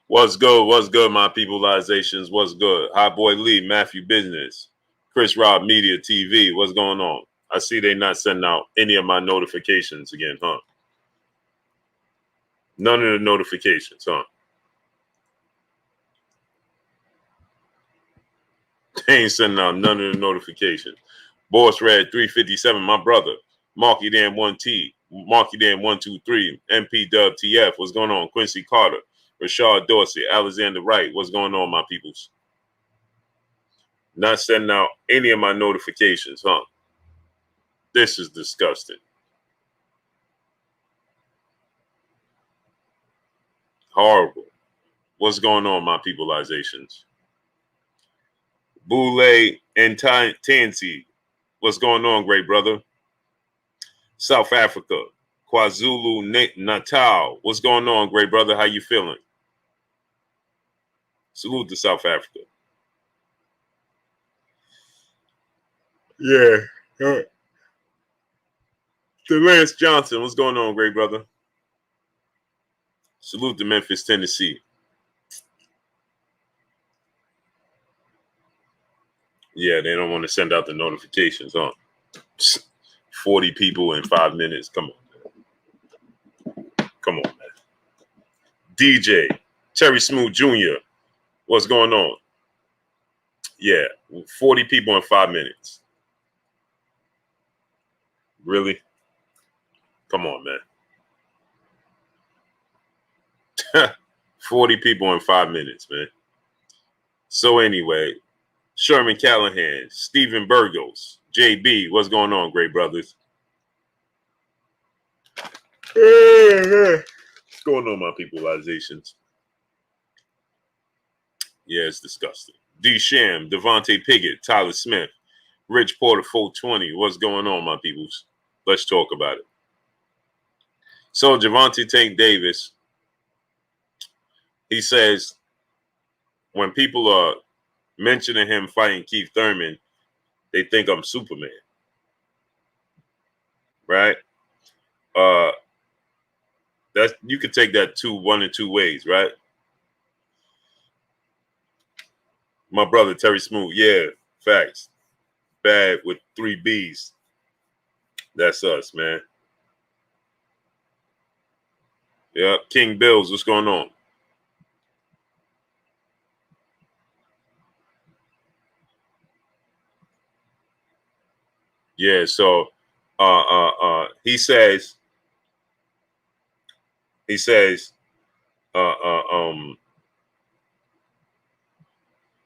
What's good? What's good, my peopleizations? What's good? Hot Boy Lee, Matthew Business, Chris Rob Media TV. What's going on? I see they not sending out any of my notifications again, huh? None of the notifications, huh? They ain't sending out none of the notifications. Boss Red 357, my brother. Marky Dan 1T, Marky Dan 123, MP Dub TF. What's going on? Quincy Carter, Rashard Dorsey, Alexander Wright. What's going on, my peoples? Not sending out any of my notifications, huh? This is disgusting. Horrible. What's going on, my peopleizations? Boule and Tansy. What's going on, great brother? South Africa. KwaZulu Natal. What's going on, great brother? How you feeling? Salute to South Africa. Yeah. The Lance Johnson. What's going on, great brother? Salute to Memphis, Tennessee. Yeah, they don't want to send out the notifications, huh? 40 people in 5 minutes. Come on, man. Come on, man. DJ, Terry Smooth Jr., what's going on? Yeah, 40 people in 5 minutes. Really? Come on, man. 40 people in 5 minutes, man. So anyway, Sherman Callahan, Stephen Burgos, JB, what's going on, great brothers? What's going on, my peopleizations? Yeah, it's disgusting. D. Sham, Devontae Piggott, Tyler Smith, Rich Porter 420. What's going on, my peoples? Let's talk about it. So Gervonta Tank Davis, he says when people are mentioning him fighting Keith Thurman, they think I'm Superman. Right? That's you could take that one of two ways, right? My brother Terry Smooth, yeah, facts. Bad with 3 B's. That's us, man. Yeah, King Bills, what's going on? Yeah, so he says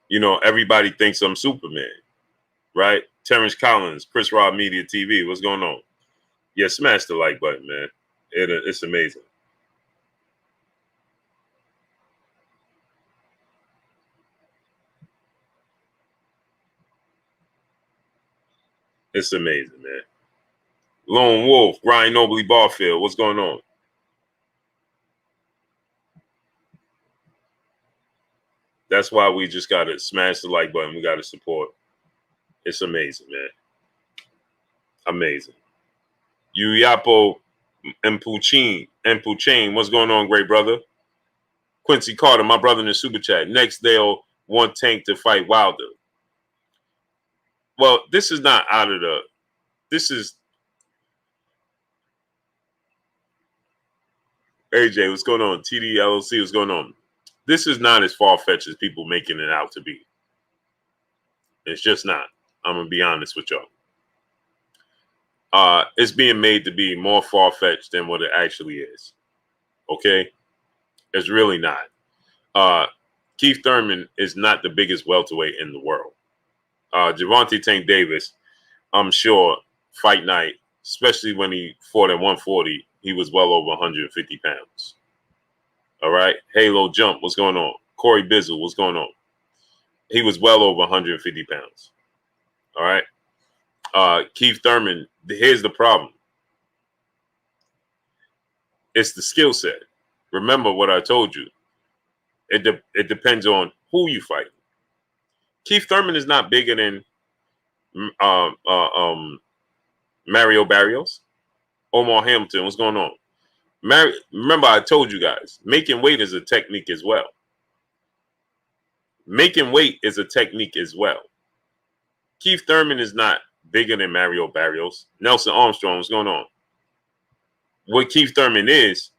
you know, everybody thinks I'm Superman, right? Terrence Collins, Chris Rob Media TV, what's going on? Yeah, smash the like button, man. It's amazing. It's amazing, man. Lone Wolf, Ryan Nobley Barfield, what's going on? That's why we just got to smash the like button. We got to support. It's amazing, man. Amazing. Yuyapo Mpuchain, what's going on, great brother? Quincy Carter, my brother in the super chat. Next, they'll want Tank to fight Wilder. Well, this is not out of the. This is AJ. What's going on? TD LLC. What's going on? This is not as far fetched as people making it out to be. It's just not. I'm gonna be honest with y'all. It's being made to be more far fetched than what it actually is. Okay, it's really not. Keith Thurman is not the biggest welterweight in the world. Gervonta Tank Davis, I'm sure, fight night, especially when he fought at 140, he was well over 150 pounds. All right. Halo Jump, what's going on? Corey Bizzle, what's going on? He was well over 150 pounds. All right. Keith Thurman, here's the problem. It's the skill set. Remember what I told you. It depends on who you fight. Keith Thurman is not bigger than Mario Barrios. Omar Hamilton, what's going on? Remember, I told you guys, making weight is a technique as well. Making weight is a technique as well. Keith Thurman is not bigger than Mario Barrios. Nelson Armstrong, what's going on? What Keith Thurman is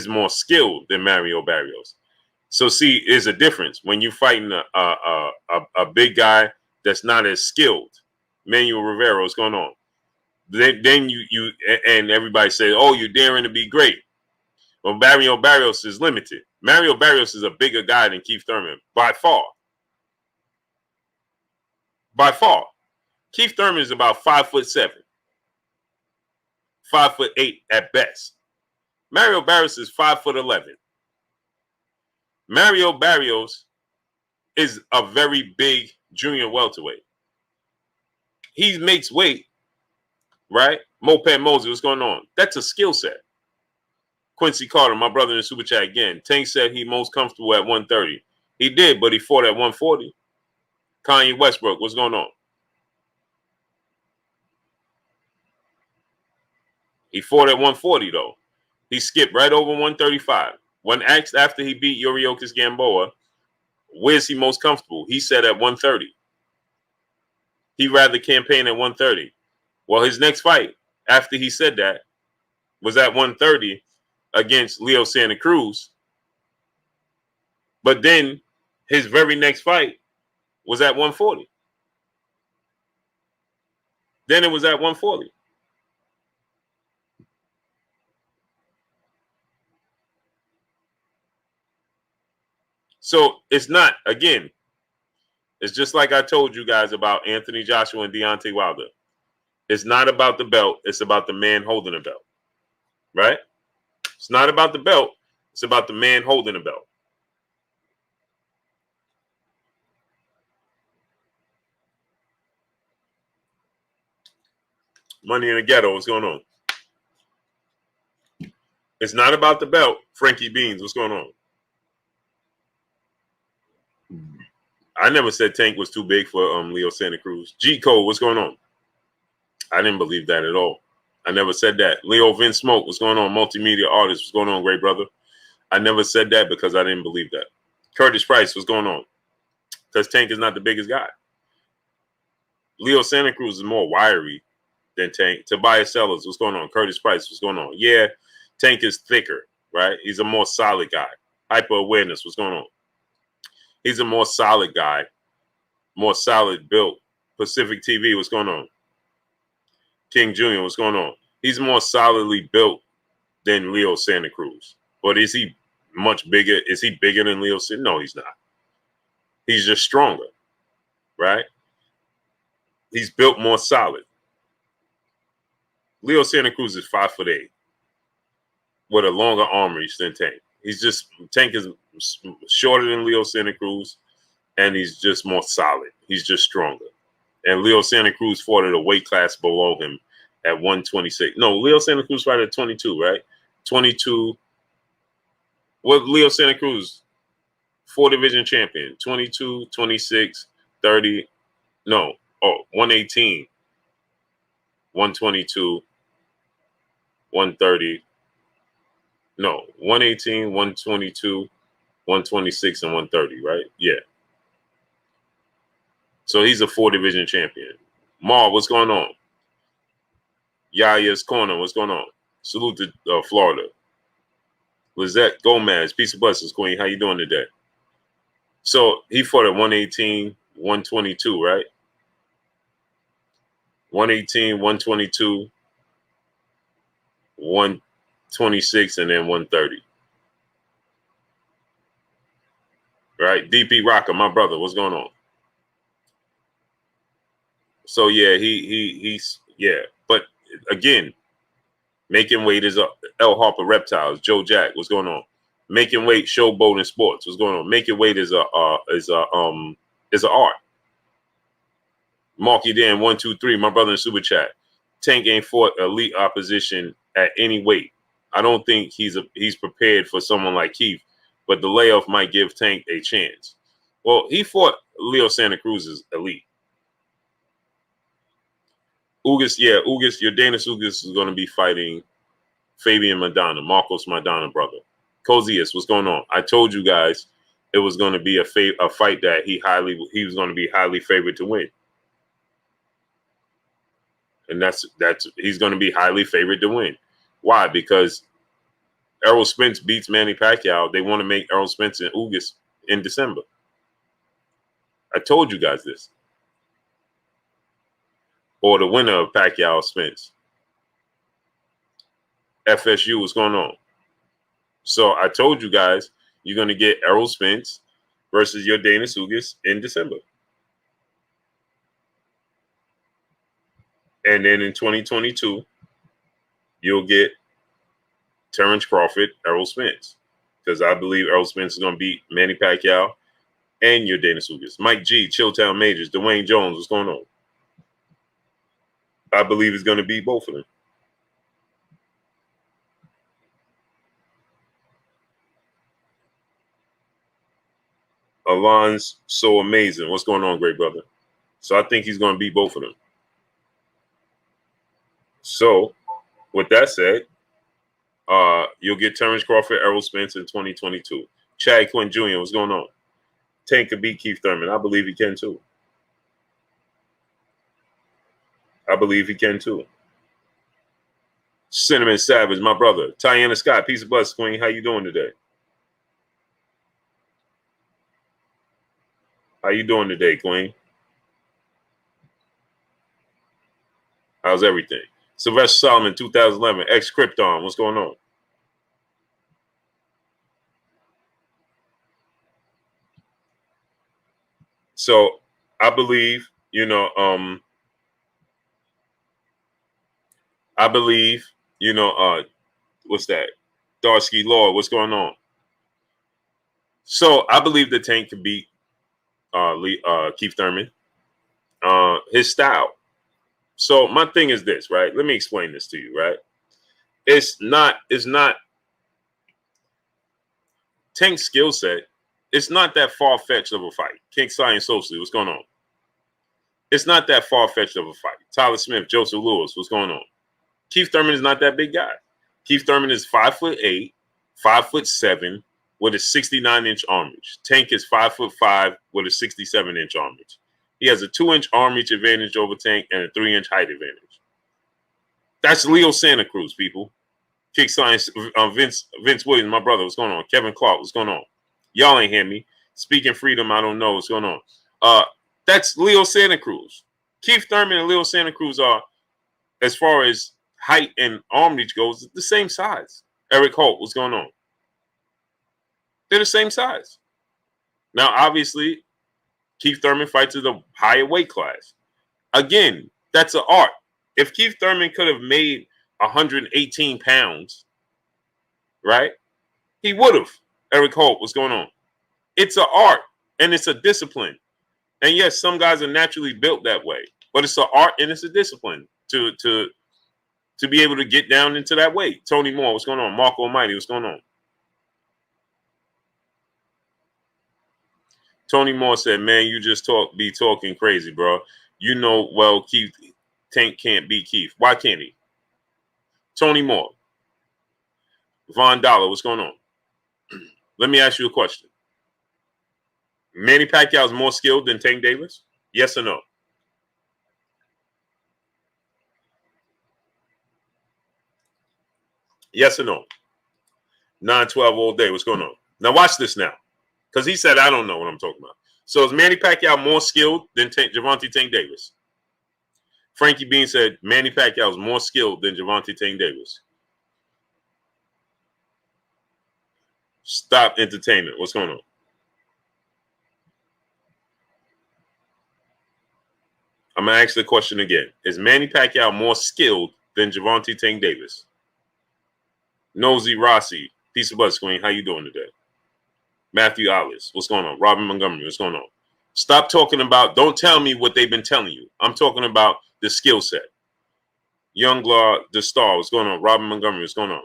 more skilled than Mario Barrios. So see, there's a difference when you're fighting a big guy that's not as skilled. Manuel Rivera, what's going on? Then you and everybody says, oh, you're daring to be great. Well, Mario Barrios is limited. Mario Barrios is a bigger guy than Keith Thurman by far. By far. Keith Thurman is about 5'7", 5'8" at best. Mario Barrios is 5'11". Mario Barrios is a very big junior welterweight. He makes weight, right? Moped Mosey, what's going on? That's a skill set. Quincy Carter, my brother in the super chat again. Tank said he most comfortable at 130. He did, but he fought at 140. Kanye Westbrook, what's going on? He fought at 140, though. He skipped right over 135. When asked after he beat Yuriorkis Gamboa, where's he most comfortable? He said at 130. He'd rather campaign at 130. Well, his next fight, after he said that, was at 130 against Leo Santa Cruz. But then his very next fight was at 140. Then it was at 140. So it's not, again, it's just like I told you guys about Anthony Joshua and Deontay Wilder. It's not about the belt. It's about the man holding the belt, right? It's not about the belt. It's about the man holding the belt. Money in the Ghetto, what's going on? It's not about the belt. Frankie Beans, what's going on? I never said Tank was too big for Leo Santa Cruz. G Code, what's going on? I didn't believe that at all. I never said that. Leo Vince Smoke, what's going on? Multimedia artist, what's going on, great brother? I never said that because I didn't believe that. Curtis Price, what's going on? Because Tank is not the biggest guy. Leo Santa Cruz is more wiry than Tank. Tobias Sellers, what's going on? Curtis Price, what's going on? Yeah, Tank is thicker, right? He's a more solid guy. Hyper awareness, what's going on? He's a more solid guy, more solid built. Pacific TV, what's going on? King Jr., what's going on? He's more solidly built than Leo Santa Cruz. But is he much bigger? Is he bigger than Leo Santa? No, he's not. He's just stronger, right? He's built more solid. Leo Santa Cruz is 5'8" with a longer arm reach than Tank. Tank is shorter than Leo Santa Cruz, and he's just more solid. He's just stronger. And Leo Santa Cruz fought at a weight class below him at 126. No, Leo Santa Cruz fought at 22, right? 22. What Leo Santa Cruz? 4-division champion. 22, 26, 30. No. 118. 122. 130. No, 118, 122, 126, and 130, right? Yeah. So he's a 4-division champion. Mar, what's going on? Yaya's Corner, what's going on? Salute to Florida. Lizette Gomez, peace of blessings, Queen. How you doing today? So he fought at 118, 122, right? 118, 122, 126, and then 130. Right? DP Rocker, my brother, what's going on? So yeah, he's yeah. But again, making weight is L Harper Reptiles. Joe Jack, what's going on? Making weight, Showboat in Sports, what's going on? Making weight is a art. Marky Dan 123, my brother in super chat. Tank ain't fought elite opposition at any weight. I don't think he's prepared for someone like Keith, but the layoff might give Tank a chance. Well, he fought Leo Santa Cruz's elite. Ugas, your Danis Ugas is going to be fighting Fabian Madonna, Marcos Madonna, brother. Cozius, what's going on? I told you guys it was going to be a fight that he was going to be highly favored to win. And that's he's going to be highly favored to win. Why? Because Errol Spence beats Manny Pacquiao. They want to make Errol Spence and Ugas in December. I told you guys this. Or the winner of Pacquiao Spence. FSU, what's going on? So I told you guys you're going to get Errol Spence versus your Danis Ugas in December. And then in 2022, you'll get Terrence Crawford, Errol Spence. Because I believe Errol Spence is going to beat Manny Pacquiao and your Danis Ugas. Mike G, Chilltown Majors, Dwayne Jones, what's going on? I believe it's going to beat both of them. Alon's so amazing. What's going on, great brother? So I think he's going to beat both of them. So, with that said, you'll get Terrence Crawford, Errol Spence in 2022. Chad Quinn Jr., what's going on? Tank could beat Keith Thurman. I believe he can too. I believe he can too. Cinnamon Savage, my brother. Tiana Scott, peace of bless, Queen. How you doing today? How you doing today, Queen? How's everything? Sylvester Solomon, 2011. Ex Krypton, what's going on? So I believe, what's that? Darsky Law, what's going on? So I believe the Tank could beat Keith Thurman. His style. So my thing is this, right? Let me explain this to you, right? It's not Tank's skill set. It's not that far-fetched of a fight. King Science Socially, what's going on? It's not that far-fetched of a fight. Tyler Smith, Joseph Lewis, what's going on? Keith Thurman is not that big guy. Keith Thurman is 5'8", 5'7", with a 69-inch arm reach. Tank is 5'5" with a 67-inch arm reach. He has a 2-inch arm reach advantage over Tank and a 3-inch height advantage. That's Leo Santa Cruz, people. Kick Science, Vince Williams, my brother, what's going on? Kevin Clark, what's going on? Y'all ain't hear me. Speaking freedom, I don't know what's going on. That's Leo Santa Cruz. Keith Thurman and Leo Santa Cruz are, as far as height and arm reach goes, the same size. Eric Holt, what's going on? They're the same size. Now, obviously, Keith Thurman fights at a higher weight class. Again, that's an art. If Keith Thurman could have made 118 pounds, right, he would have. Eric Holt, what's going on? It's an art, and it's a discipline. And yes, some guys are naturally built that way, but it's an art and it's a discipline to be able to get down into that weight. Tony Moore, what's going on? Mark Almighty, what's going on? Tony Moore said, man, you just be talking crazy, bro. You know, well, Keith Tank can't beat Keith. Why can't he? Tony Moore. Von Dollar, what's going on? Let me ask you a question. Manny Pacquiao is more skilled than Tank Davis? Yes or no? Yes or no? 9-12 all day. What's going on? Now watch this now. Because he said, I don't know what I'm talking about. So is Manny Pacquiao more skilled than Gervonta Tank Davis? Frankie Bean said Manny Pacquiao is more skilled than Gervonta Tank Davis. Stop entertainment. What's going on? I'm going to ask the question again. Is Manny Pacquiao more skilled than Gervonta Tank Davis? Nosy Rossi, peace of buzz, Queen. How you doing today? Matthew Alice, what's going on? Robin Montgomery, what's going on? Stop talking about, don't tell me what they've been telling you. I'm talking about the skill set. Younglaw, the star, what's going on? Robin Montgomery, what's going on?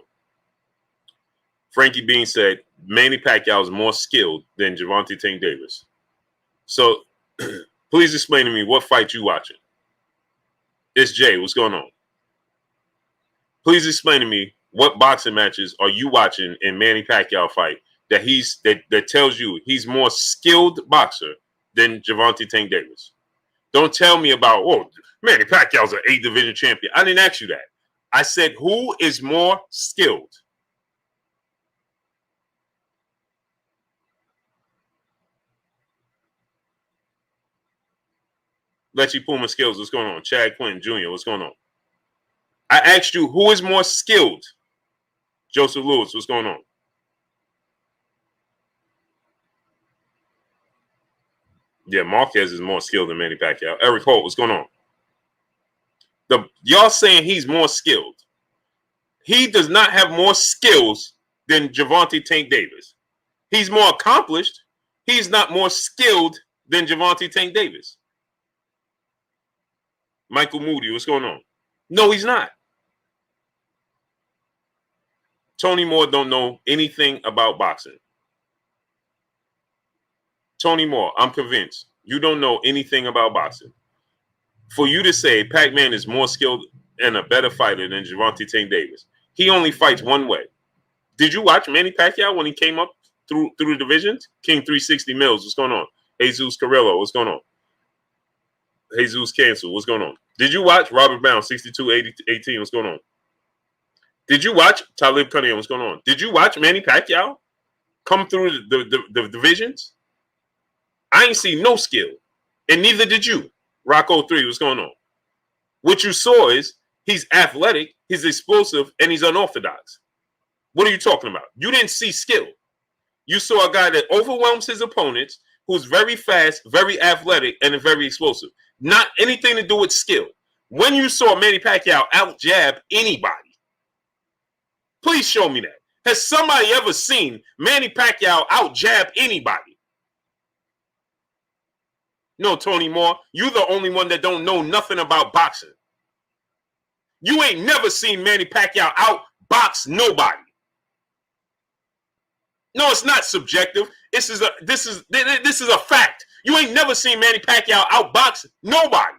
Frankie Bean said Manny Pacquiao is more skilled than Gervonta Tank Davis. So please explain to me what fight you watching. It's Jay, what's going on? Please explain to me what boxing matches are you watching in Manny Pacquiao fight that tells you he's more skilled boxer than Gervonta Tank Davis. Don't tell me about, oh, Manny Pacquiao's an 8 division champion. I didn't ask you that. I said, who is more skilled? Lecce Puma Skills, what's going on? Chad Quinn Jr., what's going on? I asked you, who is more skilled? Joseph Lewis, what's going on? Yeah, Marquez is more skilled than Manny Pacquiao. Eric Holt, what's going on? Y'all saying he's more skilled. He does not have more skills than Gervonta Tank Davis. He's more accomplished. He's not more skilled than Gervonta Tank Davis. Michael Moody, what's going on? No, he's not. Tony Moore don't know anything about boxing. Tony Moore, I'm convinced you don't know anything about boxing. For you to say Pac-Man is more skilled and a better fighter than Gervonta Tank Davis, he only fights one way. Did you watch Manny Pacquiao when he came up through the divisions? King 360 Mills, what's going on? Jesus Carrillo, what's going on? Jesus Cancel, what's going on? Did you watch Robert Brown, 62-18, what's going on? Did you watch Talib Cunningham, what's going on? Did you watch Manny Pacquiao come through the divisions? I ain't seen no skill, and neither did you. Rocco 3, what's going on? What you saw is he's athletic, he's explosive, and he's unorthodox. What are you talking about? You didn't see skill. You saw a guy that overwhelms his opponents, who's very fast, very athletic, and very explosive. Not anything to do with skill. When you saw Manny Pacquiao out-jab anybody, please show me that. Has somebody ever seen Manny Pacquiao out-jab anybody? No, Tony Moore, you're the only one that don't know nothing about boxing. You ain't never seen Manny Pacquiao out-box nobody. No, it's not subjective. This is a fact. You ain't never seen Manny Pacquiao outbox nobody.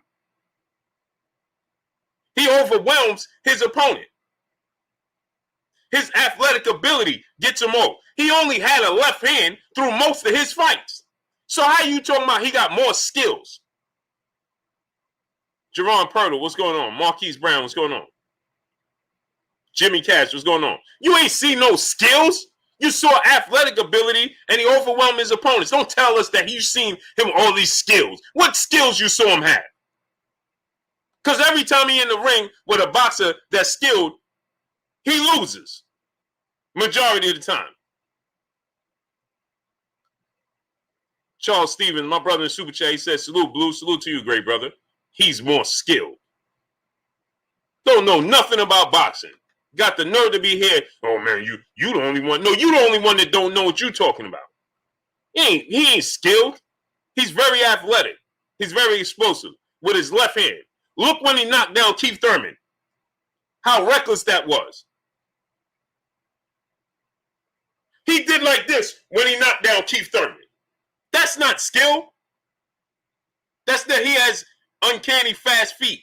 He overwhelms his opponent. His athletic ability gets him over. He only had a left hand through most of his fights. So how you talking about he got more skills? Jerron Purtle, what's going on? Marquise Brown, what's going on? Jimmy Cash, what's going on? You ain't seen no skills. You saw athletic ability and he overwhelmed his opponents. Don't tell us that you've seen him all these skills. What skills you saw him have? Because every time he in the ring with a boxer that's skilled, he loses. Majority of the time. Charles Stevens, my brother in Super Chat, he says, salute, Blue. Salute to you, great brother. He's more skilled. Don't know nothing about boxing. Got the nerve to be here. Oh, man, you the only one. No, you the only one that don't know what you're talking about. He ain't skilled. He's very athletic. He's very explosive with his left hand. Look when he knocked down Keith Thurman. How reckless that was. He did like this when he knocked down Keith Thurman. That's not skill. That's that he has uncanny fast feet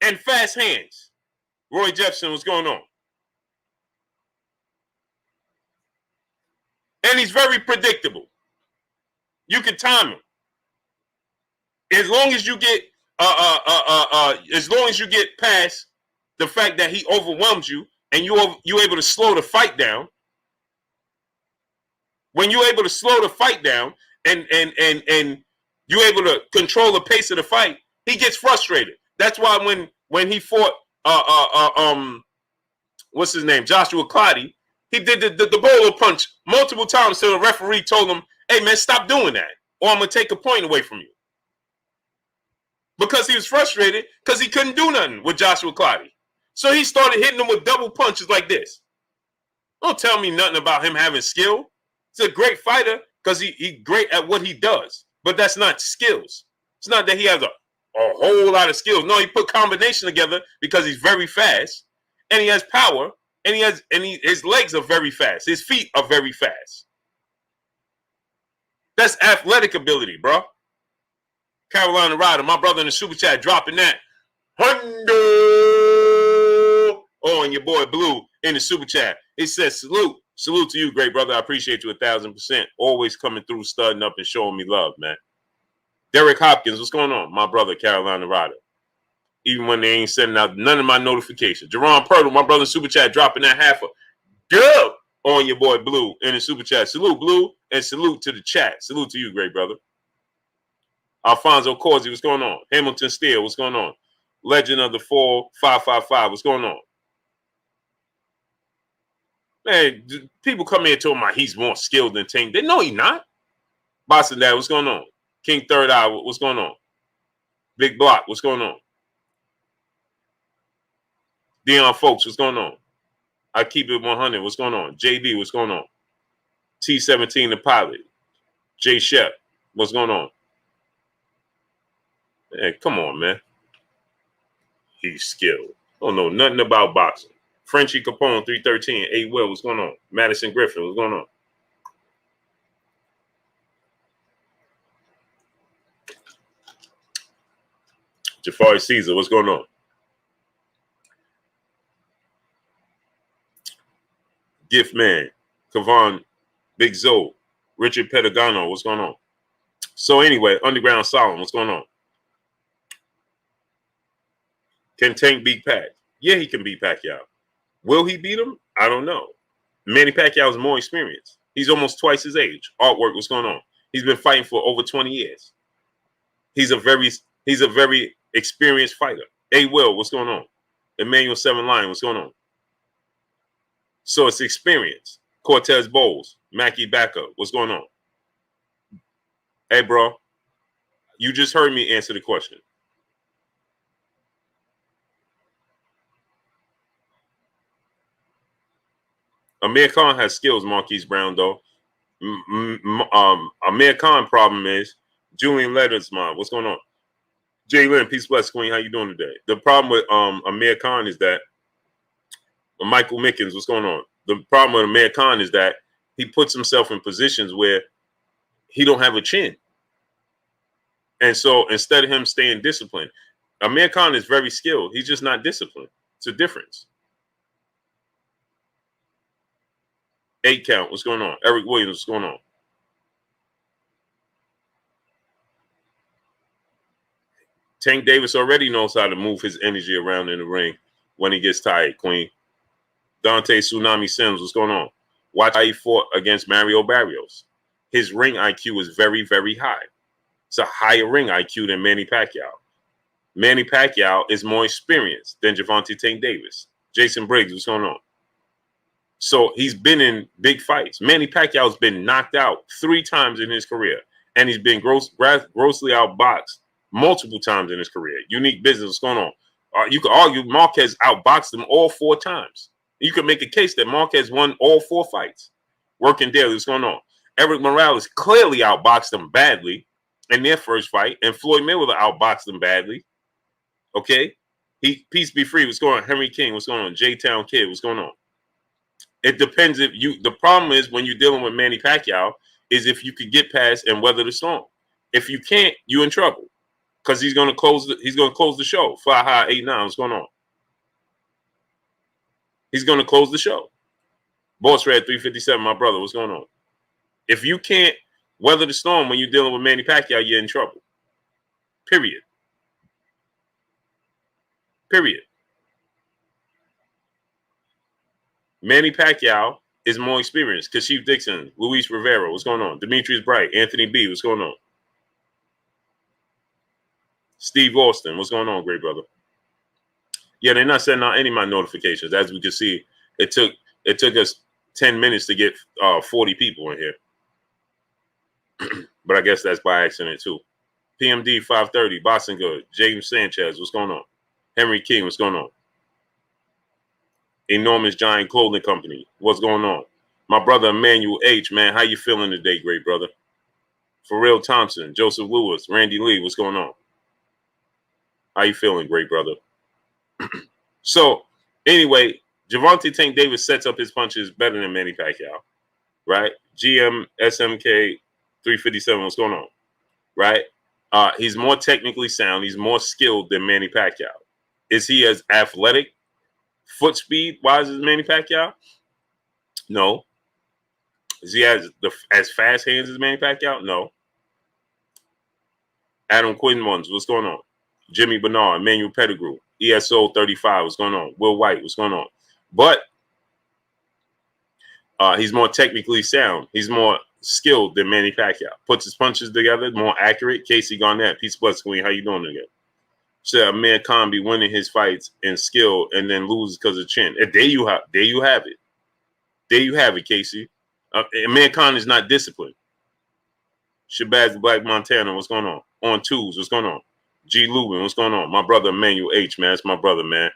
and fast hands. Roy Jefferson, what's going on? And he's very predictable. You can time him. As long as you get past the fact that he overwhelms you and you're able to slow the fight down. When you're able to slow the fight down and you're able to control the pace of the fight, he gets frustrated. That's why when he fought what's his name? Joshua Clottey, he did the bowler punch multiple times till the referee told him, hey man, stop doing that, or I'm gonna take a point away from you. Because he was frustrated because he couldn't do nothing with Joshua Clottey. So he started hitting him with double punches like this. Don't tell me nothing about him having skill. He's a great fighter because he's great at what he does. But that's not skills. It's not that he has a whole lot of skills. No, he put combination together because he's very fast and he has power and his legs are very fast. His feet are very fast. That's athletic ability, bro. Carolina Ryder, my brother in the Super Chat, dropping that. Hundo! Oh, and your boy Blue in the Super Chat. It says, salute Salute to you, great brother. I appreciate you 1,000%. Always coming through, studding up, and showing me love, man. Derek Hopkins, what's going on? My brother, Carolina Rider. Even when they ain't sending out none of my notifications. Jerron Purtle, my brother, Super Chat, dropping that half a dub on your boy Blue in the Super Chat. Salute, Blue, and salute to the chat. Salute to you, great brother. Alfonso Corsi, what's going on? Hamilton Steele, what's going on? Legend of the 4555, what's going on? Man, people come in and tell me he's more skilled than Tank. They know he's not. Boston Dad, what's going on? King Third Eye, what's going on? Big Block, what's going on? Dion Folks, what's going on? I keep it 100, what's going on? JD, what's going on? T17, the pilot. Jay Shep, what's going on? Man, come on, man. He's skilled. Don't know nothing about boxing. Frenchie Capone, 313. A Will, what's going on? Madison Griffin, what's going on? Jafari Caesar, what's going on? Gift Man, Kavon, Big Zoe, Richard Pedagano, what's going on? So anyway, Underground Solomon, what's going on? Can Tank beat Pac? Yeah, he can beat Pacquiao. Will he beat him? I don't know. Manny Pacquiao is more experienced. He's almost twice his age. Artwork, what's going on? He's been fighting for over 20 years. He's a very experienced fighter. A Will, what's going on? Emmanuel Seven Lion, what's going on? So it's experience. Cortez Bowles, Mackie Backup, what's going on? Hey, bro, you just heard me answer the question. Amir Khan has skills, Marquise Brown, though. Amir Khan problem is Julian Lettersman. What's going on? Jalen, peace, bless, Queen. How you doing today? The problem with Amir Khan is that Michael Mickens, what's going on? The problem with Amir Khan is that he puts himself in positions where he don't have a chin. And so instead of him staying disciplined, Amir Khan is very skilled. He's just not disciplined. It's a difference. 8 count, what's going on? Eric Williams, what's going on? Tank Davis already knows how to move his energy around in the ring when he gets tired, Queen. Dante Tsunami Sims, what's going on? Watch how he fought against Mario Barrios. His ring IQ is very, very high. It's a higher ring IQ than Manny Pacquiao. Manny Pacquiao is more experienced than Gervonta Tank Davis. Jason Briggs, what's going on? So he's been in big fights. Manny Pacquiao's been knocked out 3 times in his career, and he's been grossly outboxed multiple times in his career. Unique business, what's going on? You could argue Marquez outboxed him all 4 times. You could make a case that Marquez won all 4 fights. Working daily, what's going on? Eric Morales clearly outboxed him badly in their first fight, and Floyd Mayweather outboxed him badly. Okay? Peace be free, what's going on? Henry King, what's going on? J-Town Kid, what's going on? It depends if you. The problem is when you're dealing with Manny Pacquiao is if you could get past and weather the storm. If you can't, you're in trouble because he's going to close the show. Fly high 8-9. What's going on? He's going to close the show. Boss Red 357. My brother, what's going on? If you can't weather the storm when you're dealing with Manny Pacquiao, you're in trouble. Period. Period. Manny Pacquiao is more experienced. Kashif Dixon, Luis Rivera, what's going on? Demetrius Bright, Anthony B, what's going on? Steve Austin, what's going on, great brother? Yeah, they're not sending out any of my notifications. As we can see, it took us 10 minutes to get 40 people in here. But I guess that's by accident too. PMD 530, Boston Good, James Sanchez, what's going on? Henry King, what's going on? Enormous Giant Clothing Company, what's going on? My brother Emmanuel H, man, how you feeling today, great brother? Pharrell Thompson, Joseph Lewis, Randy Lee, what's going on? How you feeling, great brother? So, anyway, Gervonta Tank Davis sets up his punches better than Manny Pacquiao, right? GM SMK 357, what's going on? Right? He's more technically sound. He's more skilled than Manny Pacquiao. Is he as athletic, foot speed wise as Manny Pacquiao? No. Is he as fast hands as Manny Pacquiao? No. Adam Quinmons, what's going on? Jimmy Bernard, Emmanuel Pettigrew, ESO 35, what's going on? Will White, what's going on? But he's more technically sound. He's more skilled than Manny Pacquiao. Puts his punches together, more accurate. Casey Garnett, Peace Bless Queen, how you doing again? So Amir Khan be winning his fights in skill and then loses because of chin. And there you have it. There you have it, Casey. Amir Khan is not disciplined. Shabazz Black Montana, what's going on? On twos, what's going on? G. Lubin, what's going on? My brother Emmanuel H, man. That's my brother, man.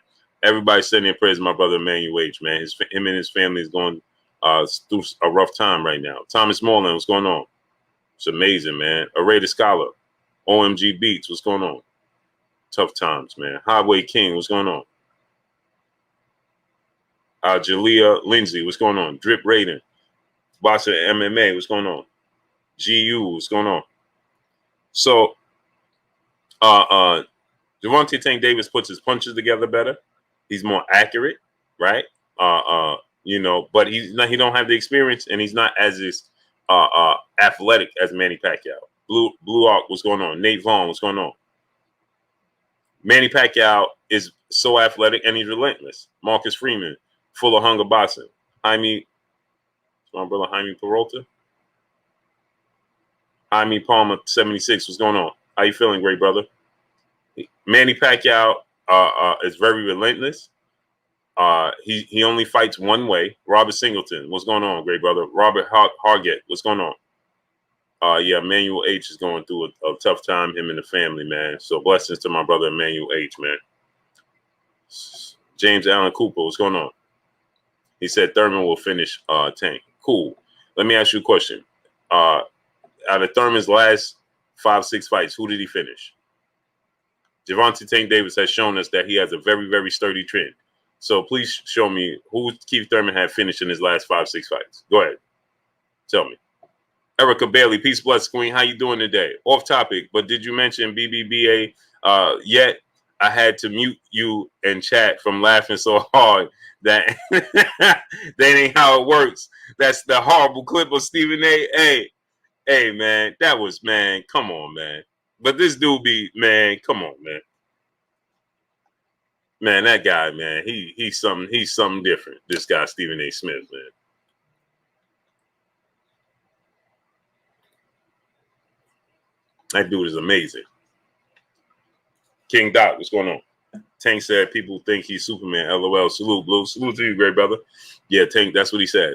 Everybody sending their prayers to my brother Emmanuel H, man. Him and his family is going through a rough time right now. Thomas Moreland, what's going on? It's amazing, man. Array the Scholar, OMG Beats, what's going on? Tough times, man. Highway King, what's going on? Jalea Lindsay, what's going on? Drip Raiden, Boxer MMA, what's going on? GU, what's going on? So, Gervonta Tank Davis puts his punches together better. He's more accurate, right? But he don't have the experience, and he's not as athletic as Manny Pacquiao. Blue Arc, what's going on? Nate Vaughn, what's going on? Manny Pacquiao is so athletic and he's relentless. Marcus Freeman, full of hunger boxing. My brother Jaime Peralta. Jaime Palmer, 76. What's going on? How you feeling, great brother? Manny Pacquiao is very relentless. He only fights one way. Robert Singleton, what's going on, great brother? Robert Hargett, what's going on? Emmanuel H is going through a tough time, him and the family, man. So blessings to my brother Emmanuel H, man. James Allen Cooper, what's going on? He said Thurman will finish Tank. Cool. Let me ask you a question. Out of Thurman's last 5-6 fights, who did he finish? Gervonta Tank Davis has shown us that he has a very, very sturdy trend. So please show me who Keith Thurman had finished in his last 5-6 fights. Go ahead. Tell me. Erica Bailey, Peace Bless Queen. How you doing today? Off topic, but did you mention BBBA yet? I had to mute you and chat from laughing so hard that that ain't how it works. That's the horrible clip of Stephen A. Hey, man, that was, man, come on, man. But this dude come on, man. Man, that guy, man, he's something different. This guy, Stephen A. Smith, man. That dude is amazing. King Doc, what's going on? Tank said people think he's Superman. LOL. Salute, Blue. Salute to you, great brother. Yeah, Tank, that's what he said.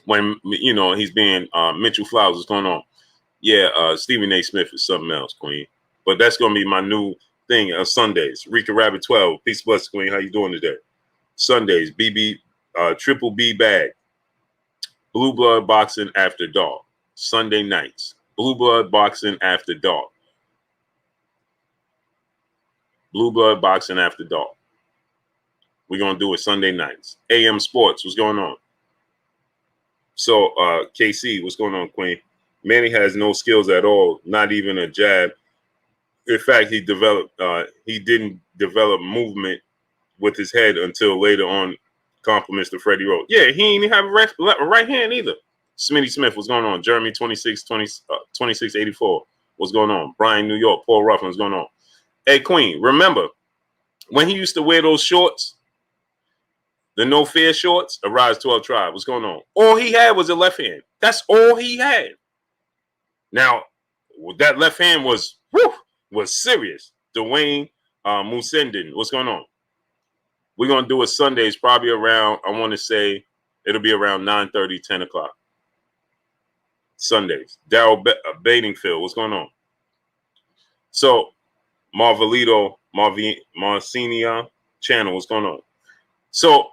When, he's being Mitchell Flowers, what's going on? Yeah, Stephen A. Smith is something else, Queen. But that's going to be my new thing on Sundays. Rika Rabbit 12. Peace, bless, Queen. How you doing today? Sundays, Triple B Bag. Blue Blood Boxing After Dark. Sunday nights. Blue Blood Boxing After Dark. Blue Blood Boxing After Dark. We're going to do it Sunday nights. AM Sports, what's going on? So, KC, what's going on, Queen? Manny has no skills at all, not even a jab. In fact, he didn't develop movement with his head until later on. Compliments to Freddie Rowe. Yeah, he didn't have a right hand either. Smitty Smith, what's going on? Jeremy 2684, what's going on? Brian New York, Paul Ruffin, what's going on? Hey, Queen, remember when he used to wear those shorts, the No Fear shorts, a Rise 12 Tribe, what's going on? All he had was a left hand. That's all he had. Now, that left hand was serious. Dwayne Musendin, what's going on? We're going to do it Sundays, probably around, I want to say, it'll be around 9:30, 10 o'clock. Sundays. Daryl Badingfield, what's going on? So, Marvelito, Marcinia channel, what's going on? So,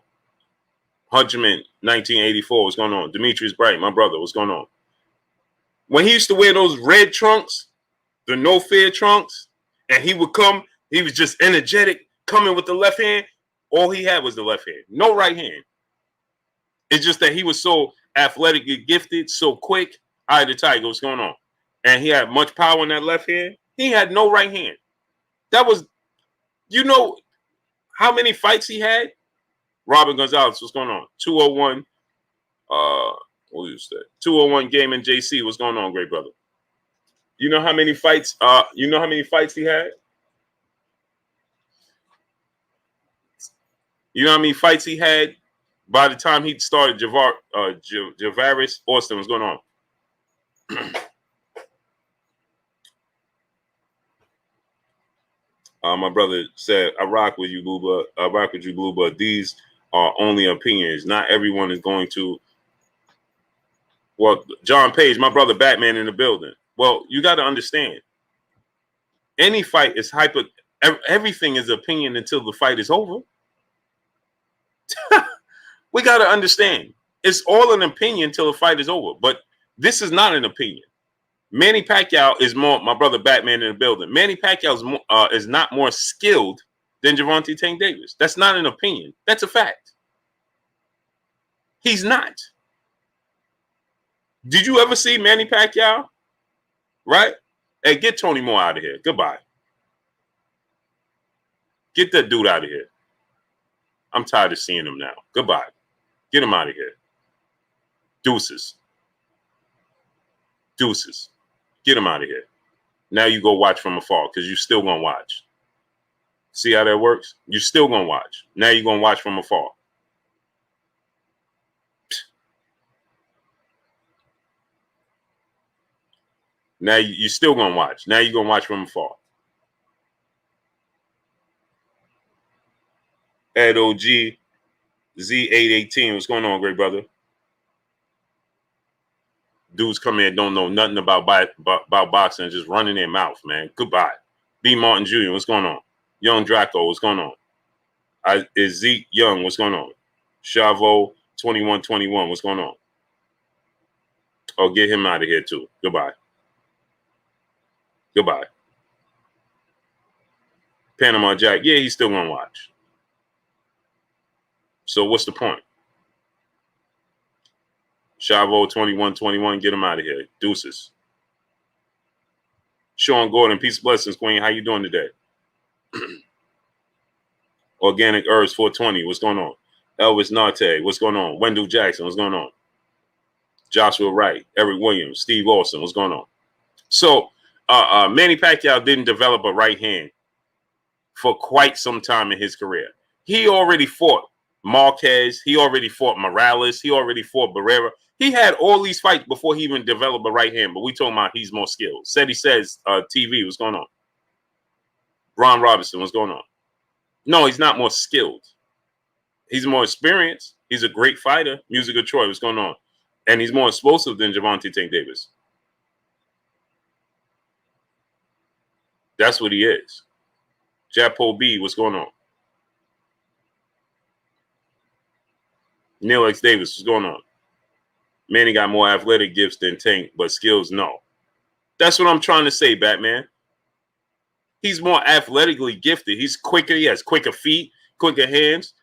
Hudgman, 1984, what's going on? Demetrius Bright, my brother, what's going on? When he used to wear those red trunks, the No Fear trunks, and he would come, he was just energetic, coming with the left hand. All he had was the left hand, no right hand. It's just that he was so athletically gifted, so quick. Eye of the Tiger, what's going on? And he had much power in that left hand. He had no right hand. That was, how many fights he had? Robin Gonzalez, what's going on? 201. What is that? 201 Game and JC. What's going on, great brother? You know how many fights? You know how many fights he had? You know how many fights he had by the time he started Javaris Austin? What's going on? My brother said, I rock with you, Booba. I rock with you, Booba. These are only opinions. Not everyone is going to. Well, John Page, my brother Batman in the building. Well, you got to understand. Any fight is everything is opinion until the fight is over. We got to understand. It's all an opinion until the fight is over. But this is not an opinion. Manny Pacquiao is more, my brother Batman in the building. Manny Pacquiao is not more skilled than Gervonta Tank Davis. That's not an opinion. That's a fact. He's not. Did you ever see Manny Pacquiao? Right? Hey, get Tony Moore out of here. Goodbye. Get that dude out of here. I'm tired of seeing him now. Goodbye. Get him out of here. Deuces. Deuces. Get him out of here. Now you go watch from afar because you're still going to watch. See how that works? You're still going to watch. Now you're going to watch from afar. Now you're still going to watch. Now you're going to watch from afar. Ed OG Z818. What's going on, great brother? Dudes come in don't know nothing about boxing and just running their mouth, man. Goodbye. B. Martin Jr., what's going on? Young Draco, what's going on? Is Zeke Young, what's going on? Chavo 2121, what's going on? Oh, get him out of here too. Goodbye. Goodbye. Panama Jack, yeah, he's still gonna watch. So what's the point? Chavo 2121, get him out of here. Deuces. Sean Gordon, peace, blessings, Queen. How you doing today? Organic Herbs 420, what's going on? Elvis Narte, what's going on? Wendell Jackson, what's going on? Joshua Wright, Eric Williams, Steve Austin, what's going on? So Manny Pacquiao didn't develop a right hand for quite some time in his career. He already fought Marquez. He already fought Morales. He already fought Barrera. He had all these fights before he even developed a right hand, but we talking about he's more skilled. He says TV, what's going on? Ron Robinson, what's going on? No, he's not more skilled. He's more experienced. He's a great fighter. Music of Troy, what's going on? And he's more explosive than Gervonta Tank Davis. That's what he is. Japo B, what's going on? Neil X Davis, what's going on? Manny got more athletic gifts than Tank, but skills, no. That's what I'm trying to say, Batman. He's more athletically gifted. He's quicker. He has quicker feet, quicker hands,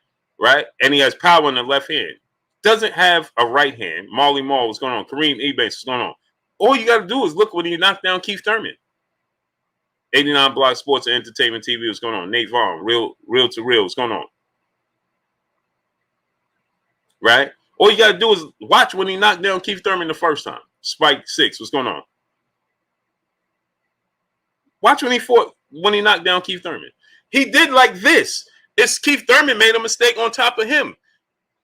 right? And he has power in the left hand. Doesn't have a right hand. Marley Marl, what's going on? Kareem Ebanks, what's going on? All you got to do is look when he knocked down Keith Thurman. 89 Block Sports and Entertainment TV, what's going on? Nate Vaughn, real to real, what's going on? Right? All you got to do is watch when he knocked down Keith Thurman the first time. Spike 6, what's going on? Watch when he knocked down Keith Thurman. He did like this. It's Keith Thurman made a mistake on top of him.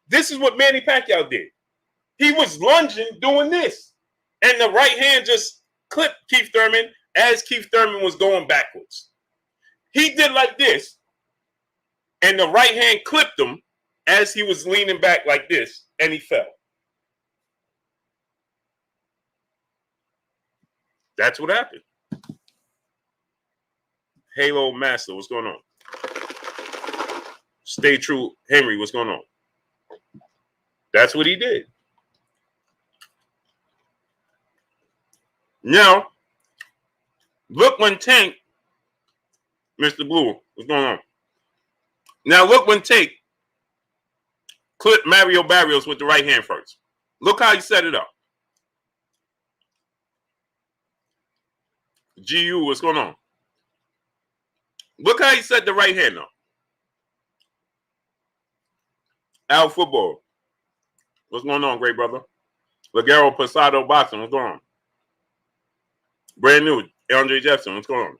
This is what Manny Pacquiao did. He was lunging, doing this. And the right hand just clipped Keith Thurman as Keith Thurman was going backwards. He did like this. And the right hand clipped him as he was leaning back like this. And he fell. That's what happened. Halo Master, what's going on? Stay True Henry, what's going on? That's what he did. Now, look when Tank, Mr. Blue, what's going on? Now, look when Tank clipped Mario Barrios with the right hand first. Look how he set it up. GU, what's going on? Look how he set the right hand up. Al Football, what's going on, great brother? Ligero Pasado Boxing, what's going on? Brand new, Andre Jefferson, what's going on?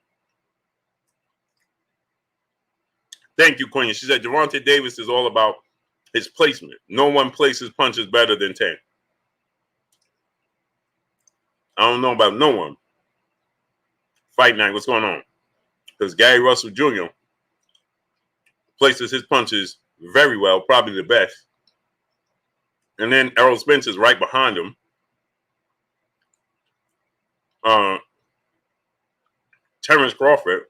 Thank you, Queen. She said Gervonta Davis is all about his placement. No one places punches better than Tank. I don't know about no one. Fight Night, what's going on? Because Gary Russell Jr. places his punches very well, probably the best. And then Errol Spence is right behind him. Terrence Crawford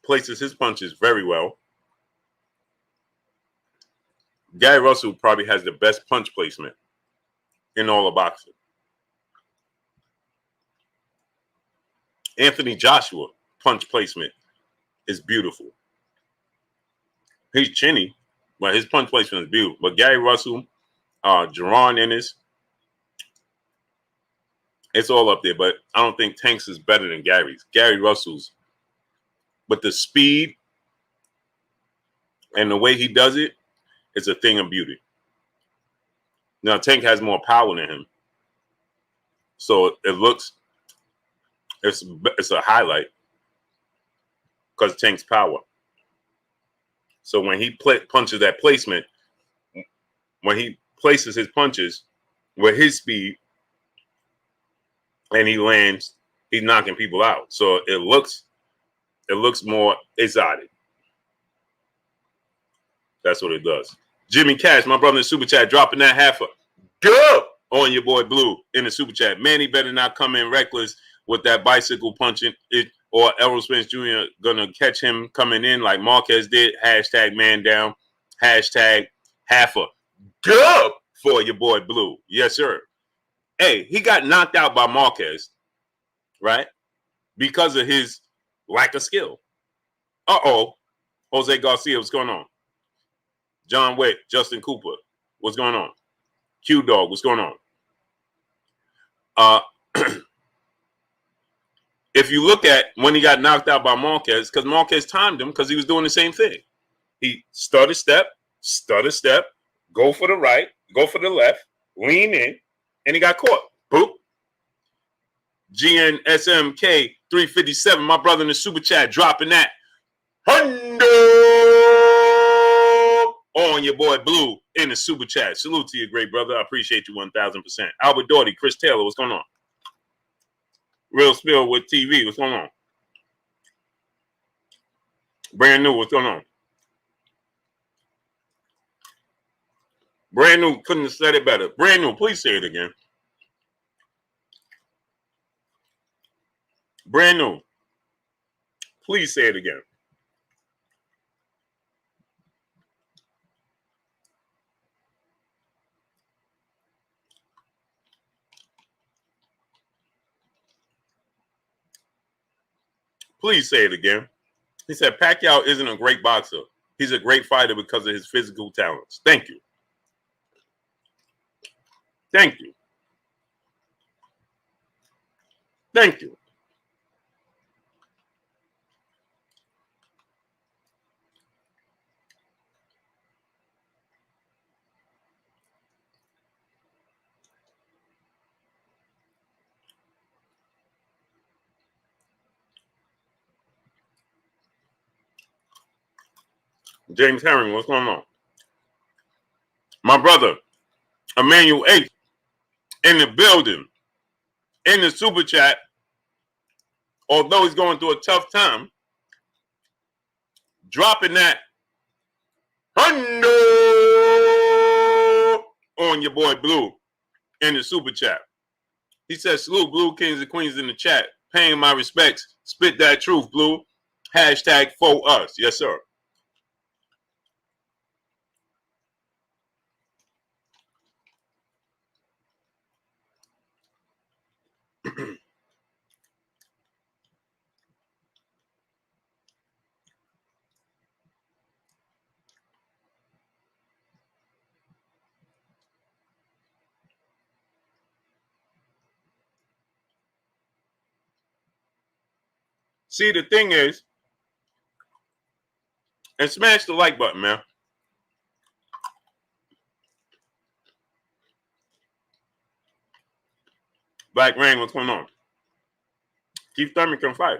places his punches very well. Gary Russell probably has the best punch placement in all of boxing. Anthony Joshua punch placement is beautiful. He's chinny, but his punch placement is beautiful. But Gary Russell, Jerron Ennis, it's all up there. But I don't think Tank's is better than Gary's. Gary Russell's, but the speed and the way he does it is a thing of beauty. Now Tank has more power than him, so it looks it's a highlight because Tank's power. So when he punches that placement, when he places his punches with his speed and he lands, he's knocking people out. So it looks more exotic. That's what it does. Jimmy Cash, my brother in the super chat, dropping that half a dub on your boy Blue in the super chat. Manny better not come in reckless with that bicycle punching it, or Errol Spence Jr. gonna catch him coming in like Marquez did. Hashtag man down. Hashtag half a dub for your boy Blue. Yes, sir. Hey, he got knocked out by Marquez, right? Because of his lack of skill. Jose Garcia, what's going on? John Wick, Justin Cooper, what's going on? Q Dog, what's going on? If you look at when he got knocked out by Marquez, because Marquez timed him because he was doing the same thing. He stutter step, go for the right, go for the left, lean in, and he got caught. Boop. GNSMK 357, my brother in the super chat, dropping that. Hundo on your boy Blue in the super chat. Salute to you, great brother. I appreciate you 1,000%. Albert Doherty, Chris Taylor, what's going on? Real Spill with TV, what's going on? Brand new, what's going on? Brand new, couldn't have said it better. Brand new, please say it again. Brand new, please say it again. Please say it again. He said Pacquiao isn't a great boxer. He's a great fighter because of his physical talents. Thank you. Thank you. Thank you. James Herring, what's going on? My brother, Emmanuel H. in the building, in the super chat. Although he's going through a tough time, dropping that hundo on your boy Blue in the super chat. He says, salute Blue Kings and Queens in the chat. Paying my respects. Spit that truth, Blue. Hashtag for us. Yes, sir. See, the thing is, and smash the like button, man. Black Rain, what's going on? Keith Thurman can fight.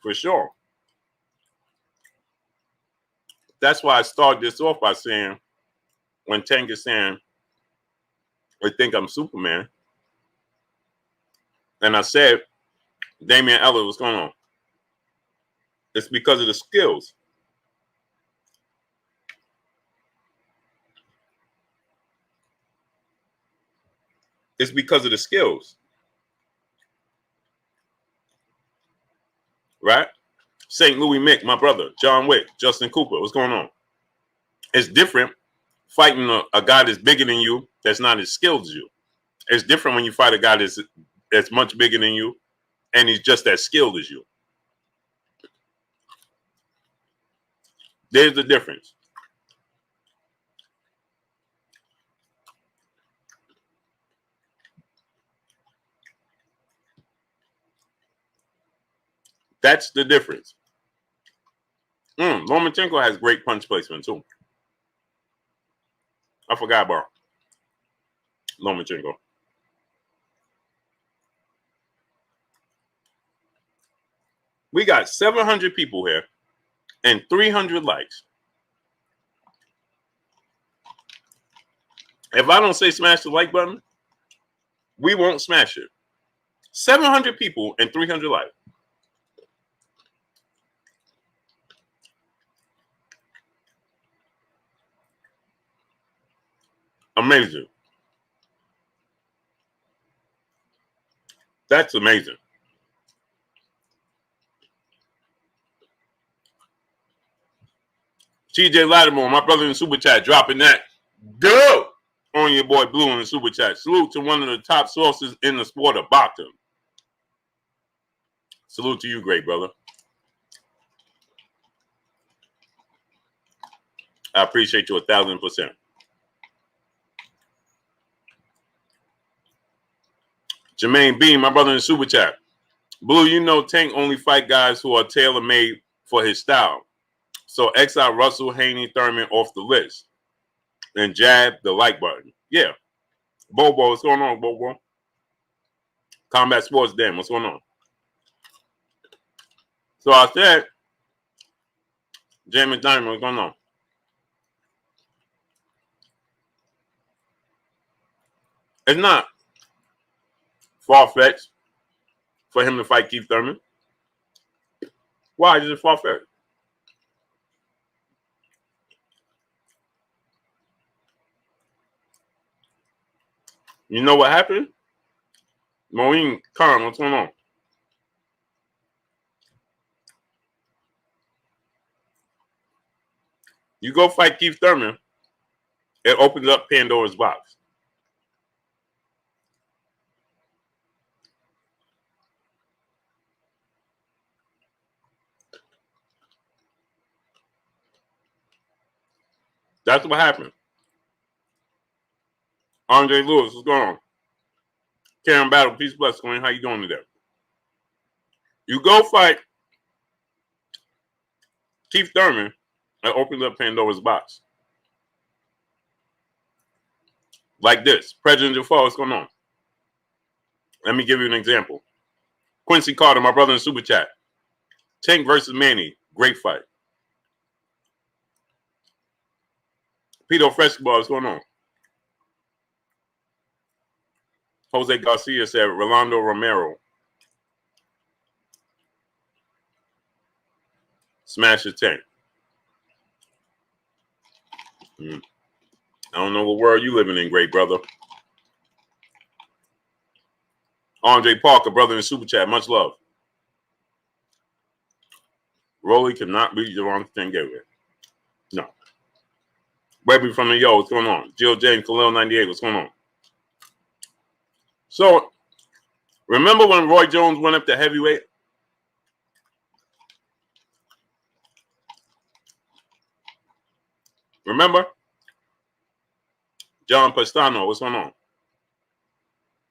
For sure. That's why I started this off by saying, when Tank is saying, I think I'm Superman. And I said, Damian Elliott, what's going on? It's because of the skills. It's because of the skills. Right? St. Louis Mick, my brother, John Wick, Justin Cooper, what's going on? It's different fighting a guy that's bigger than you, that's not as skilled as you. It's different when you fight a guy that's much bigger than you, and he's just as skilled as you. There's the difference. That's the difference. Lomachenko has great punch placement too. I forgot about Lomachenko. We got 700 people here and 300 likes. If I don't say smash the like button, we won't smash it. 700 people and 300 likes. Amazing. That's amazing. TJ Lattimore, my brother in the super chat, dropping that go on your boy Blue in the super chat. Salute to one of the top sources in the sport of boxing. Salute to you, great brother. I appreciate you 1,000%. Jermaine B, my brother in the super chat. Blue, you know Tank only fight guys who are tailor-made for his style. So exile Russell, Haney, Thurman off the list. And jab the like button. Yeah. Bobo, what's going on, Bobo? Combat Sports Den, what's going on? So I said, Jamie Diamond, what's going on? It's not far-fetched for him to fight Keith Thurman. Why is it far-fetched? You know what happened? Moeen Khan, what's going on? You go fight Keith Thurman, it opens up Pandora's box. That's what happened. Andre Lewis, what's going on? Karen Battle, peace, bless, Queen. How you doing today? You go fight Keith Thurman, it opens up Pandora's box. Like this. President Jafar, what's going on? Let me give you an example. Quincy Carter, my brother in Super Chat. Tank versus Manny. Great fight. Pito Frescobar, what's going on? Jose Garcia said Rolando Romero. Smash the Tank. I don't know what world you living in, great brother. Andre Parker, brother in Super Chat. Much love. Rolly cannot beat Gervonta Gateway. No. Baby from the Yo, what's going on? Jill James, Khalil 98, what's going on? So, remember when Roy Jones went up to heavyweight? Remember? John Pastano, what's going on?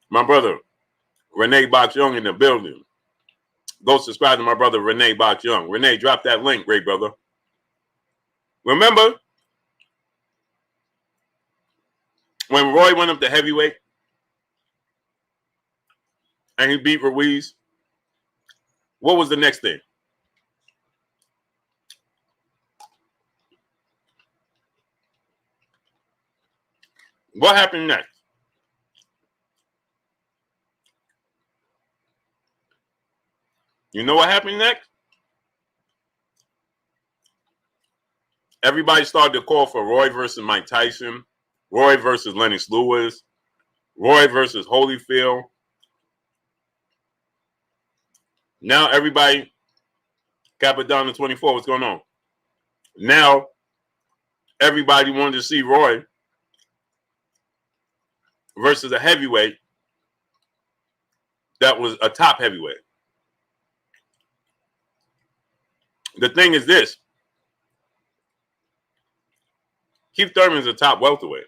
My brother, Renee Box Young in the building. Go subscribe to my brother, Renee Box Young. Renee, drop that link, great brother. Remember when Roy went up to heavyweight? and he beat Ruiz, what was the next thing? What happened next? You know what happened next? Everybody started to call for Roy versus Mike Tyson, Roy versus Lennox Lewis, Roy versus Holyfield. Now everybody cap it down to 24. What's going on? Now everybody wanted to see Roy versus a heavyweight that was a top heavyweight. The thing is this. Keith Thurman is a top welterweight.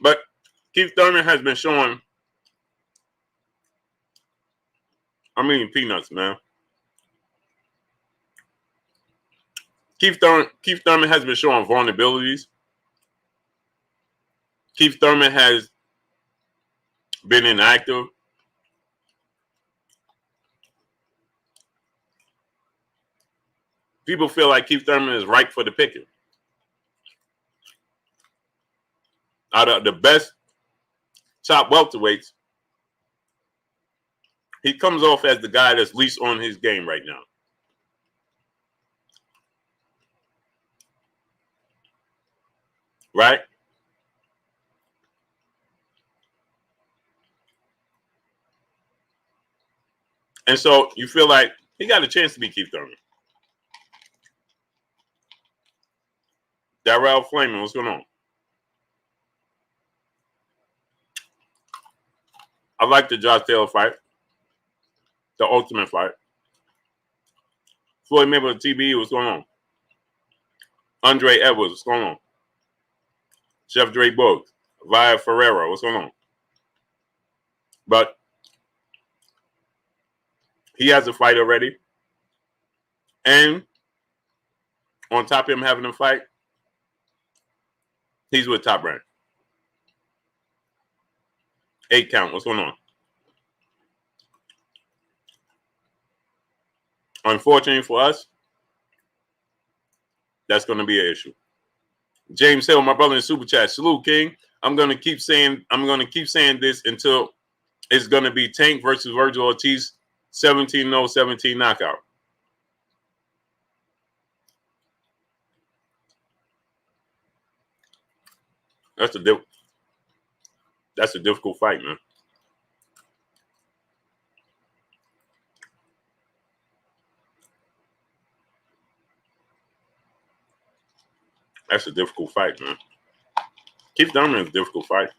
But Keith Thurman has been showing, I'm eating peanuts, man. Keith Thurman has been showing vulnerabilities. Keith Thurman has been inactive. People feel like Keith Thurman is ripe for the picking. Out of the best top welterweights, he comes off as the guy that's least on his game right now. Right? And so you feel like he got a chance to beat Keith Thurman. Darrell Flamin, what's going on? I like the Josh Taylor fight. The ultimate fight. Floyd Mayweather TBE, what's going on? Andre Edwards, what's going on? Chef Dre Boogs, Via Ferreira, what's going on? But he has a fight already. And on top of him having a fight, he's with Top Rank. 8 count, what's going on? Unfortunately for us, that's going to be an issue. James Hill, my brother in Super Chat, salute, King. I'm going to keep saying this until it's going to be Tank versus Virgil Ortiz, 17-0, 17 knockout. That's a difficult fight, man. That's a difficult fight, man. Keith Thurman is a difficult fight.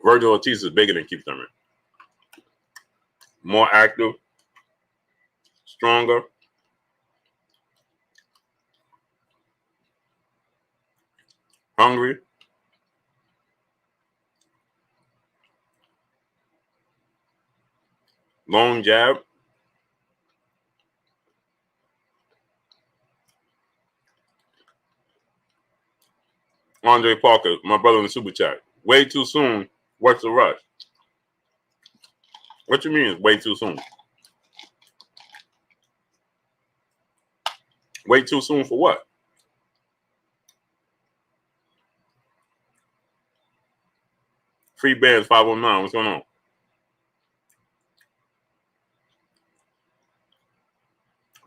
Virgil Ortiz is bigger than Keith Thurman. More active, stronger. Hungry. Long jab. Andre Parker, my brother in the Super Chat. Way too soon. What's the rush? What you mean it's way too soon? Way too soon for what? Free Bands 509. What's going on?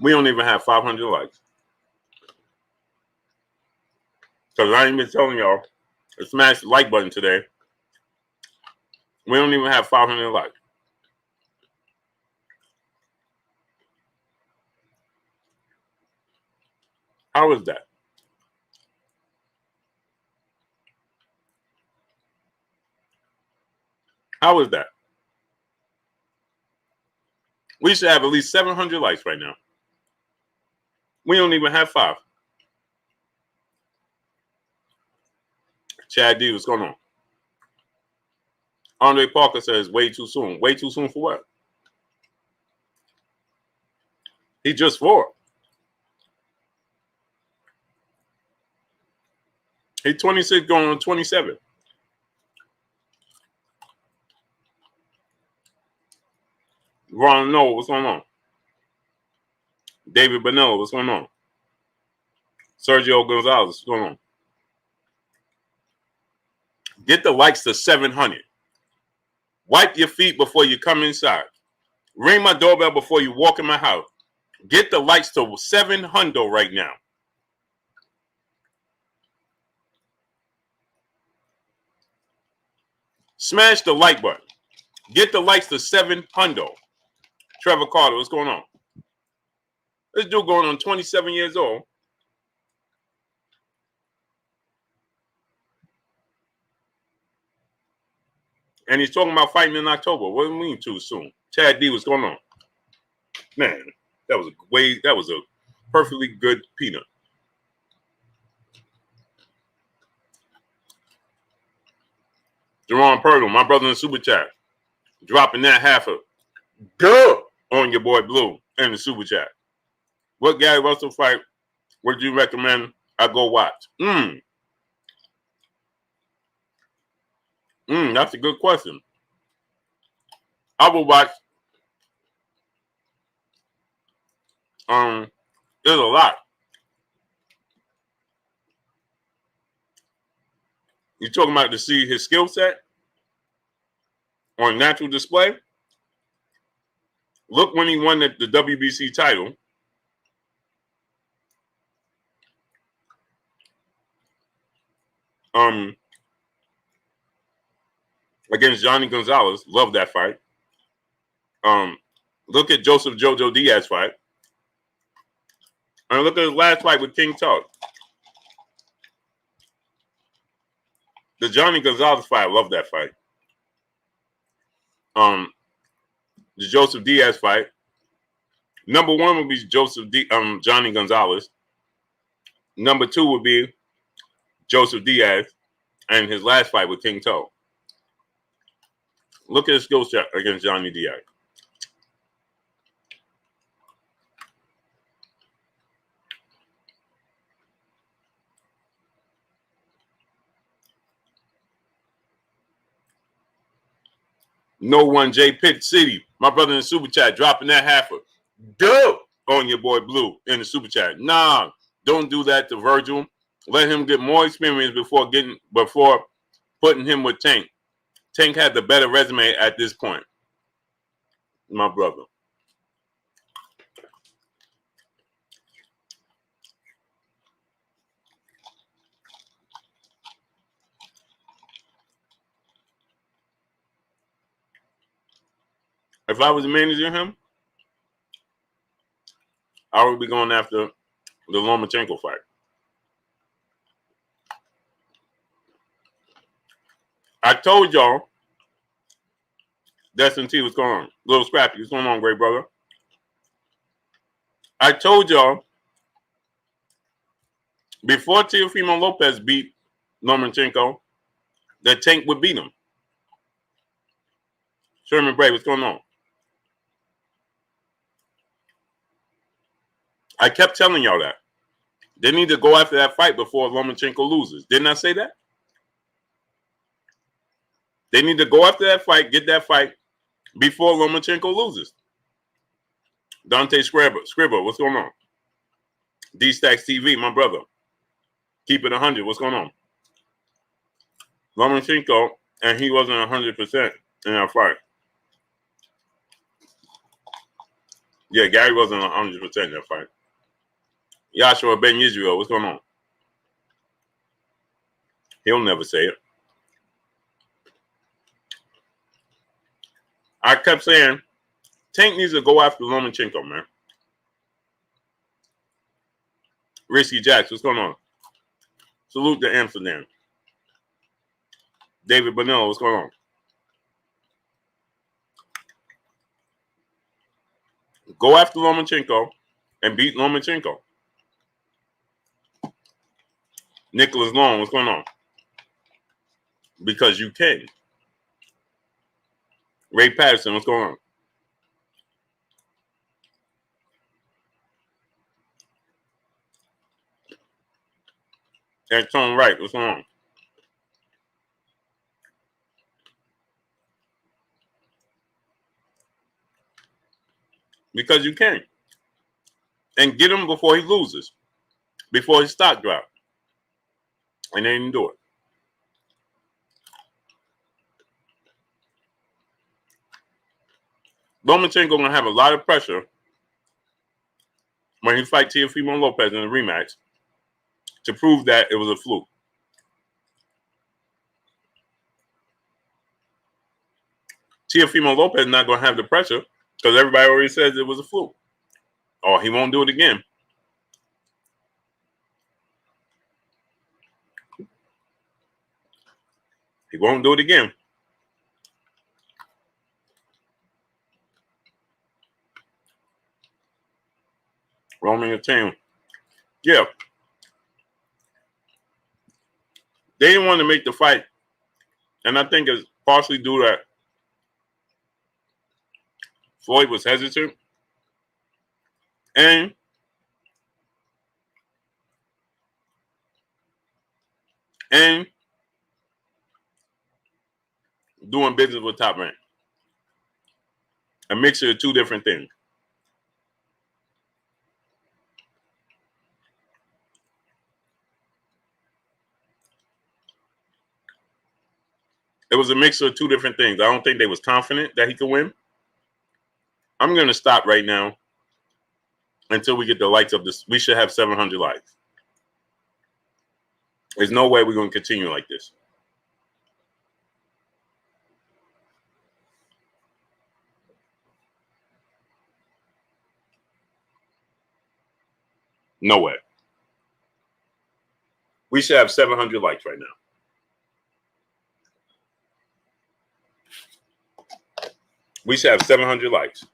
We don't even have 500 likes. Because I ain't been telling y'all to smash the like button today. We don't even have 500 likes. How is that? How is that? We should have at least 700 likes right now. We don't even have 5. Chad D, what's going on? Andre Parker says way too soon. Way too soon for what? He just fought. He's 26 going on 27. Ron Noah, what's going on? David Bonello, what's going on? Sergio Gonzalez, what's going on? Get the likes to 700. Wipe your feet before you come inside. Ring my doorbell before you walk in my house. Get the likes to 700 right now. Smash the like button. Get the likes to 700. Trevor Carter, what's going on? This dude going on 27 years old. And he's talking about fighting in October. What do you mean too soon? Chad D, what's going on? Man, that was a perfectly good peanut. Jerome Purtle, my brother in the super chat, dropping that half a duh on your boy Blue in the super chat. What Gary Russell fight would you recommend I go watch? That's a good question. I will watch. There's a lot. You talking about to see his skill set on natural display? Look when he won the WBC title. Against Johnny Gonzalez. Love that fight. Look at Joseph Jojo Diaz fight. And look at his last fight with King Tug. The Johnny Gonzalez fight, I love that fight. The Joseph Diaz fight. Number one would be Johnny Gonzalez. Number two would be Joseph Diaz, and his last fight with King Toe. Look at his skill set against Johnny Diaz. No one J Pitt City, my brother in the super chat, dropping that half a dub on your boy Blue in the super chat. Nah, don't do that to Virgil. Let him get more experience before putting him with Tank. Tank had the better resume at this point. My brother. If I was managing him, I would be going after the Lomachenko fight. I told y'all Destin T was going on. Little Scrappy, what's going on, great brother? I told y'all before Teofimo Lopez beat Lomachenko that Tank would beat him. Sherman Bray, what's going on? I kept telling y'all that. They need to go after that fight before Lomachenko loses. Didn't I say that? They need to go after that fight, get that fight before Lomachenko loses. Dante Scribber, what's going on? D-Stacks TV, my brother. Keep it 100, what's going on? Lomachenko, and he wasn't 100% in that fight. Yeah, Gary wasn't 100% in that fight. Yashua Ben Israel, what's going on? He'll never say it. I kept saying, Tank needs to go after Lomachenko, man. Risky Jacks, what's going on? Salute to Amsterdam. David Bonello, what's going on? Go after Lomachenko and beat Lomachenko. Nicholas Long, what's going on? Because you can. Ray Patterson, what's going on? That's on right. What's wrong? Because you can. And get him before he loses. Before his stock drops. And they didn't do it. Lomachenko gonna have a lot of pressure when he fight Teofimo Lopez in the rematch to prove that it was a fluke. Teofimo Lopez is not gonna have the pressure because everybody already says it was a fluke. Or he won't do it again. He won't do it again. Roman and team. Yeah. They didn't want to make the fight. And I think it's partially due to that Floyd was hesitant. And doing business with Top Rank. A mixture of two different things. It was a mixture of two different things. I don't think they was confident that he could win. I'm going to stop right now until we get the likes of this. We should have 700 likes. There's no way we're going to continue like this. No way. We should have 700 likes right now. We should have 700 likes.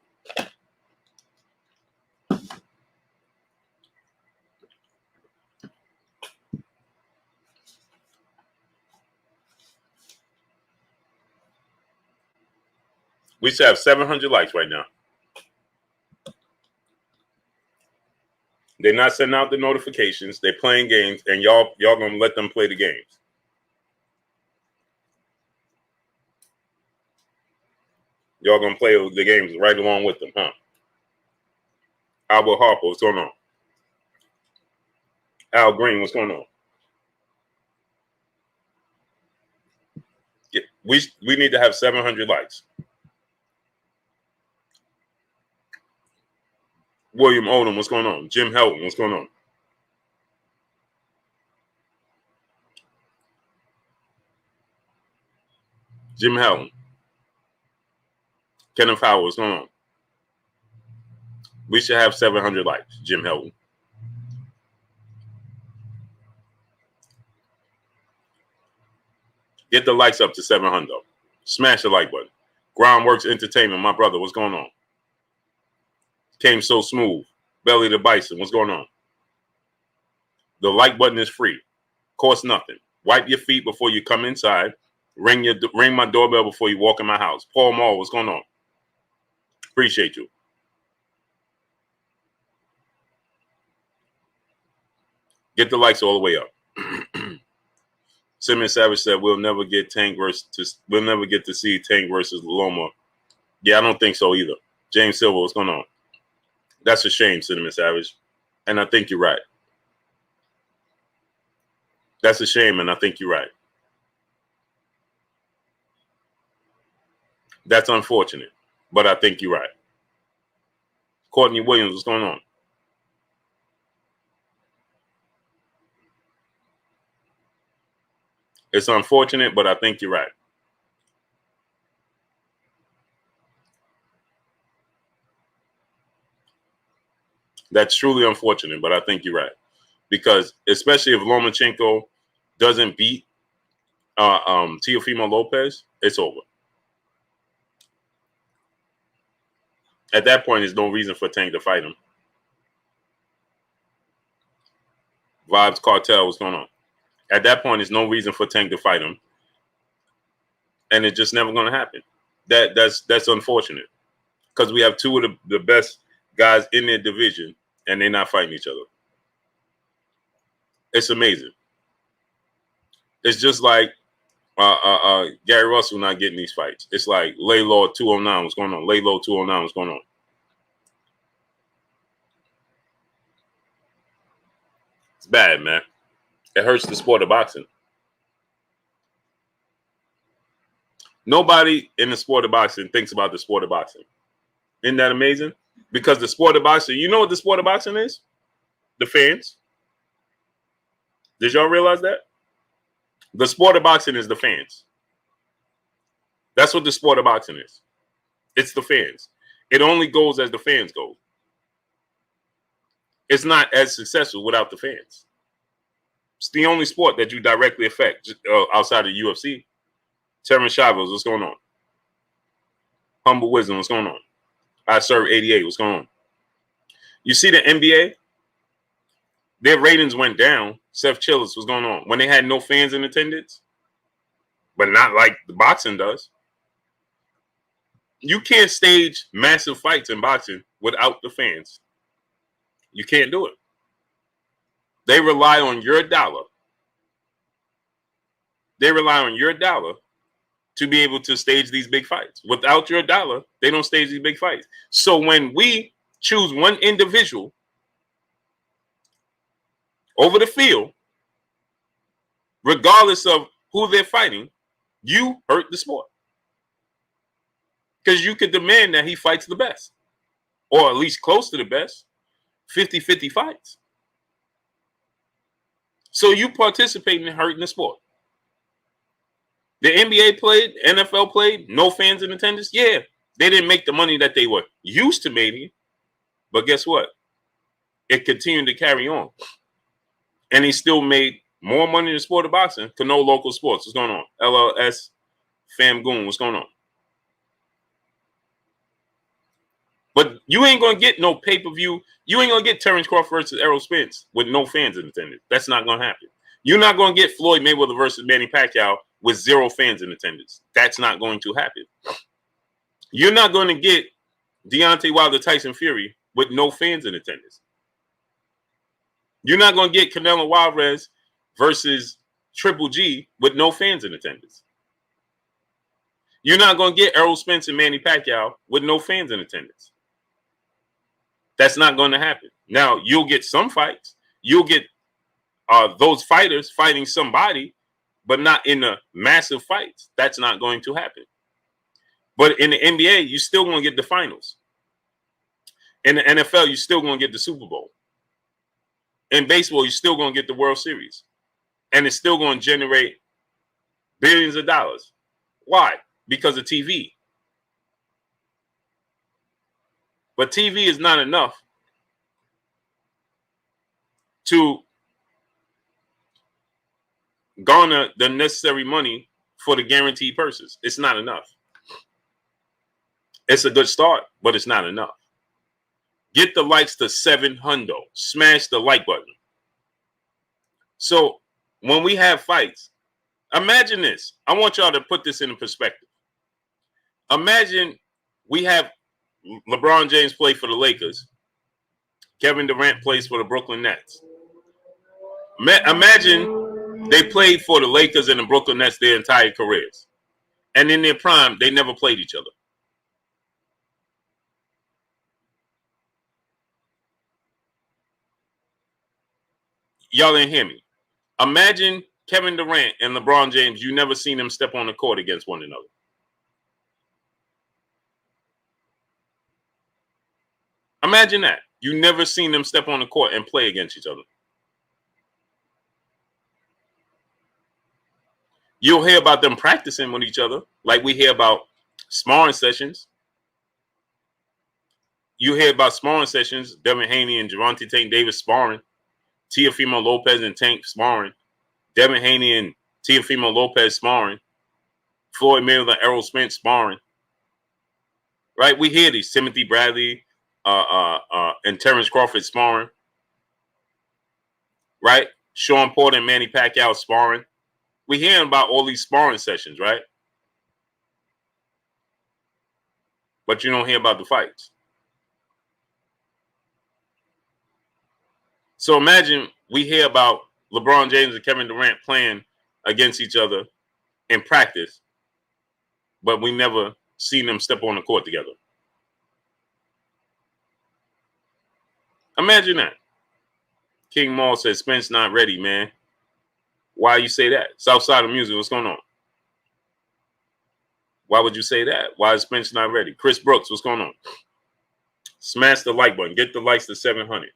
We should have 700 likes right now. They're not sending out the notifications. They're playing games, and y'all gonna let them play the games. Y'all gonna play the games right along with them, huh? Albert Harper, what's going on? Al Green, what's going on? Yeah, we need to have 700 likes. William Odom, what's going on? Jim Helton, what's going on? Jim Helton. Kenneth Howard, what's going on? We should have 700 likes, Jim Helton. Get the likes up to 700. Smash the like button. Groundworks Entertainment, my brother, what's going on? Came so smooth. Belly the Bison, what's going on? The like button is free. Costs nothing. Wipe your feet before you come inside. Ring my doorbell before you walk in my house. Paul Mall, what's going on? Appreciate you. Get the likes all the way up. Simmons Savage said we'll never get to see Tank versus Loma. Yeah, I don't think so either. James Silver, what's going on? That's a shame, Cinnamon Savage. And I think you're right. That's a shame, and I think you're right. That's unfortunate, but I think you're right. Courtney Williams, what's going on? It's unfortunate, but I think you're right. That's truly unfortunate, but I think you're right. Because especially if Lomachenko doesn't beat Teofimo Lopez, it's over. At that point, there's no reason for Tank to fight him. Vibes Cartel, what's going on? At that point, there's no reason for Tank to fight him. And it's just never going to happen. That's unfortunate. Because we have two of the best guys in their division, and they're not fighting each other. It's amazing. It's just like Gary Russell not getting these fights. It's like lay low at 209. What's going on? Lay low 209. What's going on? It's bad, man. It hurts the sport of boxing. Nobody in the sport of boxing thinks about the sport of boxing. Isn't that amazing? Because the sport of boxing, you know what the sport of boxing is? The fans. Did y'all realize that? The sport of boxing is the fans. That's what the sport of boxing is. It's the fans. It only goes as the fans go. It's not as successful without the fans. It's the only sport that you directly affect outside of UFC. Terrence Chavez, what's going on? Humble Wisdom, what's going on? I serve 88, what's going on? You see the NBA? Their ratings went down. Seth Chillis, what's going on? When they had no fans in attendance, but not like the boxing does. You can't stage massive fights in boxing without the fans. You can't do it. They rely on your dollar. They rely on your dollar to be able to stage these big fights. Without your dollar, they don't stage these big fights. So when we choose one individual over the field, regardless of who they're fighting, you hurt the sport. Because you could demand that he fights the best, or at least close to the best, 50-50 fights. So you participate in hurting the sport. The NBA played, NFL played, no fans in attendance. Yeah, they didn't make the money that they were used to making, but guess what? It continued to carry on. And he still made more money in the sport of boxing to no local sports. What's going on? LLS, Fam Goon, what's going on? But you ain't going to get no pay-per-view. You ain't going to get Terrence Crawford versus Errol Spence with no fans in attendance. That's not going to happen. You're not going to get Floyd Mayweather versus Manny Pacquiao with 0 fans in attendance. That's not going to happen. You're not going to get Deontay Wilder Tyson Fury with no fans in attendance. You're not going to get Canelo Alvarez versus Triple G with no fans in attendance. You're not going to get Errol Spence and Manny Pacquiao with no fans in attendance. That's not going to happen. Now, you'll get some fights. You'll get those fighters fighting somebody, but not in the massive fights. That's not going to happen. But in the NBA, you're still going to get the finals. In the NFL, you're still going to get the Super Bowl. In baseball, you're still going to get the World Series. And it's still going to generate billions of dollars. Why? Because of TV. But TV is not enough to garner the necessary money for the guaranteed purses. It's not enough. It's a good start, but it's not enough. Get the likes to 700. Smash the like button. So when we have fights, imagine this. I want y'all to put this in perspective. Imagine we have LeBron James play for the Lakers. Kevin Durant plays for the Brooklyn Nets. Imagine they played for the Lakers and the Brooklyn Nets their entire careers. And in their prime, they never played each other. Y'all didn't hear me. Imagine Kevin Durant and LeBron James, you never seen them step on the court against one another. Imagine that. You never seen them step on the court and play against each other. You'll hear about them practicing with each other, like we hear about sparring sessions. You hear about sparring sessions, Devin Haney and Gervonta Tank Davis sparring, Teofimo Lopez and Tank sparring, Devin Haney and Teofimo Lopez sparring, Floyd Mayweather and Errol Spence sparring. Right? We hear these Timothy Bradley and Terrence Crawford sparring. Right? Sean Porter and Manny Pacquiao sparring. We hear about all these sparring sessions, right? But you don't hear about the fights. So imagine we hear about LeBron James and Kevin Durant playing against each other in practice, but we never seen them step on the court together. Imagine that. King Maul says Spence not ready, man. Why you say that? Southside of Music, what's going on? Why would you say that? Why is Spence not ready? Chris Brooks, what's going on? Smash the like button. Get the likes to 700.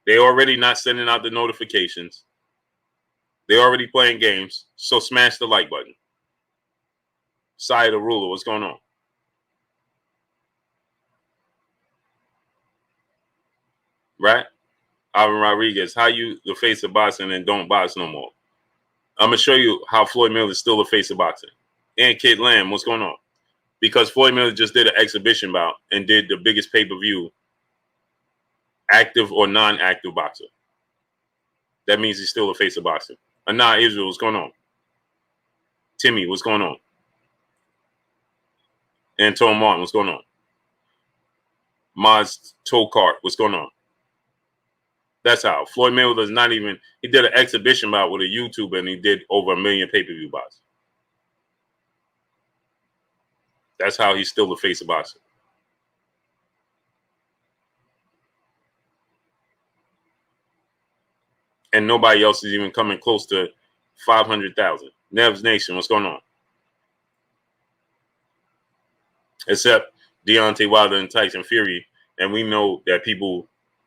They already not sending out the notifications. They already playing games. So smash the like button. Side of Ruler, what's going on? Right? Alvin Rodriguez, how you the face of boxing and don't box no more? I'm going to show you how Floyd Miller is still the face of boxing. And Kid Lamb, what's going on? Because Floyd Miller just did an exhibition bout and did the biggest pay-per-view, active or non-active boxer. That means he's still the face of boxing. Anah Israel, what's going on? Timmy, what's going on? Anton Martin, what's going on? Maz Tokart, what's going on? That's how. Floyd Mayweather does not even, he did an exhibition bout with a YouTuber and he did over 1 million pay-per-view bouts. That's how he's still the face of boxing. And nobody else is even coming close to 500,000. Nev's Nation, what's going on? Except Deontay Wilder and Tyson Fury. And we know that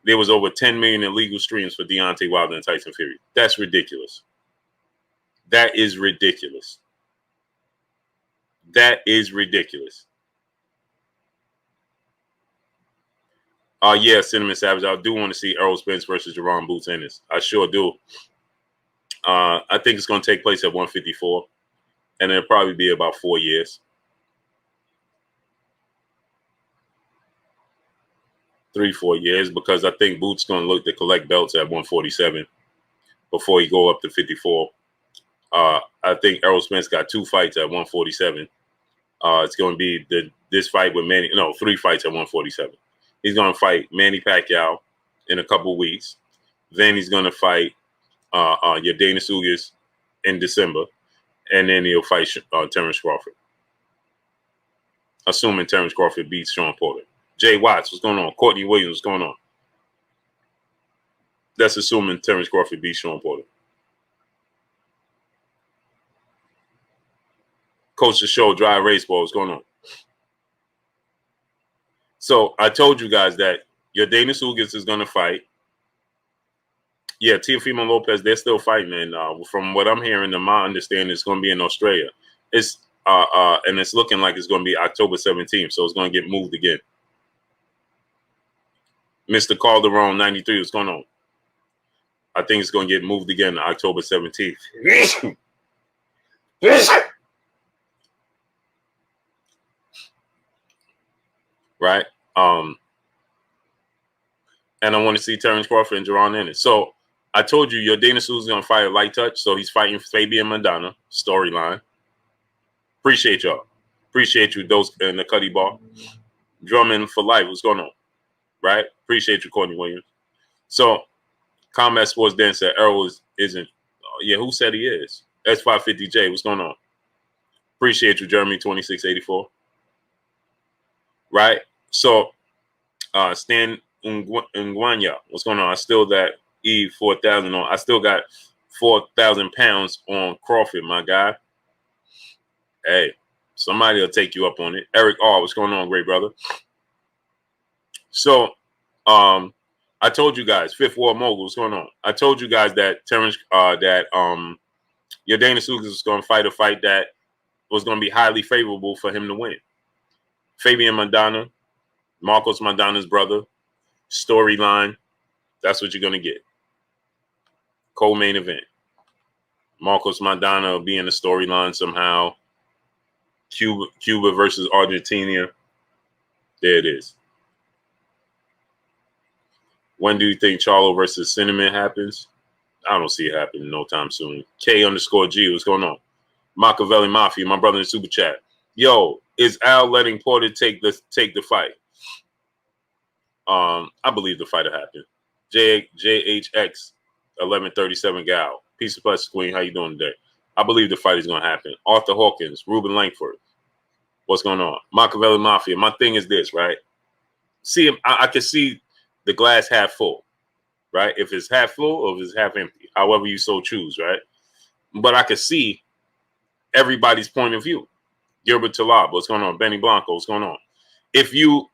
there was over 10 million illegal streams for Deontay Wilder and Tyson Fury. That's ridiculous. That is ridiculous. That is ridiculous. Yeah, Cinnamon Savage. I do want to see Errol Spence versus Jerron Boots Ennis. I sure do. I think it's going to take place at 154. And it'll probably be about 4 years. 3-4 years, because I think Boots going to look to collect belts at 147 before he go up to 54. I think Errol Spence got 2 fights at 147. It's going to be this fight with 3 fights at 147. He's going to fight Manny Pacquiao in a couple of weeks. Then he's going to fight Yordenis Ugas in December. And then he'll fight Terrence Crawford. Assuming Terrence Crawford beats Sean Porter. Jay Watts, what's going on? Courtney Williams, what's going on? That's assuming Terrence Crawford beats Sean Porter. Coach the show, Dry Race Ball, what's going on? So I told you guys that Yordenis Ugas is going to fight. Yeah, Teofimo Lopez, they're still fighting. And from what I'm hearing, my understanding, it's going to be in Australia. And it's looking like it's going to be October 17th. So it's going to get moved again. Mr. Calderon 93, what's going on? I think it's going to get moved again to October 17th. Right? And I want to see Terrence Crawford and Jerron Ennis. So I told you Yordenis Ugas is going to fight a light touch. So he's fighting Fabian Mandana, storyline. Appreciate y'all. Appreciate you, those in the Cuddy Bar. Drummond for life. What's going on? Right? Appreciate you, Courtney Williams. So Combat Sports Dan said Errol isn't. Yeah, who said he is? S550J. What's going on? Appreciate you, Jeremy 2684. Right? So Stan Ngwanya, what's going on? I still got Eve 4,000 on. I still got 4,000 pounds on Crawford, my guy. Hey, somebody will take you up on it. Eric R, what's going on, great brother? So I told you guys, Fifth War Mogul, what's going on? I told you guys that Yordenis Ugas is going to fight a fight that was going to be highly favorable for him to win. Fabian Mandana, Marcos Mandana's brother, storyline. That's what you're going to get. Co-main event. Marcos Mandana will be in the storyline somehow. Cuba versus Argentina. There it is. When do you think Charlo versus Cinnamon happens? I don't see it happening no time soon. K_G, what's going on? Machiavelli Mafia, my brother in the super chat. Yo, is Al letting Porter take the fight? I believe the fight will happen. JHX 1137 Gal. Peace and blessings, Queen. How you doing today? I believe the fight is going to happen. Arthur Hawkins, Ruben Langford. What's going on? Machiavelli Mafia. My thing is this, right? See, I can see the glass half full, right? If it's half full or if it's half empty, however you so choose, right? But I can see everybody's point of view. Gilbert Talab, what's going on? Benny Blanco, what's going on? If you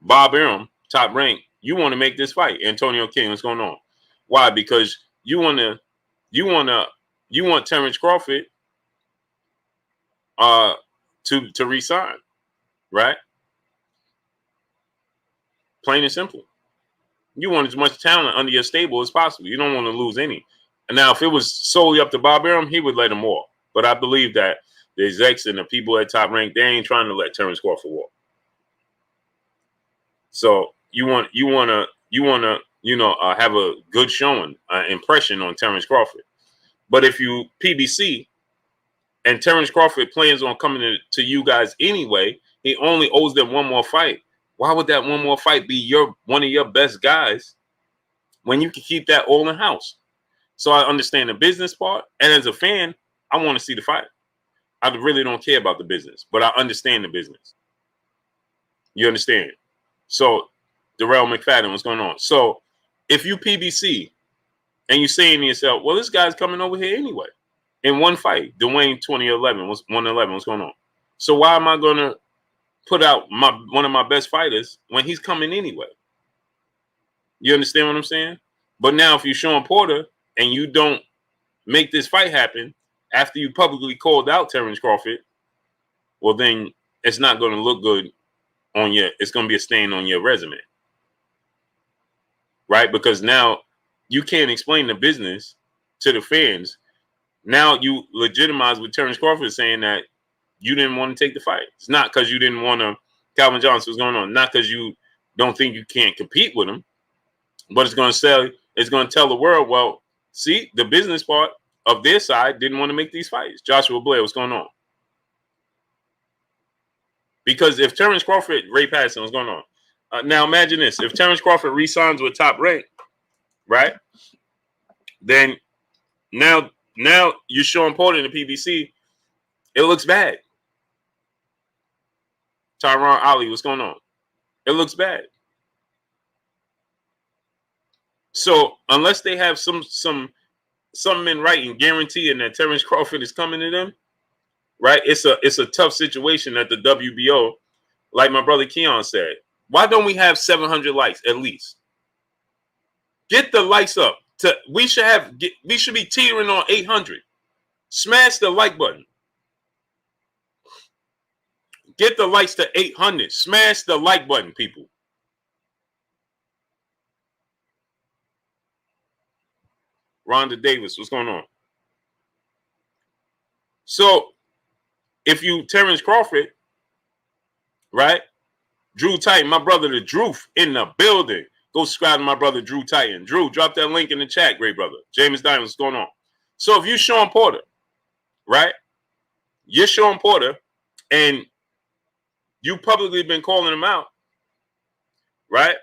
Bob Arum, top rank, you want to make this fight. Antonio King, what's going on? Why? Because you want Terrence Crawford to resign, right? Plain and simple. You want as much talent under your stable as possible. You don't want to lose any. And now, if it was solely up to Bob Arum, he would let him walk. But I believe that the execs and the people at top rank, they ain't trying to let Terrence Crawford walk. So you want to have a good showing, impression on Terrence Crawford. But if you PBC and Terrence Crawford plans on coming to you guys anyway, he only owes them one more fight. Why would that one more fight be one of your best guys when you can keep that all in house? So I understand the business part, and as a fan, I want to see the fight. I really don't care about the business, but I understand the business. You understand? So Darrell McFadden, what's going on? So if you PBC and you're saying to yourself, well, this guy's coming over here anyway. In one fight, Dwayne 2011 was 111. What's going on? So why am I going to put out one of my best fighters when he's coming anyway? You understand what I'm saying? But now if you're Sean Porter and you don't make this fight happen after you publicly called out Terrence Crawford, well, then it's not going to look good on it's going to be a stain on your resume. Right? Because now you can't explain the business to the fans. Now you legitimize with Terrence Crawford saying that you didn't want to take the fight. It's not because you didn't want to. Calvin Johnson was going on. Not because you don't think you can't compete with him, but it's going to tell the world, well, see, the business part of their side didn't want to make these fights. Joshua Blair, what's going on? Because if Terrence Crawford, Ray Patterson, what's going on? Now imagine this: if Terrence Crawford re-signs with Top Rank, right? Then now you're showing Porter in the PBC. It looks bad. Tyron Ali, what's going on? It looks bad. So unless they have something in writing guaranteeing that Terrence Crawford is coming to them, right? It's a tough situation at the WBO. Like my brother Keon said, why don't we have 700 likes at least? Get the likes up. We should be teetering on 800. Smash the like button. Get the likes to 800. Smash the like button, people. Rhonda Davis, what's going on? So, if you Terrence Crawford, right? Drew Titan, my brother, the Droof in the building. Go subscribe to my brother, Drew Titan. Drew, drop that link in the chat, great brother. James Diamond, what's going on? So, if you're Sean Porter, right? You're Sean Porter, and you publicly been calling him out, right?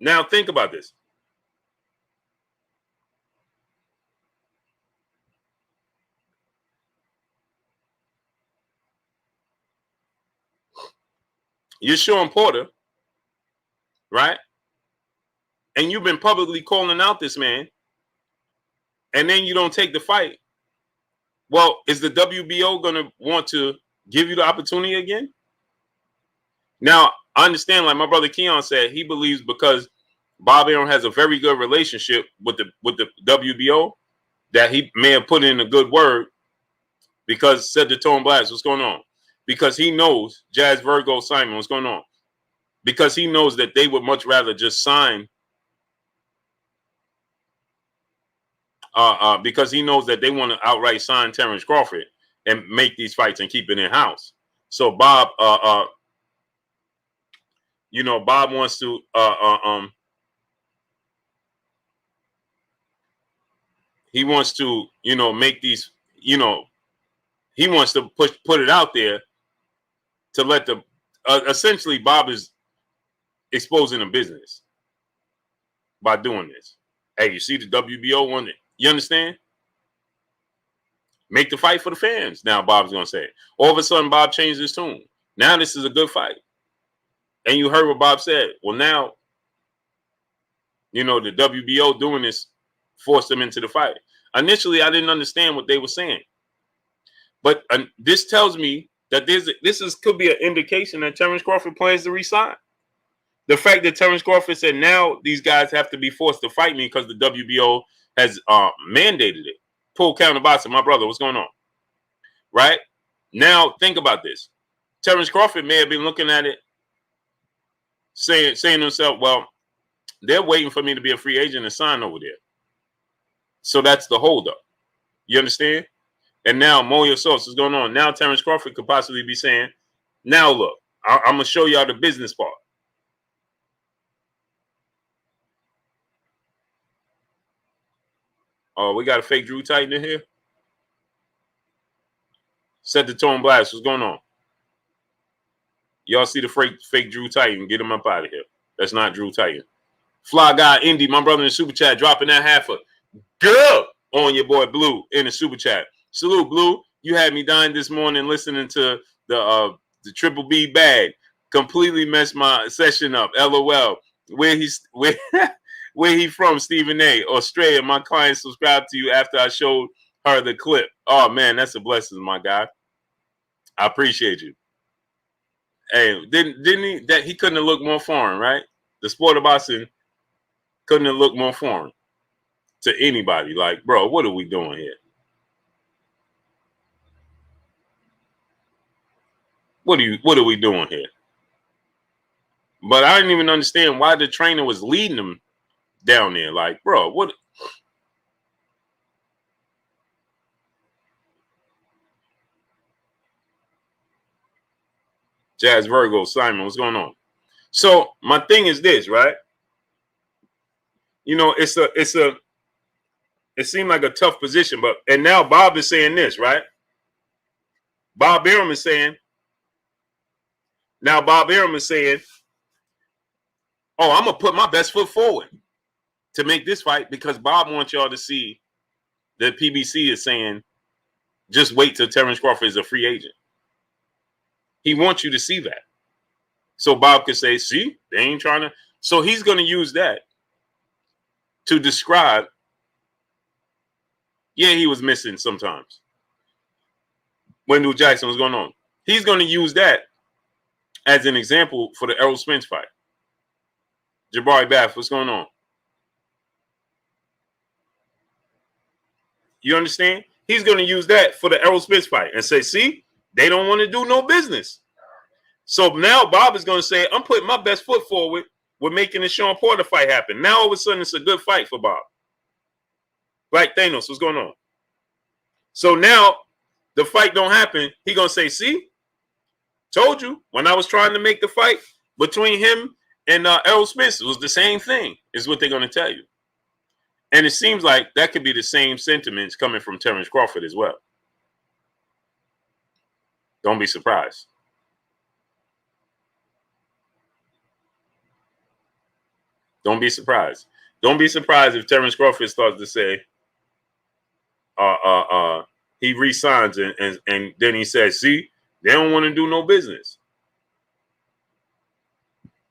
Now think about this. You're Sean Porter, right? And you've been publicly calling out this man, and then you don't take the fight. Well, is the WBO going to want to give you the opportunity again? Now, I understand, like my brother Keon said, he believes because Bob Arum has a very good relationship with the WBO that he may have put in a good word because said to Tone Blast, what's going on? Because he knows Jazz Virgo Simon, what's going on? Because he knows that they would much rather just sign because he knows that they want to outright sign Terrence Crawford and make these fights and keep it in house. So Bob, Bob wants to he wants to make these he wants to put it out there to let the essentially Bob is exposing a business by doing this. Hey, you see the WBO one? You understand? Make the fight for the fans. Now Bob's gonna say. All of a sudden, Bob changed his tune. Now this is a good fight. And you heard what Bob said. Well, now, the WBO doing this forced them into the fight. Initially, I didn't understand what they were saying. But this tells me that could be an indication that Terrence Crawford plans to resign. The fact that Terrence Crawford said now these guys have to be forced to fight me because the WBO has mandated it. Pull counterboxing, my brother, what's going on? Right? Now, think about this. Terrence Crawford may have been looking at it, saying to himself, well, they're waiting for me to be a free agent and sign over there. So that's the holdup. You understand? And now Moyo Sauce is going on. Now Terrence Crawford could possibly be saying, now look, I'm going to show y'all the business part. Oh, we got a fake Drew Titan in here? Set the tone blast. What's going on? Y'all see the fake Drew Titan. Get him up out of here. That's not Drew Titan. Fly Guy Indy, my brother in the super chat, dropping that half a girl on your boy Blue in the super chat. Salute, Blue. You had me dying this morning listening to the Triple B bag. Completely messed my session up. LOL. Where he from, Stephen A. Australia. My client subscribed to you after I showed her the clip. Oh man, that's a blessing, my guy. I appreciate you. Hey, didn't he? That he couldn't have looked more foreign, right? The sport of boxing couldn't have looked more foreign to anybody. Like, bro, what are we doing here? What are we doing here? But I didn't even understand why the trainer was leading them down there. Like, bro, what? Jazz Virgo, Simon, what's going on? So my thing is this, right? It seemed like a tough position, and now Bob is saying this, right? Bob Arum is saying, oh, I'm going to put my best foot forward to make this fight because Bob wants y'all to see that PBC is saying, just wait till Terrence Crawford is a free agent. He wants you to see that. So Bob could say, see, they ain't trying to. So he's going to use that to describe, yeah, he was missing sometimes. Wendell Jackson was going on. He's going to use that as an example for the Errol Spence fight. Jabari Bath, what's going on? You understand? He's going to use that for the Errol Spence fight and say, see, they don't want to do no business. So now Bob is going to say, I'm putting my best foot forward with making the Sean Porter fight happen. Now all of a sudden it's a good fight for Bob. Black Thanos, what's going on? So now the fight don't happen. He going to say, see, told you when I was trying to make the fight between him and Errol Spence, it was the same thing, is what they're going to tell you. And it seems like that could be the same sentiments coming from Terrence Crawford as well. Don't be surprised. Don't be surprised. Don't be surprised if Terrence Crawford starts to say, he resigns and then he says, see, they don't want to do no business.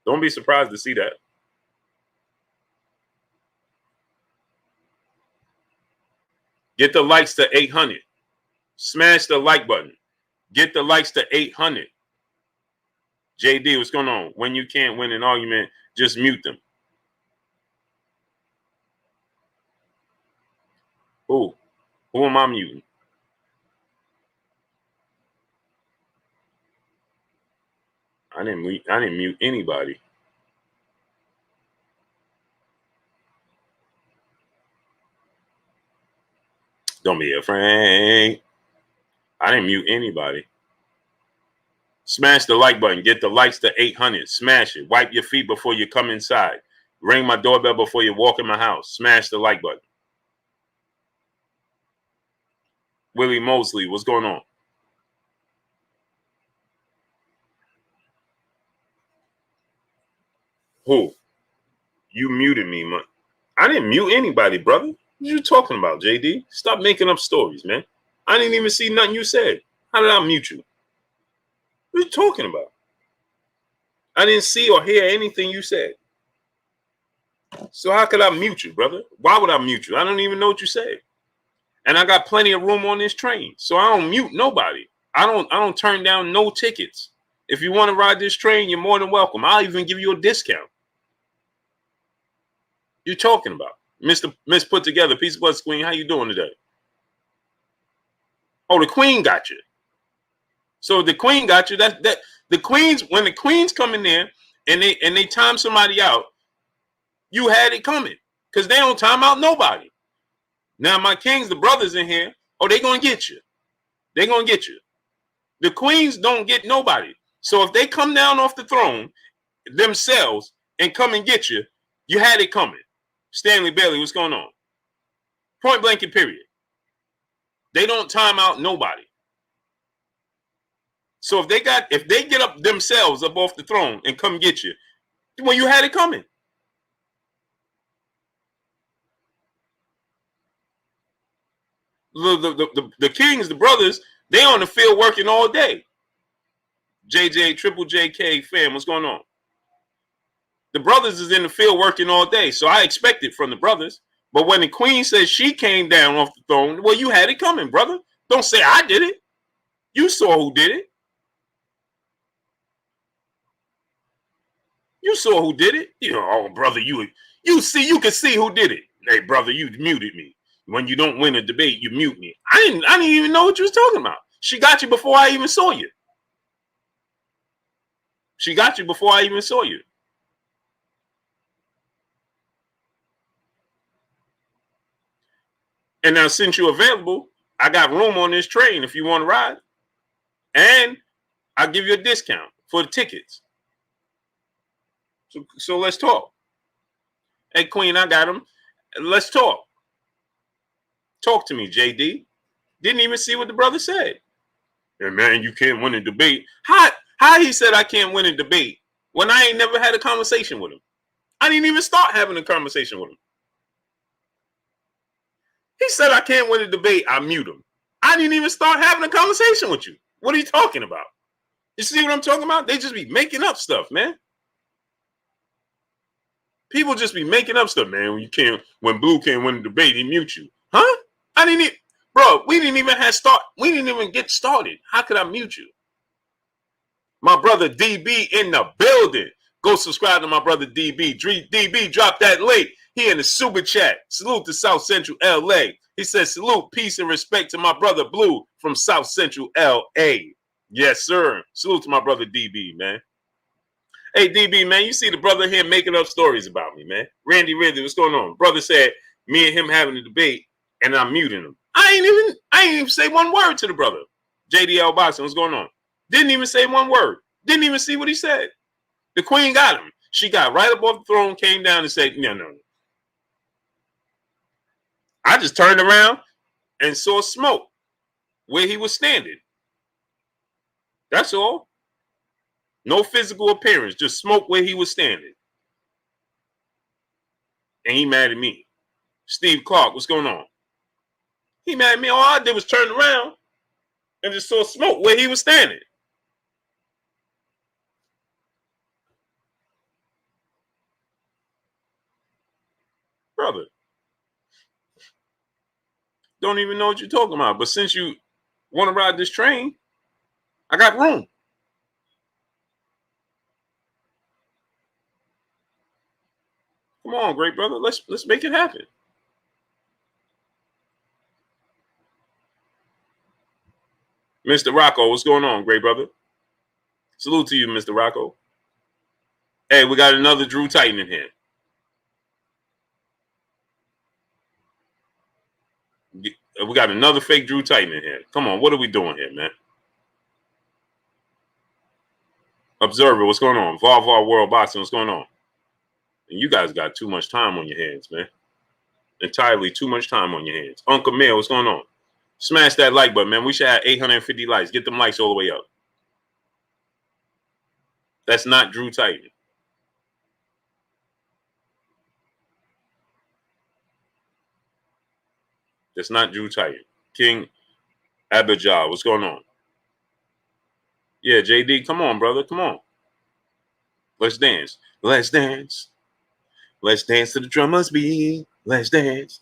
Don't be surprised to see that. Get the likes to 800. Smash the like button. Get the likes to 800. JD, what's going on? When you can't win an argument, just mute them. Who am I muting? I didn't mute anybody. Don't be afraid. I didn't mute anybody. Smash the like button. Get the likes to 800. Smash it. Wipe your feet before you come inside. Ring my doorbell before you walk in my house. Smash the like button. Willie Mosley, what's going on? Who? You muted me, man. I didn't mute anybody, brother. What you talking about, JD? Stop making up stories, man. I didn't even see nothing you said. How did I mute you? What are you talking about? I didn't see or hear anything you said. So how could I mute you, brother? Why would I mute you? I don't even know what you said. And I got plenty of room on this train. So I don't mute nobody. I don't turn down no tickets. If you want to ride this train, you're more than welcome. I'll even give you a discount. You talking about? Miss Put Together, Peace of Bless Queen. How you doing today? Oh, the Queen got you. So the Queen got you. That the Queens, when the Queens come in there and they time somebody out, you had it coming. Because they don't time out nobody. Now my Kings, the brothers in here, oh, they gonna get you. They gonna get you. The Queens don't get nobody. So if they come down off the throne themselves and come and get you, you had it coming. Stanley Bailey, what's going on? Point blank and period. They don't time out nobody. So if they get up themselves up off the throne and come get you, well, you had it coming. The Kings, the brothers, they on the field working all day. JJ, Triple JK fam, what's going on? The brothers is in the field working all day, so I expect it from the brothers. But when the Queen says she came down off the throne, well, you had it coming, brother. Don't say I did it. You saw who did it. You saw who did it. You know, oh, brother, you can see who did it. Hey, brother, you muted me. When you don't win a debate, you mute me. I didn't even know what you was talking about. She got you before I even saw you. She got you before I even saw you. And now, since you're available, I got room on this train if you want to ride. And I'll give you a discount for the tickets. So let's talk. Hey, Queen, I got him. Let's talk. Talk to me, JD. Didn't even see what the brother said. Hey, man, you can't win a debate. How he said I can't win a debate when I ain't never had a conversation with him? I didn't even start having a conversation with him. He said I can't win a debate. I mute him. I didn't even start having a conversation with you. What are you talking about? You see what I'm talking about? They just be making up stuff, man. People just be making up stuff, man. When Blue can't win a debate, he mute you. Huh? Bro, we didn't even get started. How could I mute you? My brother DB in the building. Go subscribe to my brother DB. DB, drop that link. He in the super chat. Salute to South Central LA. He says, salute, peace, and respect to my brother Blue from South Central LA. Yes, sir. Salute to my brother DB, man. Hey, DB, man, you see the brother here making up stories about me, man. Randy, what's going on? Brother said me and him having a debate, and I'm muting him. I ain't even say one word to the brother. JDL Boxing, what's going on? Didn't even say one word. Didn't even see what he said. The Queen got him. She got right above the throne, came down and said, no. I just turned around and saw smoke where he was standing. That's all. No physical appearance, just smoke where he was standing. And he mad at me. Steve Clark, what's going on? He mad at me. All I did was turn around and just saw smoke where he was standing. Brother, don't even know what you're talking about. But since you want to ride this train, I got room. Come on, great brother. Let's make it happen. Mr. Rocco, what's going on, great brother? Salute to you, Mr. Rocco. Hey, we got another Drew Titan in here. We got another fake Drew Titan in here. Come on, what are we doing here, man? Observer, what's going on? Var World Boxing, what's going on? And you guys got too much time on your hands, man. Entirely too much time on your hands. Uncle Mail, what's going on? Smash that like button, man. We should have 850 likes. Get them likes all the way up. That's not Drew Titan. That's not Drew Titan. King Abijah, what's going on? Yeah, JD, come on, brother. Come on. Let's dance. Let's dance. Let's dance to the drummer's beat. Let's dance.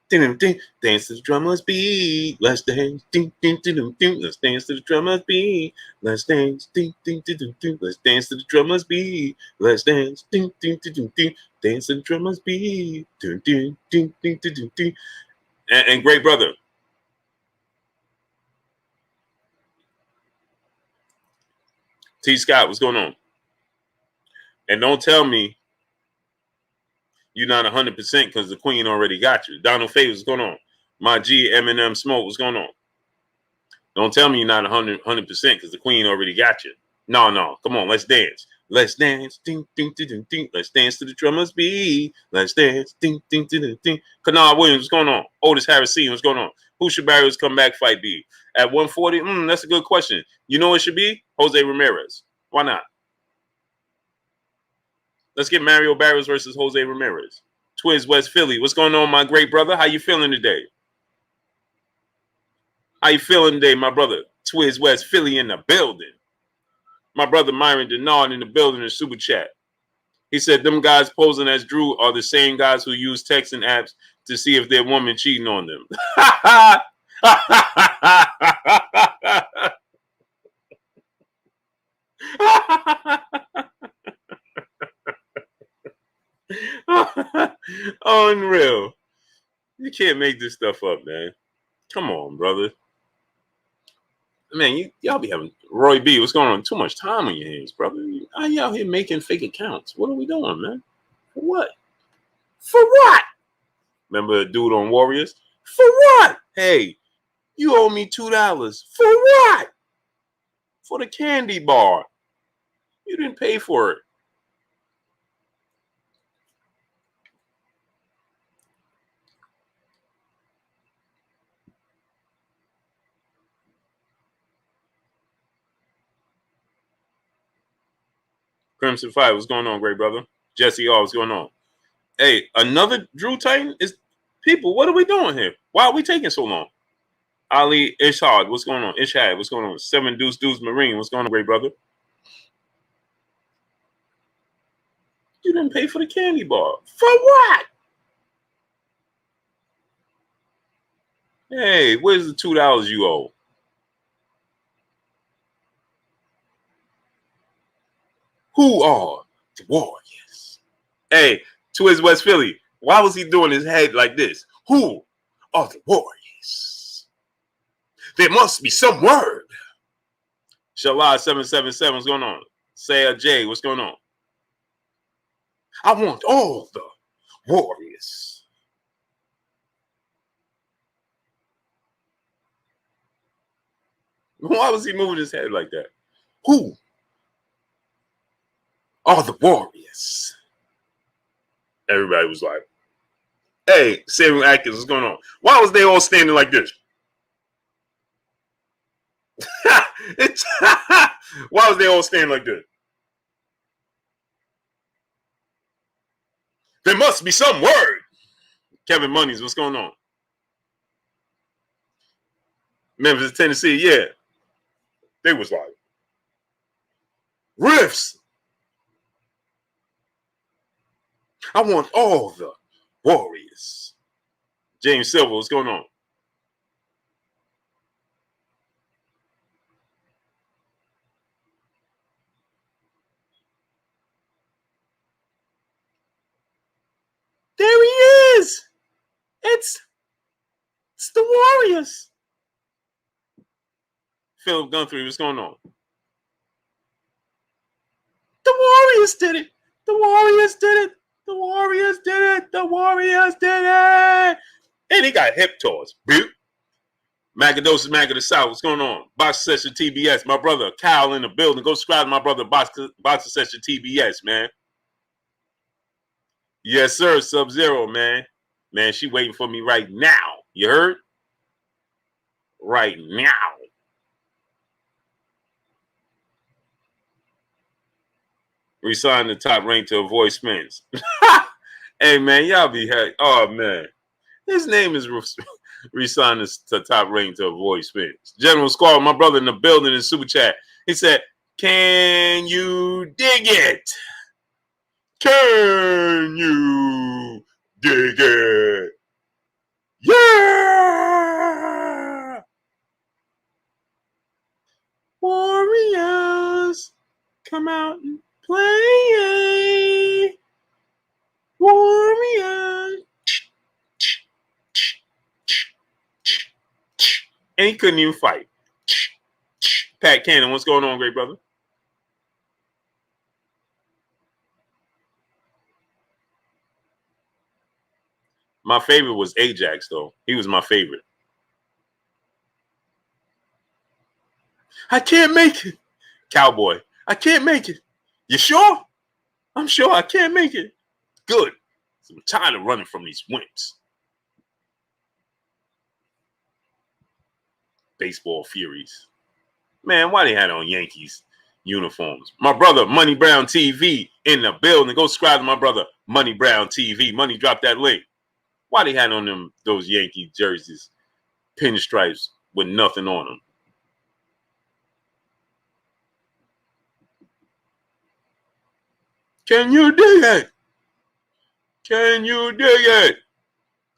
Ding, ding, dance to the drummer's beat. Let's dance. Ding, ding, ding, ding. Let's dance to the drummer's beat. Let's dance. Ding, ding, ding, ding. Let's dance to the drummer's beat. Let's dance. Ding, ding, ding, ding. Dance to the drummer's beat. Ding, ding, ding, ding, ding, ding. And great brother. T. Scott, what's going on? And don't tell me you're not 100% because the queen already got you. Donald Faye, what's going on? My G, Eminem Smoke, what's going on? Don't tell me you're not 100% because the queen already got you. No. Come on, let's dance. Let's dance. Ding, ding, ding, ding, ding. Let's dance to the drummer's beat. Let's dance. Ding, ding, ding, ding, ding. Kanal Williams, what's going on? Otis Harrison, what's going on? Who should Barrios comeback fight be? At 140? That's a good question. You know what it should be? Jose Ramirez. Why not? Let's get Mario Barrios versus Jose Ramirez. Twiz West Philly. What's going on, my great brother? How you feeling today? How you feeling today, my brother? Twiz West Philly in the building. My brother Myron Denard in the building in Super Chat. He said them guys posing as Drew are the same guys who use texting apps to see if their woman cheating on them. Unreal. You can't make this stuff up, man. Come on, brother. Man, y'all be having Roy B. What's going on? Too much time on your hands, brother. Are you out here making fake accounts? What are we doing, man? For what? For what? Remember the dude on Warriors? For what? Hey, you owe me $2. For what? For the candy bar. You didn't pay for it. Crimson Fire, what's going on, great brother? Jesse R, what's going on? Hey, another Drew Titan? Is people, what are we doing here? Why are we taking so long? Ali Ishad, what's going on? Ishad, what's going on? 7 Deuce Marine, what's going on, great brother? You didn't pay for the candy bar. For what? Hey, where's the $2 you owe? Who are the Warriors? Hey, Twiz West Philly, why was he doing his head like this? Who are the Warriors? There must be some word. Shalai 777, what's going on? Saya J, what's going on? I want all the Warriors. Why was he moving his head like that? Who are the Warriors? Everybody was like, hey, Samuel Atkins, what's going on? Why was they all standing like this? Why was they all standing like this? There must be some word. Kevin Monies, what's going on? Memphis, Tennessee, yeah. They was like, riffs. I want all the Warriors. James Silver, what's going on? There he is. It's the Warriors. Philip Guthrie, what's going on? The Warriors did it. The Warriors did it. The Warriors did it. The Warriors did it. And he got hip toss. Magadosis, Mag of the South. What's going on? Box Session TBS. My brother Kyle in the building. Go subscribe to my brother Box Session TBS, man. Yes, sir. Sub-Zero, man. Man, she waiting for me right now. You heard? Right now. Resign the top rank to avoid Spence. Hey, man, y'all be happy. Oh, man. His name is re-signed to Top Rank to avoid Spence. General Squall, my brother in the building in Super Chat. He said, "Can you dig it? Can you dig it? Yeah! Warriors, come out and play. Warriors." And he couldn't even fight. Pat Cannon, what's going on, great brother? My favorite was Ajax, though. He was my favorite. I can't make it. Cowboy, I can't make it. You sure? I'm sure I can't make it. Good. I'm tired of running from these wimps. Baseball Furies. Man, why they had on Yankees uniforms? My brother, Money Brown TV, in the building. Go subscribe to my brother, Money Brown TV. Money, drop that link. Why they had on those Yankee jerseys, pinstripes with nothing on them? Can you dig it? Can you dig it?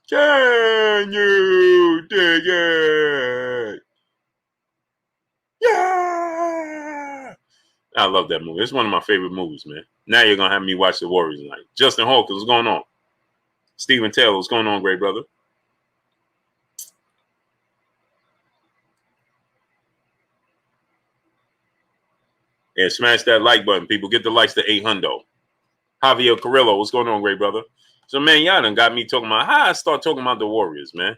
Can you dig it? Yeah! I love that movie. It's one of my favorite movies, man. Now you're going to have me watch The Warriors tonight. Justin Hawkins, what's going on? Steven Taylor, what's going on, great brother? And smash that like button, people. Get the likes to 800. Javier Carrillo, what's going on, great brother? So, man, y'all done got me talking about how I start talking about the Warriors, man.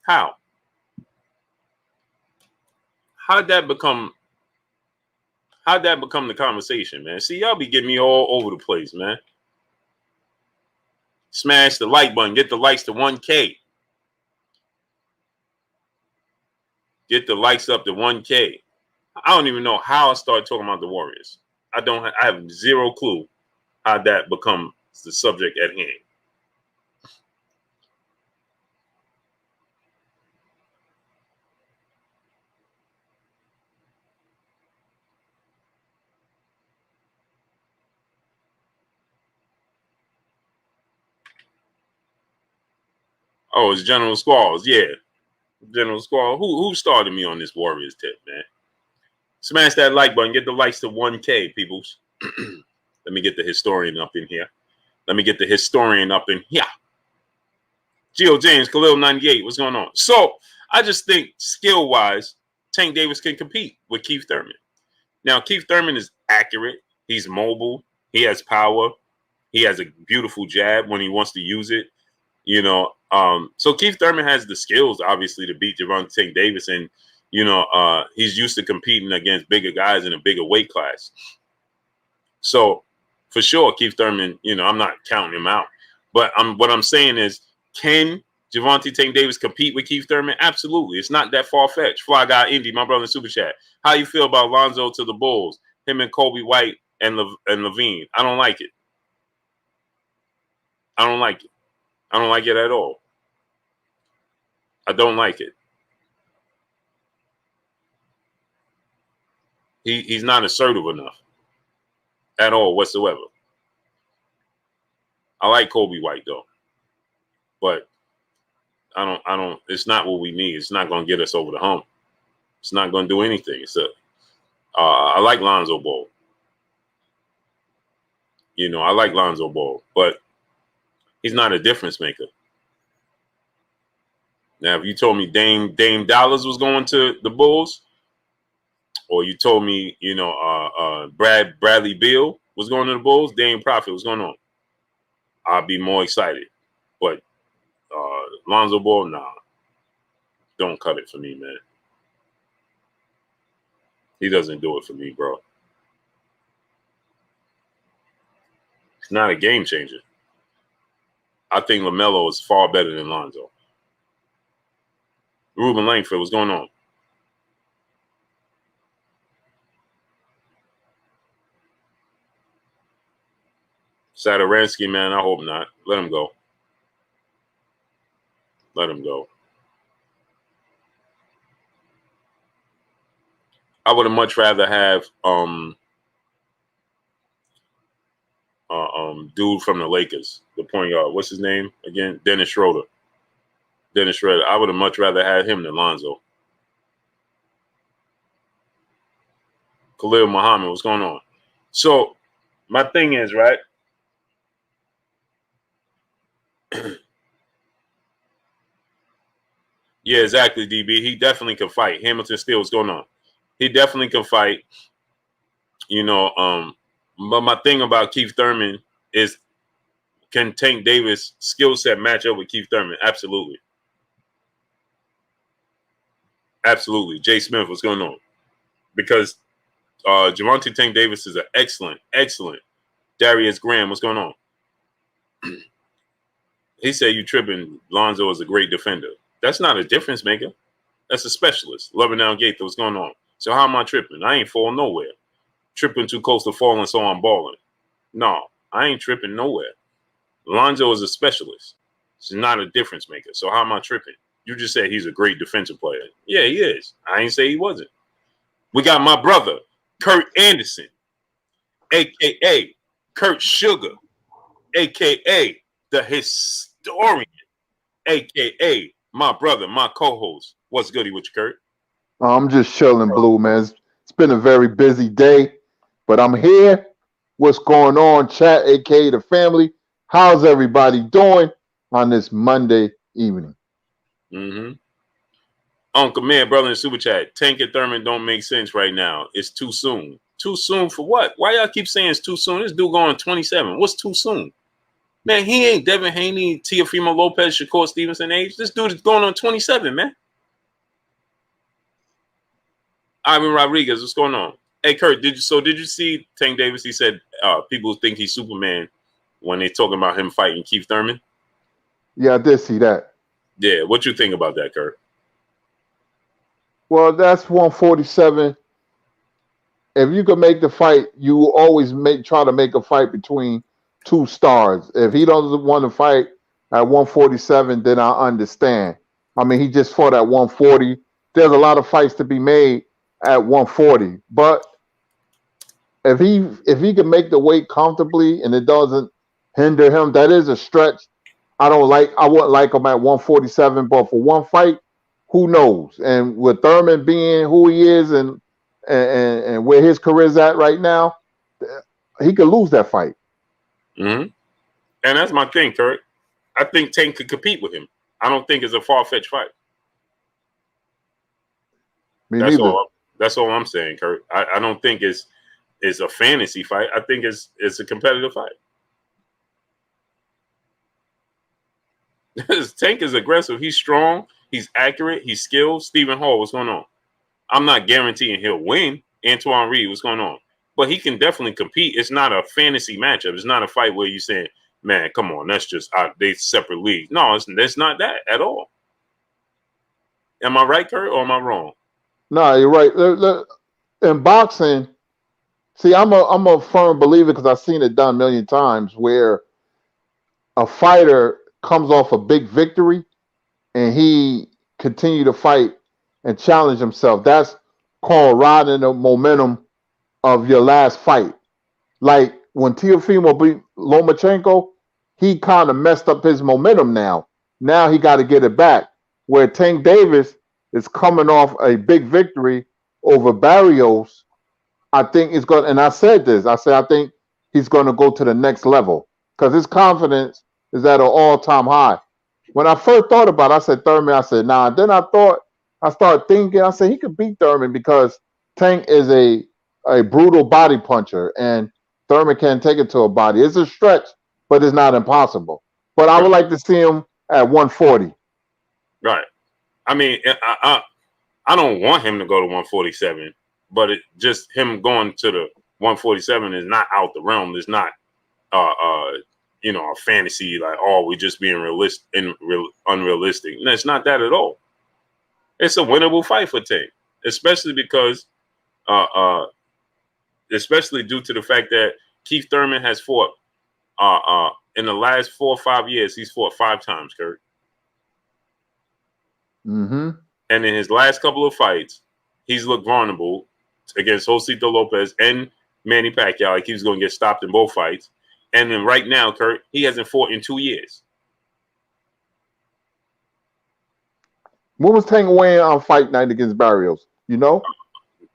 How? How'd that become the conversation, man? See, y'all be getting me all over the place, man. Smash the like button. Get the likes to 1K. Get the likes up to 1K. I don't even know how I started talking about the Warriors. I have zero clue how that becomes the subject at hand. Oh, it's General Squalls. Yeah. General Squall. Who started me on this Warriors tip, man? Smash that like button. Get the likes to 1K, peoples. Let me get the historian up in here. Geo James, Khalil 98. What's going on? So I just think skill-wise, Tank Davis can compete with Keith Thurman. Now, Keith Thurman is accurate. He's mobile. He has power. He has a beautiful jab when he wants to use it. So Keith Thurman has the skills, obviously, to beat Gervonta Tank Davis, and he's used to competing against bigger guys in a bigger weight class. So for sure, Keith Thurman, I'm not counting him out, but what I'm saying is, can Gervonta Tank Davis compete with Keith Thurman? Absolutely. It's not that far fetched. Fly Guy Indy, my brother in Super Chat. How you feel about Lonzo to the Bulls? Him and Kobe White and Levine. I don't like it. I don't like it. I don't like it at all. I don't like it. He's not assertive enough at all whatsoever. I like Kobe White though, but I don't. It's not what we need. It's not going to get us over the hump. It's not going to do anything. I like Lonzo Ball. I like Lonzo Ball, but he's not a difference maker. Now, if you told me Dame Dollars was going to the Bulls, or you told me, Bradley Beal was going to the Bulls, Dame Profit was going on, I'd be more excited. But Lonzo Ball, nah, don't cut it for me, man. He doesn't do it for me, bro. He's not a game changer. I think LaMelo is far better than Lonzo. Ruben Langford, what's going on? Sadaransky, man, I hope not. Let him go. Let him go. I would have much rather have dude from the Lakers, the point guard. What's his name again? Dennis Schroeder. Dennis Schroeder. I would have much rather had him than Lonzo. Khalil Muhammad, what's going on? So my thing is, right? Yeah, exactly, DB. He definitely can fight. Hamilton Steel, what's going on? He definitely can fight. But my thing about Keith Thurman is, can Tank Davis' skill set match up with Keith Thurman? Absolutely. Absolutely. Jay Smith, what's going on? Because Gervonta Tank Davis is an excellent. Darius Graham, what's going on? He said you tripping. Lonzo is a great defender. That's not a difference maker. That's a specialist. Loving down Gaither, what's going on? So how am I tripping? I ain't falling nowhere. Tripping too close to falling, so I'm balling. No, I ain't tripping nowhere. Lonzo is a specialist. It's not a difference maker. So how am I tripping? You just said he's a great defensive player. Yeah, he is. I ain't say he wasn't. We got my brother, Kurt Anderson, a.k.a. Kurt Sugar, a.k.a. the historian, a.k.a. my brother, my co-host. What's goody with you, Kurt? I'm just chilling, Blue, man. It's been a very busy day, but I'm here. What's going on, chat, aka the family? How's everybody doing on this Monday evening? Mm-hmm. Uncle Man, brother in Super Chat, Tank and Thurman don't make sense right now. It's too soon. Too soon for what? Why y'all keep saying it's too soon? This dude going 27. What's too soon? Man, he ain't Devin Haney, Teofimo Lopez, Shakur Stevenson age. This dude is going on 27, man. Ivan Rodriguez, what's going on? Hey, Kurt, did you see Tank Davis? He said people think he's Superman when they talking about him fighting Keith Thurman. Yeah, I did see that. Yeah, what you think about that, Kurt? Well, that's 147. If you could make the fight, you always try to make a fight between two stars. If he doesn't want to fight at 147, then I understand. I mean, he just fought at 140. There's a lot of fights to be made at 140, but if he can make the weight comfortably and it doesn't hinder him, that is a stretch. I wouldn't like him at 147, but for one fight, who knows? And with Thurman being who he is and where his career is at right now, he could lose that fight. Mm-hmm. And that's my thing, Kurt. I think Tank could compete with him. I don't think it's a far-fetched fight. That's all I'm saying, Kurt. I don't think it's a fantasy fight. I think it's a competitive fight. Tank is aggressive. He's strong. He's accurate. He's skilled. Stephen Hall, what's going on? I'm not guaranteeing he'll win. Antoine Reed, what's going on? But he can definitely compete. It's not a fantasy matchup. It's not a fight where you're saying, man, come on, that's just they separate leagues. No, it's not that at all. Am I right, Kurt, or am I wrong? No, you're right. In boxing, see, I'm a firm believer because I've seen it done a million times where a fighter comes off a big victory and he continue to fight and challenge himself. That's called riding the momentum of your last fight. Like when Teofimo beat Lomachenko, he kind of messed up his momentum now. Now he got to get it back. Where Tank Davis is coming off a big victory over Barrios, I think it's going. And I said this. I said I think he's going to go to the next level because his confidence is at an all-time high. When I first thought about it, I said Thurman. I said nah. Then I started thinking. I said he could beat Thurman because Tank is a brutal body puncher, and Thurman can't take it to a body. It's a stretch, but it's not impossible. But I would like to see him at 140. Right. I mean, I don't want him to go to 147, but just him going to the 147 is not out the realm. It's not, a fantasy like, oh, we're just being unrealistic. No, it's not that at all. It's a winnable fight for Tank, especially because, especially due to the fact that Keith Thurman has fought, in the last 4 or 5 years, he's fought 5 times, Kurt. Mm-hmm. And in his last couple of fights, he's looked vulnerable against Josito Lopez and Manny Pacquiao. Like he was going to get stopped in both fights. And then right now, Kurt, he hasn't fought in 2 years. What was Tank weighing on fight night against Barrios? You know?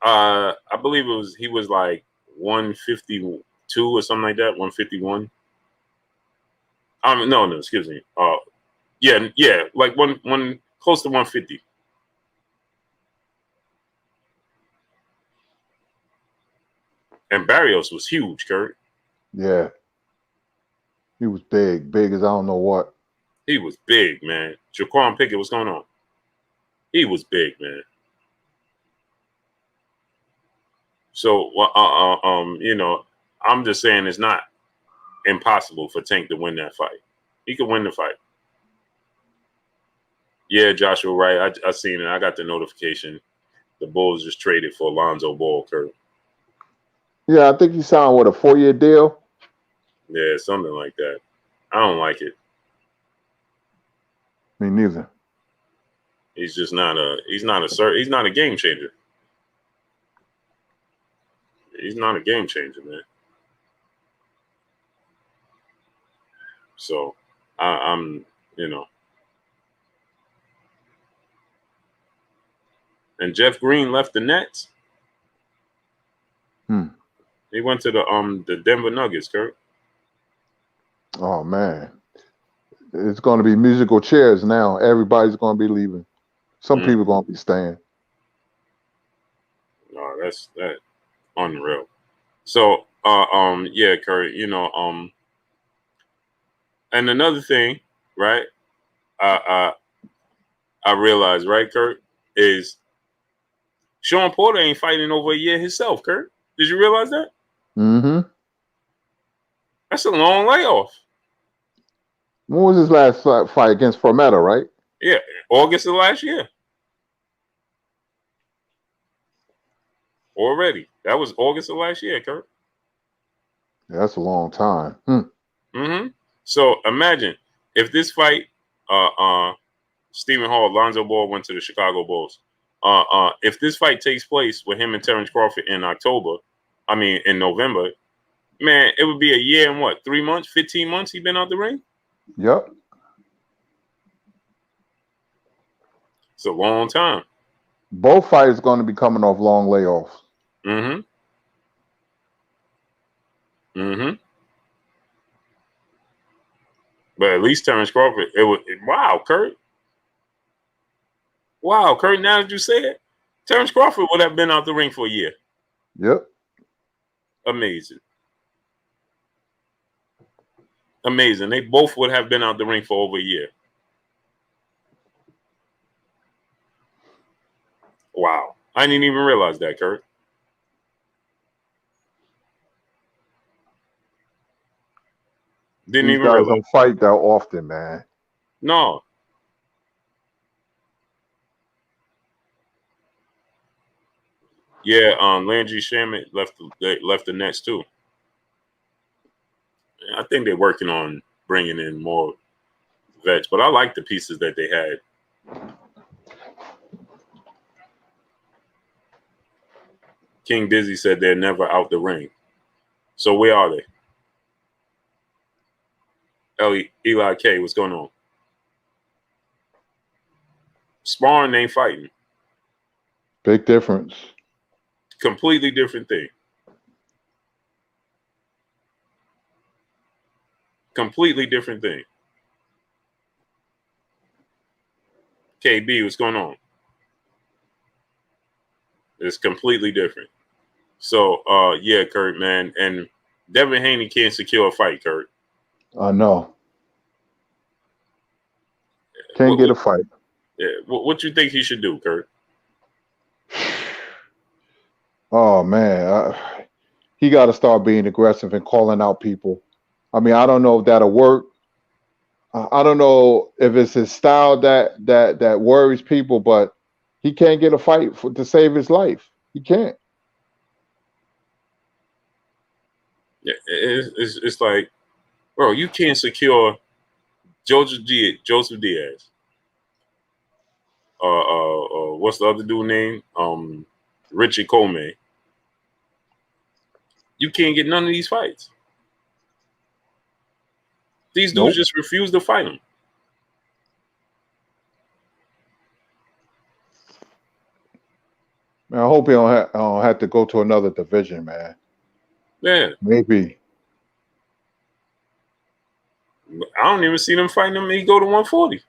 I believe he was like 152 or something like that, 151. No, excuse me. Yeah, like one close to 150. And Barrios was huge, Kurt. Yeah. He was big as I don't know what. He was big, man. Jaquan Pickett, what's going on? He was big, man. So, you know, I'm just saying it's not impossible for Tank to win that fight. He could win the fight. Yeah, Joshua, right. I seen it. I got the notification. The Bulls just traded for Alonzo Ball, Kurt. Yeah, I think he signed with a 4-year deal. Yeah, something like that. I don't like it. Me neither. He's just not he's not a game changer. He's not a game changer, man. So I'm, you know. And Jeff Green left the Nets. He went to the Denver Nuggets, Kurt. Oh man. It's gonna be musical chairs now. Everybody's gonna be leaving. Some people are gonna be staying. No, that's unreal. So yeah, Kurt, you know, and another thing, right? I realized, right, Kurt, is Sean Porter ain't fighting over a year himself, Kurt. Did you realize that? Mm-hmm. That's a long layoff. When was his last fight against Promotional, right? Yeah, August of last year. Already. That was August of last year, Kurt. Yeah, that's a long time. Mm-hmm. So imagine if this fight, Stephen Hall, Lonzo Ball went to the Chicago Bulls. If this fight takes place with him and Terrence Crawford in in November, man, it would be a year and what, 3 months, 15 months he been out the ring? Yep. It's a long time. Both fighters going to be coming off long layoffs. Mm-hmm. Mm-hmm. But at least Terrence Crawford, wow, Kurt. Wow, Kurt, now that you say it, Terrence Crawford would have been out the ring for a year. Yep. Amazing. Amazing. They both would have been out the ring for over a year. Wow. I didn't even realize that, Kurt. Didn't These even guys realize. don't fight that often, man. No. Yeah, Landry Shamet left the Nets too. I think they're working on bringing in more vets, but I like the pieces that they had. King Dizzy said they're never out the ring. So where are they? Eli K, what's going on? Sparring ain't fighting. Big difference. Completely different thing. Completely different thing. KB, what's going on? It's completely different. So, yeah, Kurt, man. And Devin Haney can't secure a fight, Kurt. I know. Can't get a fight. Yeah, what you think he should do, Kurt? Oh, man. He got to start being aggressive and calling out people. I mean, I don't know if that'll work. I don't know if it's his style that worries people, but he can't get a fight to save his life. He can't. Yeah, it's like, bro, you can't secure Joseph Diaz. what's the other dude name? Richie Coleman. You can't get none of these fights. These dudes just refuse to fight him. Man, I hope he don't have to go to another division, man. Yeah. Maybe. I don't even see them fighting him. He go to 140.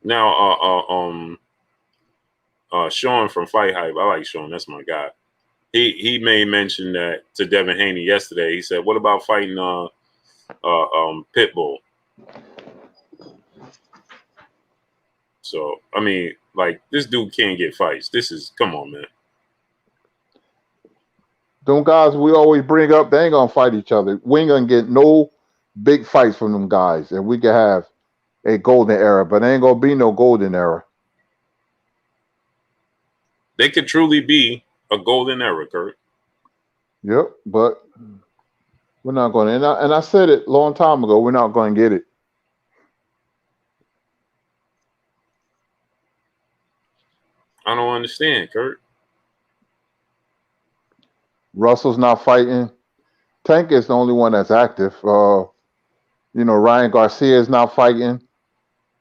Now, Sean from Fight Hype. I like Sean. That's my guy. He made mention that to Devin Haney yesterday. He said, "What about fighting Pitbull?" So I mean, like, this dude can't get fights. Come on, man. Them guys we always bring up, they ain't gonna fight each other. We ain't gonna get no big fights from them guys, and we can have a golden era, but there ain't gonna be no golden era. They could truly be a golden era, Kurt. Yep, but we're not going to. And I said it a long time ago. We're not going to get it. I don't understand, Kurt. Russell's not fighting. Tank is the only one that's active. Ryan Garcia is not fighting.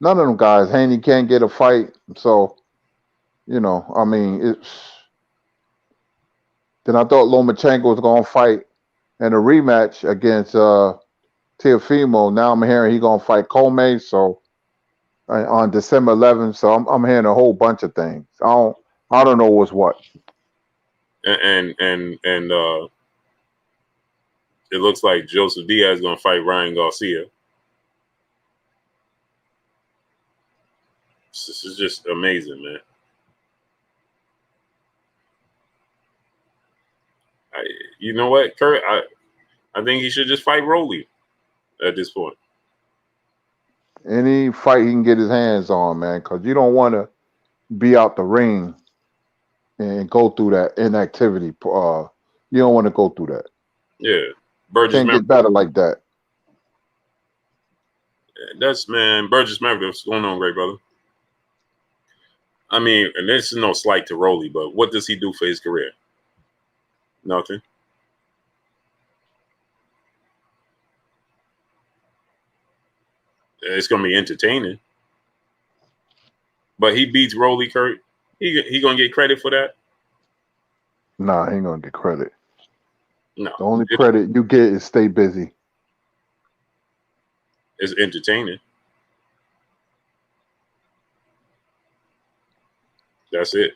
None of them guys. Haney can't get a fight. So, I mean, it's. Then I thought Lomachenko was going to fight in a rematch against Teofimo. Now I'm hearing he's going to fight Comey. So on December 11th. So I'm hearing a whole bunch of things. I don't know what's what. And it looks like Joseph Diaz is going to fight Ryan Garcia. This is just amazing, man. You know what, Kurt? I think he should just fight Rolly at this point. Any fight he can get his hands on, man, because you don't want to be out the ring and go through that inactivity. You don't want to go through that. Yeah. Burgess can't get better like that. That's, man, Burgess Meredith. What's going on, great brother? I mean, and this is no slight to Rolly, but what does he do for his career? Nothing. It's gonna be entertaining, but he beats Rolly, Kurt. He gonna get credit for that? Nah, he ain't gonna get credit. No. The only credit you get is stay busy. It's entertaining. That's it.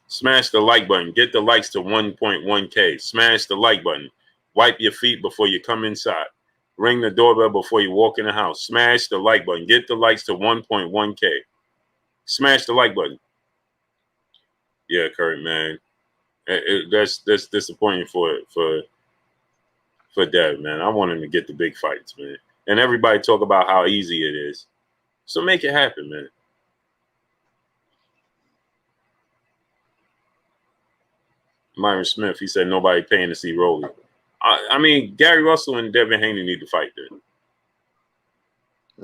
Smash the like button. Get the likes to 1.1K. Smash the like button. Wipe your feet before you come inside. Ring the doorbell before you walk in the house. Smash the like button. Get the likes to 1.1K. Smash the like button. Yeah, Kurt, man. That's disappointing for Dev, man. I want him to get the big fights, man. And everybody talk about how easy it is. So make it happen, man. Myron Smith, he said nobody paying to see Rolly. I mean, Gary Russell and Devin Haney need to fight then.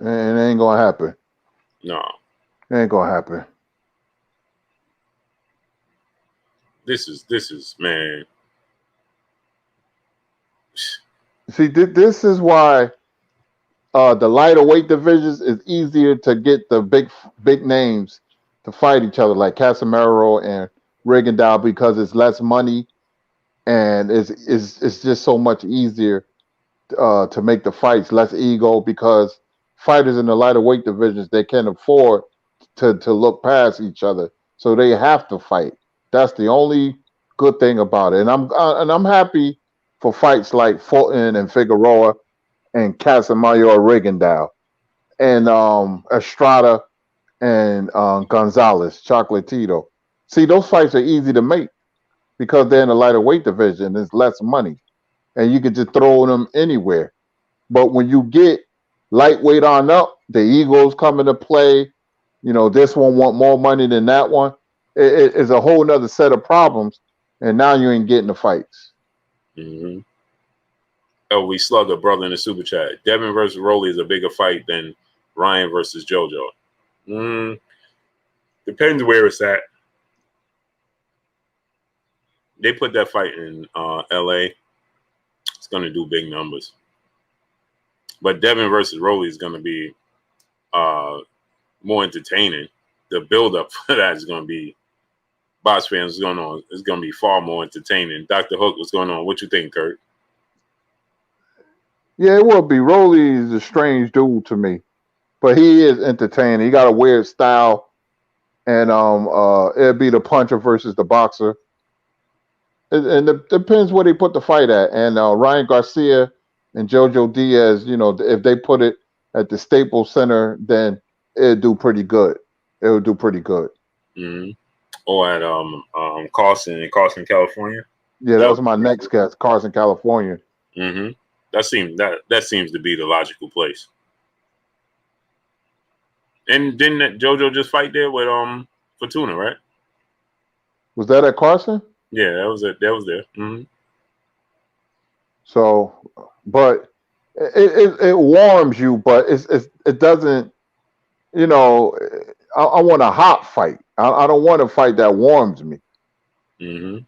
And it ain't gonna happen. No. It ain't gonna happen. This is man. See, this is why the lighter weight divisions is easier to get the big names to fight each other, like Casemiro and Rigondeaux, because it's less money and it's just so much easier to make the fights, less ego, because fighters in the lighter weight divisions, they can't afford to look past each other, so they have to fight. That's the only good thing about it, and I'm happy for fights like Fulton and Figueroa and Casemiro Rigondeaux and Estrada and Gonzalez Chocolatito. See, those fights are easy to make because they're in the lighter weight division. There's less money, and you can just throw them anywhere. But when you get lightweight on up, the egos come into play. This one want more money than that one. It's a whole nother set of problems, and now you ain't getting the fights. Mm-hmm. LV Slugger, brother in the super chat. Devin versus Rolly is a bigger fight than Ryan versus JoJo. Depends where it's at. They put that fight in LA. It's going to do big numbers. But Devin versus Rolly is going to be more entertaining. The build-up for that is going to be, box fans, what's going on? It's going to be far more entertaining. Dr. Hook, what's going on? What you think, Kurt? Yeah, it will be. Rolly is a strange dude to me, but he is entertaining. He got a weird style, and it'll be the puncher versus the boxer. It depends where they put the fight at. And Ryan Garcia and Jojo Diaz, if they put it at the Staples Center, then it'll do pretty good. It'll do pretty good. Mm-hmm. Or at Carson, California. Yeah, that was my next guess. Carson, California. Mm-hmm. That seems to be the logical place. And didn't JoJo just fight there with Fortuna, right? Was that at Carson? Yeah, that was it. That was there. Mm-hmm. So, but it warms you, but it doesn't. I want a hot fight. I don't want a fight that warms me. Mm-hmm.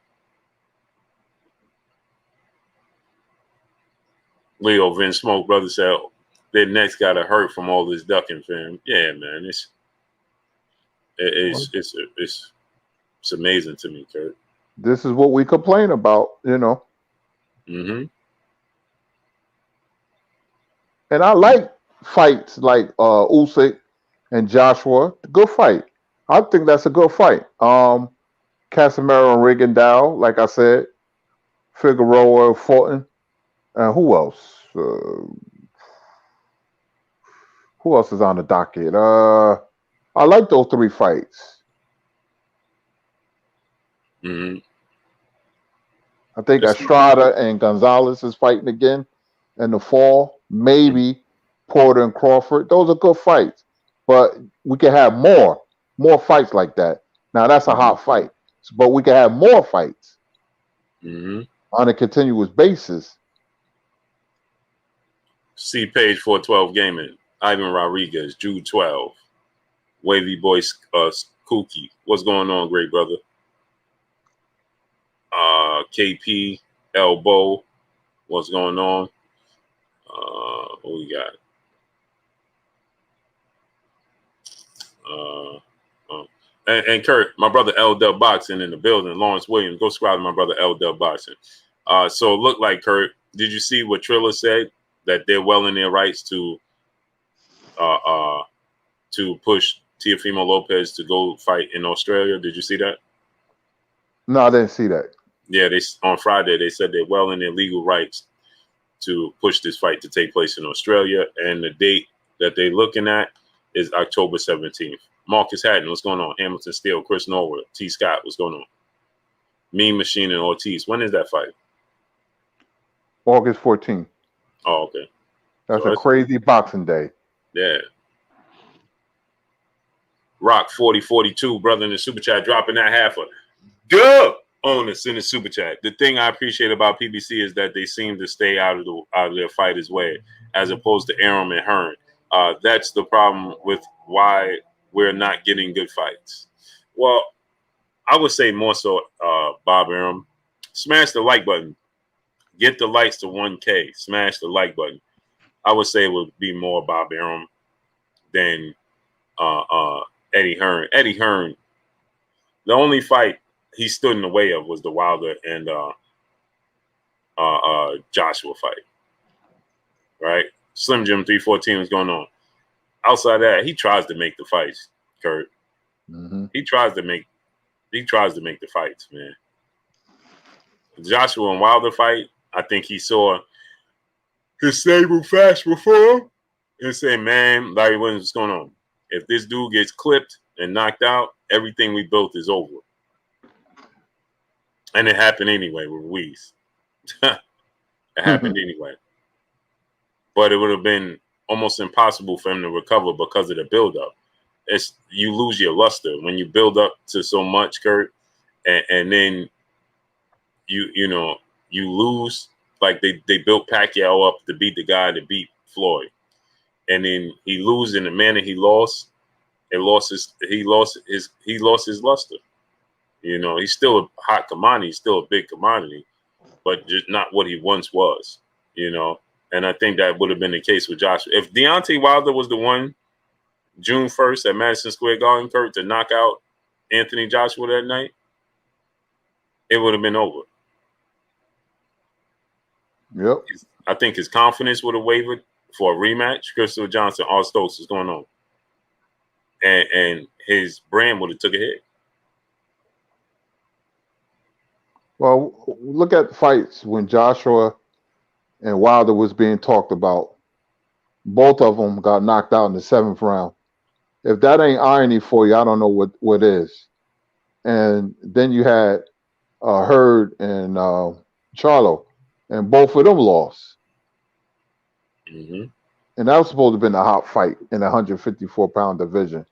Leo Vince Smoke brother said their necks got to hurt from all this ducking, fam. Yeah, man, it's amazing to me, Kurt. This is what we complain about, Mm-hmm. And I like fights like Usyk and Joshua. Good fight. I think that's a good fight. Casemiro and Rigondeaux, like I said, Figueroa, Fulton, and who else? Who else is on the docket? I like those three fights. Mm-hmm. I think Estrada and Gonzalez is fighting again in the fall. Maybe Porter and Crawford. Those are good fights. But we can have more fights like that. Now, that's a hot fight. But we can have more fights on a continuous basis. See page 412 Gaming. Ivan Rodriguez, Jude 12. Wavy Boy Kookie. What's going on, great brother? KP, Elbow. What's going on? What we got? And Kurt, my brother L Dub Boxing in the building. Lawrence Williams, go subscribe to my brother L Dub Boxing. So it looked like, Kurt, did you see what Triller said? That they're well in their rights to push Teofimo Lopez to go fight in Australia. Did you see that? No, I didn't see that. Yeah, on Friday they said they're well in their legal rights to push this fight to take place in Australia, and the date that they're looking at is October 17th. Marcus Hatton, what's going on? Hamilton Steele, Chris Norwood, T. Scott, what's going on? Mean Machine and Ortiz. When is that fight? August 14th. Oh, okay. That's a crazy boxing day. Yeah. Rock 4042, brother in the super chat, dropping that half a dub on us in the super chat. The thing I appreciate about PBC is that they seem to stay out of their fighters' way, as opposed to Arum and Hearn. That's the problem with why we're not getting good fights. Well, I would say more so, Bob Arum, smash the like button. Get the likes to 1K. Smash the like button. I would say it would be more Bob Arum than Eddie Hearn. Eddie Hearn, the only fight he stood in the way of was the Wilder and Joshua fight. Right? Slim Jim 314 was going on. Outside that, he tries to make the fights, Kurt. Mm-hmm. He tries to make the fights, man. The Joshua and Wilder fight, I think he saw his stable fast before him and said, man, Larry Williams, what's going on? If this dude gets clipped and knocked out, everything we built is over. And it happened anyway with Ruiz. It happened anyway. But it would have been almost impossible for him to recover because of the buildup. You lose your luster when you build up to so much, Kurt, and then you lose like they built Pacquiao up to beat the guy that beat Floyd, and then he lose in the manner he lost. He lost his luster. You know, he's still a hot commodity. He's still a big commodity, but just not what he once was. You know, and I think that would have been the case with Joshua. If Deontay Wilder was the one June 1st at Madison Square Garden, Kurt, to knock out Anthony Joshua that night, it would have been over. Yep. I think his confidence would have wavered for a rematch. Crystal Johnson, all Stokes is going on. And his brand would have took a hit. Well, look at the fights when Joshua and Wilder was being talked about. Both of them got knocked out in the 7th round. If that ain't irony for you, I don't know what is. And then you had Hurd and Charlo, and both of them lost. Mm-hmm. And that was supposed to have been a hot fight in the 154-pound division.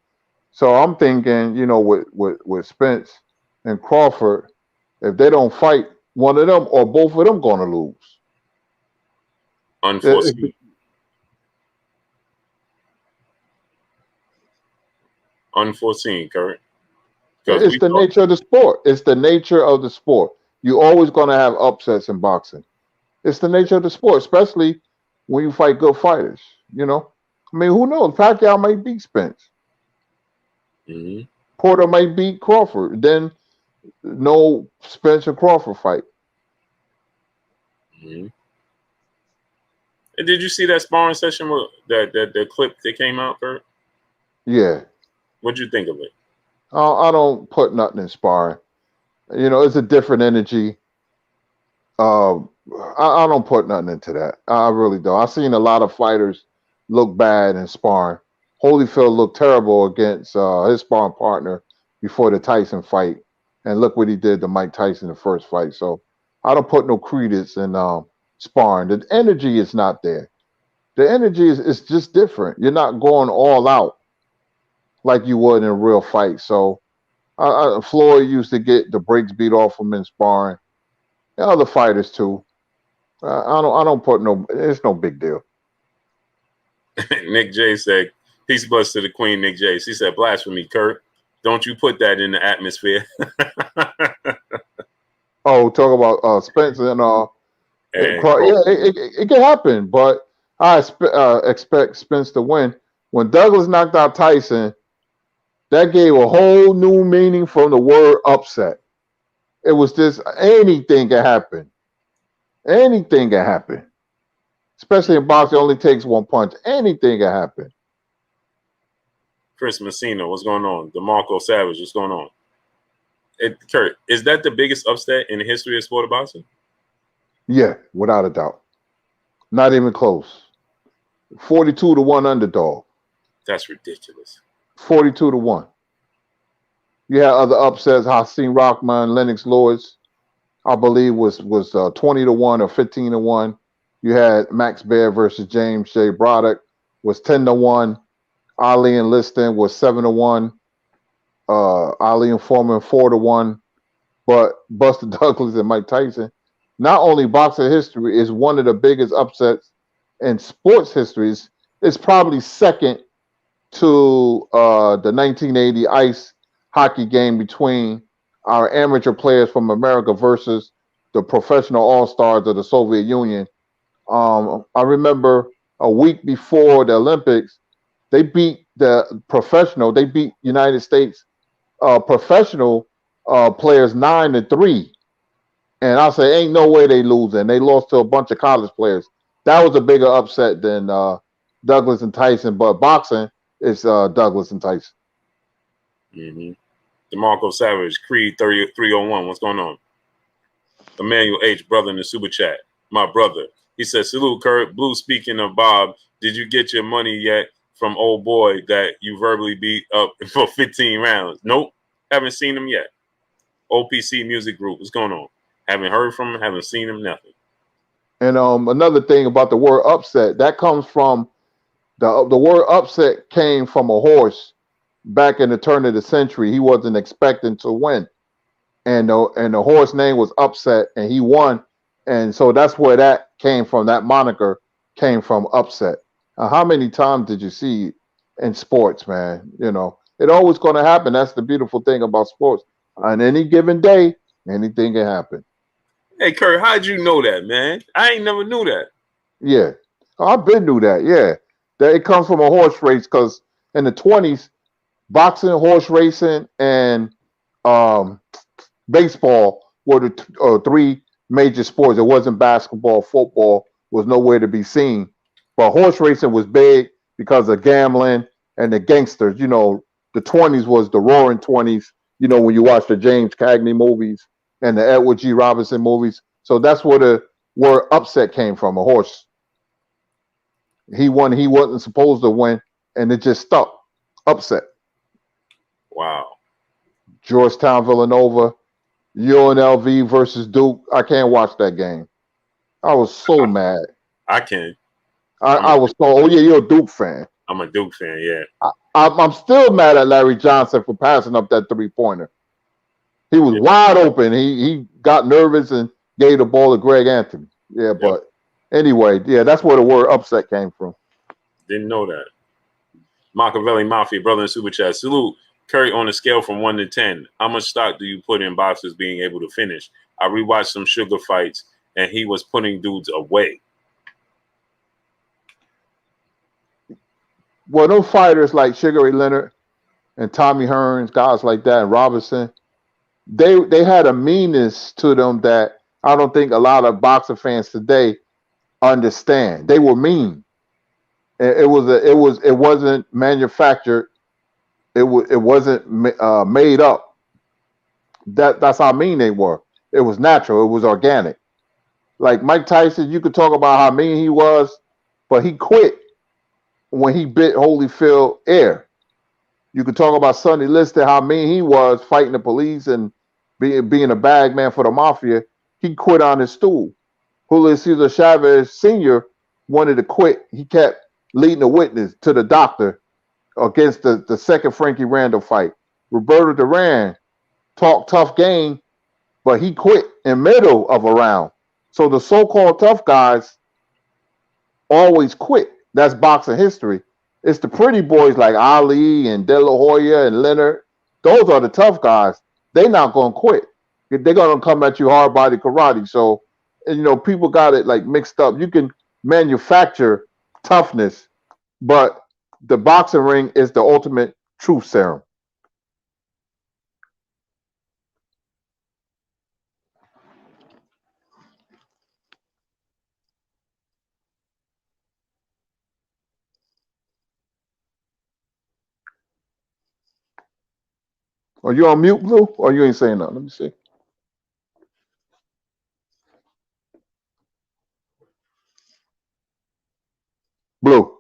So I'm thinking, you know, with Spence and Crawford, if they don't fight, one of them or both of them going to lose. Unforeseen. Unforeseen, Kurt. It's the nature of the sport. It's the nature of the sport. You're always going to have upsets in boxing. It's the nature of the sport, especially when you fight good fighters. You know, I mean, who knows? Pacquiao might beat Spence. Mm-hmm. Porter might beat Crawford. Then no Spence and Crawford fight. Mm-hmm. And did you see that sparring session with that clip that came out, Kurt? Yeah. What'd you think of it? I don't put nothing in sparring. You know, it's a different energy. I don't put nothing into that. I really don't. I've seen a lot of fighters look bad in sparring. Holyfield looked terrible against his sparring partner before the Tyson fight. And look what he did to Mike Tyson in the first fight. So I don't put no credence in sparring. The energy is not there. The energy is just different. You're not going all out like you would in a real fight. So Floyd used to get the brakes beat off him in sparring. And other fighters too. I don't put no. It's no big deal. Nick J said, "Peace bless to the Queen." Nick J. She said, "Blasphemy, Kurt. Don't you put that in the atmosphere." Oh, talk about Spence and yeah, it can happen, but I expect Spence to win. When Douglas knocked out Tyson, that gave a whole new meaning from the word upset. It was just anything can happen. Anything can happen. Especially in boxing, it only takes one punch. Anything can happen. Chris Messina, what's going on? DeMarco Savage, what's going on? Kurt, is that the biggest upset in the history of sport of boxing? Yeah, without a doubt. Not even close. 42-1 underdog. That's ridiculous. 42-1. You had other upsets. Hakeem Rockman, Lennox Lewis, I believe was 20-1 or 15-1. You had Max Baer versus James J. Braddock was 10-1. Ali and Liston was 7-1. Ali and Foreman 4-1. But Buster Douglas and Mike Tyson, not only boxing history, is one of the biggest upsets in sports histories. It's probably second to the 1980 ice hockey game between our amateur players from America versus the professional all-stars of the Soviet Union. I remember a week before the Olympics, they beat they beat United States professional players 9-3. And I say, ain't no way they losing. They lost to a bunch of college players. That was a bigger upset than Douglas and Tyson. But boxing is Douglas and Tyson. Mm-hmm. DeMarco Savage, Creed 301. What's going on? Emmanuel H, brother in the super chat. My brother. He says, salute, Kurt. Blue, speaking of Bob, did you get your money yet from old boy that you verbally beat up for 15 rounds? Nope. Haven't seen him yet. OPC Music Group. What's going on? Haven't heard from him. Haven't seen him. Nothing. And another thing about the word upset, that comes from the word upset came from a horse back in the turn of the century. He wasn't expecting to win. And the horse name was Upset, and he won And so that's where that came from. That moniker came from, upset. How many times did you see in sports, man? It always going to happen. That's the beautiful thing about sports. On any given day, anything can happen. Hey, Kurt, how'd you know that, man? I ain't never knew that. Yeah, I've been knew that. Yeah, that it comes from a horse race because in the 20s, boxing, horse racing, and um, baseball were the three major sports. It wasn't basketball, football was nowhere to be seen. But horse racing was big because of gambling and the gangsters. The 20s was the roaring 20s, when you watch the James Cagney movies and the Edward G. Robinson movies. So that's where the word upset came from, a horse. He won, he wasn't supposed to win, and it just stuck. Upset. Wow. Georgetown, Villanova, UNLV versus Duke. I can't watch that game. I was so mad. I can. I was so. Oh yeah, you're a Duke fan. I'm a Duke fan. Yeah. I'm still mad at Larry Johnson for passing up that 3-pointer. He was Yep. wide open. He got nervous and gave the ball to Greg Anthony. Yeah, Yep. but anyway, yeah, that's where the word upset came from. Didn't know that. Machiavelli Mafia, brother in Super Chat. Salute. Curry, on a scale from 1 to 10, how much stock do you put in boxers being able to finish? I rewatched some Sugar fights, and he was putting dudes away. Well, those fighters like Sugar Ray Leonard and Tommy Hearns, guys like that, and Robinson, they had a meanness to them that I don't think a lot of boxer fans today understand. They were mean. It wasn't manufactured. It wasn't made up. That's how mean they were. It was natural. It was organic. Like Mike Tyson, you could talk about how mean he was, but he quit when he bit Holyfield air. You could talk about Sonny Liston, how mean he was fighting the police and being a bag man for the mafia. He quit on his stool. Julio Cesar Chavez Sr. wanted to quit. He kept leading the witness to the doctor against the second Frankie Randall fight. Roberto Duran talked tough game, but he quit in middle of a round. So the so-called tough guys always quit. That's boxing history. It's the pretty boys like Ali and De La Hoya and Leonard. Those are the tough guys. They're not going to quit. They're going to come at you hard body karate. So, people got it like mixed up. You can manufacture toughness, but the boxing ring is the ultimate truth serum. Are you on mute, Blue? Or you ain't saying nothing? Let me see. Blue.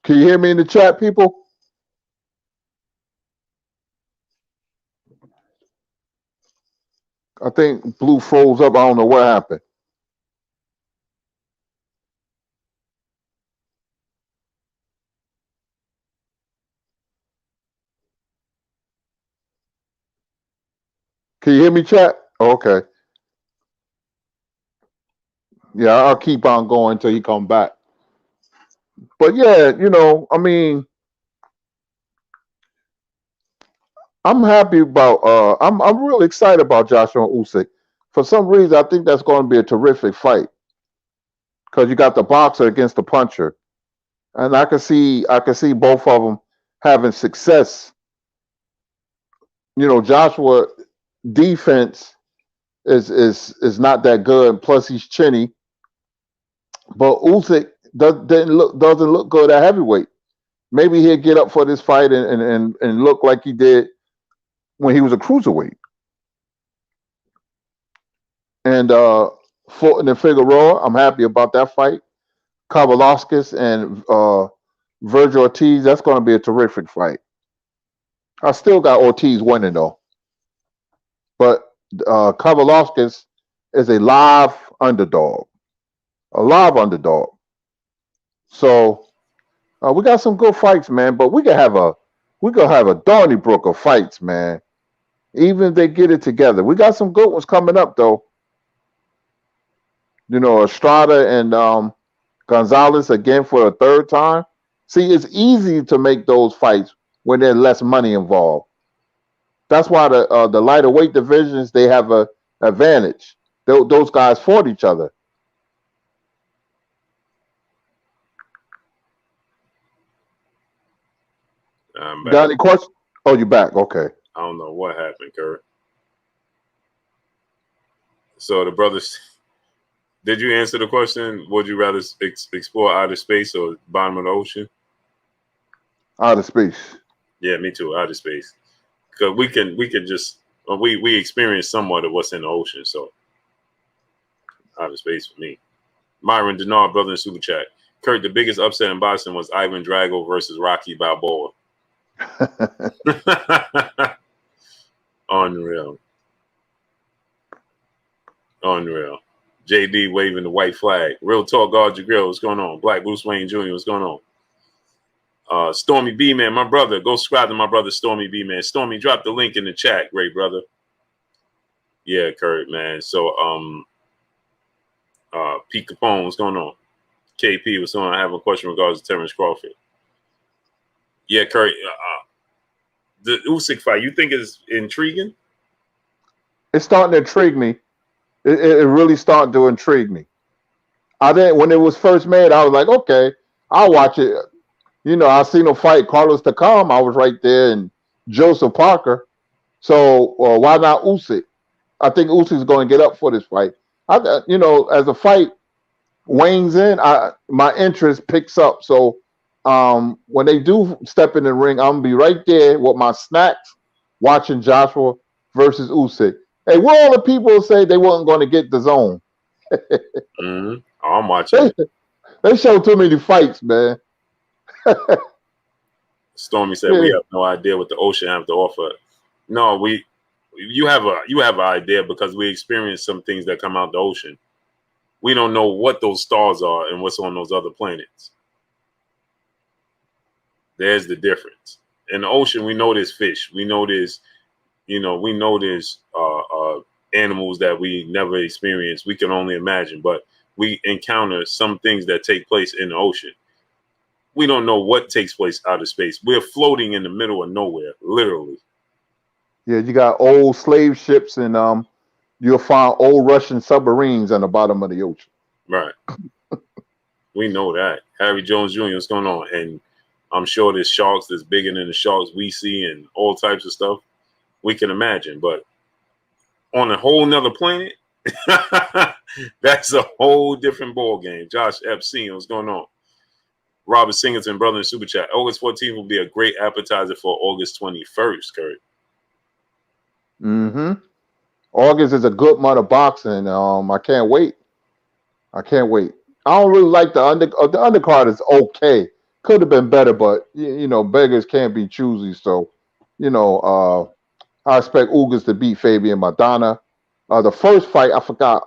Can you hear me in the chat, people? I think Blue froze up. I don't know what happened. Can you hear me, chat? Okay. Yeah, I'll keep on going until he come back. But yeah, I mean, I'm happy about. I'm really excited about Joshua Usyk. For some reason, I think that's going to be a terrific fight because you got the boxer against the puncher, and I can see both of them having success. Joshua defense is not that good. Plus, he's chinny. But Usyk doesn't look good at heavyweight. Maybe he'll get up for this fight and look like he did when he was a cruiserweight. And Fulton and Figueroa, I'm happy about that fight. Kavalauskas and Virgil Ortiz, that's going to be a terrific fight. I still got Ortiz winning though, but Kavalovskis is a live underdog, a live underdog. So we got some good fights, man. But we gonna have a Donnybrook of fights, man. Even if they get it together, we got some good ones coming up though. You know, Estrada and Gonzalez again for a third time. See, it's easy to make those fights when there's less money involved. That's why the lighter weight divisions they have a advantage. Those guys fought each other. I'm Got back. any questions? Oh, you back? Okay. I don't know what happened, Kurt. So the brothers, did you answer the question? Would you rather explore outer space or bottom of the ocean? Outer space. Yeah, me too. Outer space, because we can just we experience somewhat of what's in the ocean. So outer space for me. Myron Denard, brother in super chat. Kurt, the biggest upset in boxing was Ivan Drago versus Rocky Balboa. Unreal. Unreal. JD waving the white flag. Real talk, guard your grill. What's going on? Black Bruce Wayne Jr. What's going on? Stormy B Man, my brother. Go subscribe to my brother Stormy B Man. Stormy, drop the link in the chat, great brother. Yeah, Kurt, man. So Pete Capone, what's going on? KP, what's going on? I have a question regards to Terrence Crawford. Yeah, Kurt. The Usyk fight, you think is intriguing? It's starting to intrigue me. It really started to intrigue me. I didn't when it was first made. I was like, okay, I'll watch it. You know, I seen him fight Carlos Takam. I was right there, and Joseph Parker. So why not Usyk? I think Usyk's going to get up for this fight. You know, as the fight wanes in, my interest picks up. So when they do step in the ring, I'm gonna be right there with my snacks, watching Joshua versus Usyk. Hey, what all the people say they weren't going to get the zone? I'm watching. They show too many fights, man. Stormy said, "We have no idea what the ocean have to offer." No, you have an idea because we experience some things that come out the ocean. We don't know what those stars are and what's on those other planets. There's the difference. In the ocean, we know there's fish. We know there's, animals that we never experienced. We can only imagine, but we encounter some things that take place in the ocean. We don't know what takes place out of space. We're floating in the middle of nowhere, literally. Yeah, you got old slave ships, and you'll find old Russian submarines on the bottom of the ocean. Right. We know that. Harry Jones Jr., what's going on? And I'm sure there's sharks that's bigger than the sharks we see and all types of stuff we can imagine. But on a whole nother planet, that's a whole different ball game. Josh Epstein, what's going on? Robert Singleton, brother in Super Chat. August 14th will be a great appetizer for August 21st, Kurt. Mm-hmm. August is a good month of boxing. I can't wait. I don't really like the undercard is okay. Could have been better, but you know, beggars can't be choosy. So, you know, I expect Ugas to beat Fabian Madonna. The first fight, I forgot.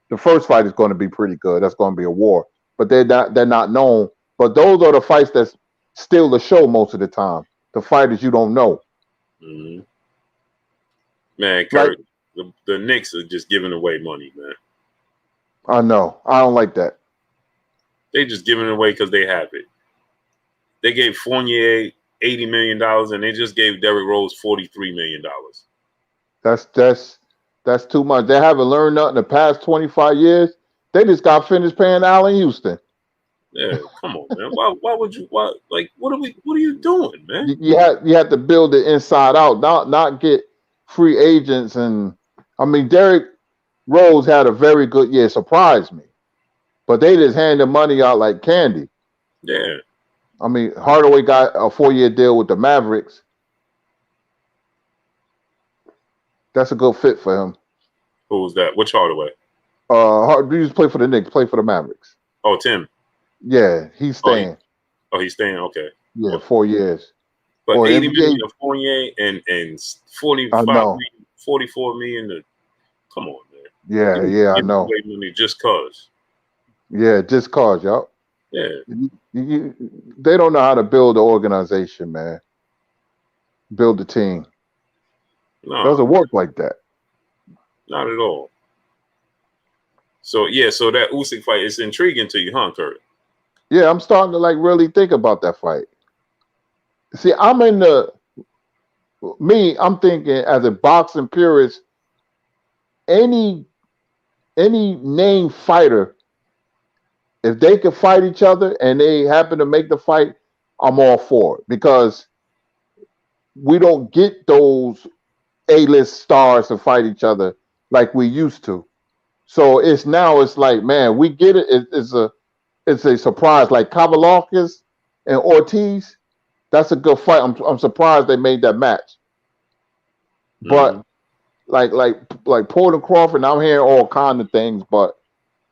The first fight is going to be pretty good. That's going to be a war, but they're not known. But those are the fights that steal the show most of the time. The fighters you don't know. Mm-hmm. Man, Kurt, the Knicks are just giving away money, man. I know. I don't like that. They just giving it away because they have it. They gave Fournier $80 million, and they just gave Derrick Rose $43 million. That's too much. They haven't learned nothing the past 25 years. They just got finished paying Allen Houston. Yeah, come on, man. Why would you? What are you doing, man? You have to build it inside out, not get free agents. And I mean, Derrick Rose had a very good year. Surprised me, but they just hand the money out like candy. Yeah. I mean, Hardaway got a 4-year deal with the Mavericks. That's a good fit for him. Who was that? Which Hardaway? He used to play for the Knicks, play for the Mavericks. Oh, Tim. Yeah, he's staying. Oh, he's staying. Okay. Yeah, Well, 4 years. but Or 80 NBA, million to Fournier and I 45 know. million, 44 million to, come on, man. Yeah, You yeah, I giving know. away money just cause. Yeah, just cause, y'all. Yeah. They don't know how to build an organization, man. Build a team. No, Doesn't work like that. not at all. So yeah, so that Usyk fight is intriguing to you, huh, Kurt? Yeah, I'm starting to like really think about that fight. See, I'm thinking as a boxing purist, any name fighter, if they could fight each other and they happen to make the fight, I'm all for it because we don't get those A-list stars to fight each other like we used to. So it's like, man, we get it. It's a surprise. Like Kavalovkis and Ortiz, that's a good fight. I'm surprised they made that match. But Mm-hmm. like Porter Crawford, I'm hearing all kind of things, but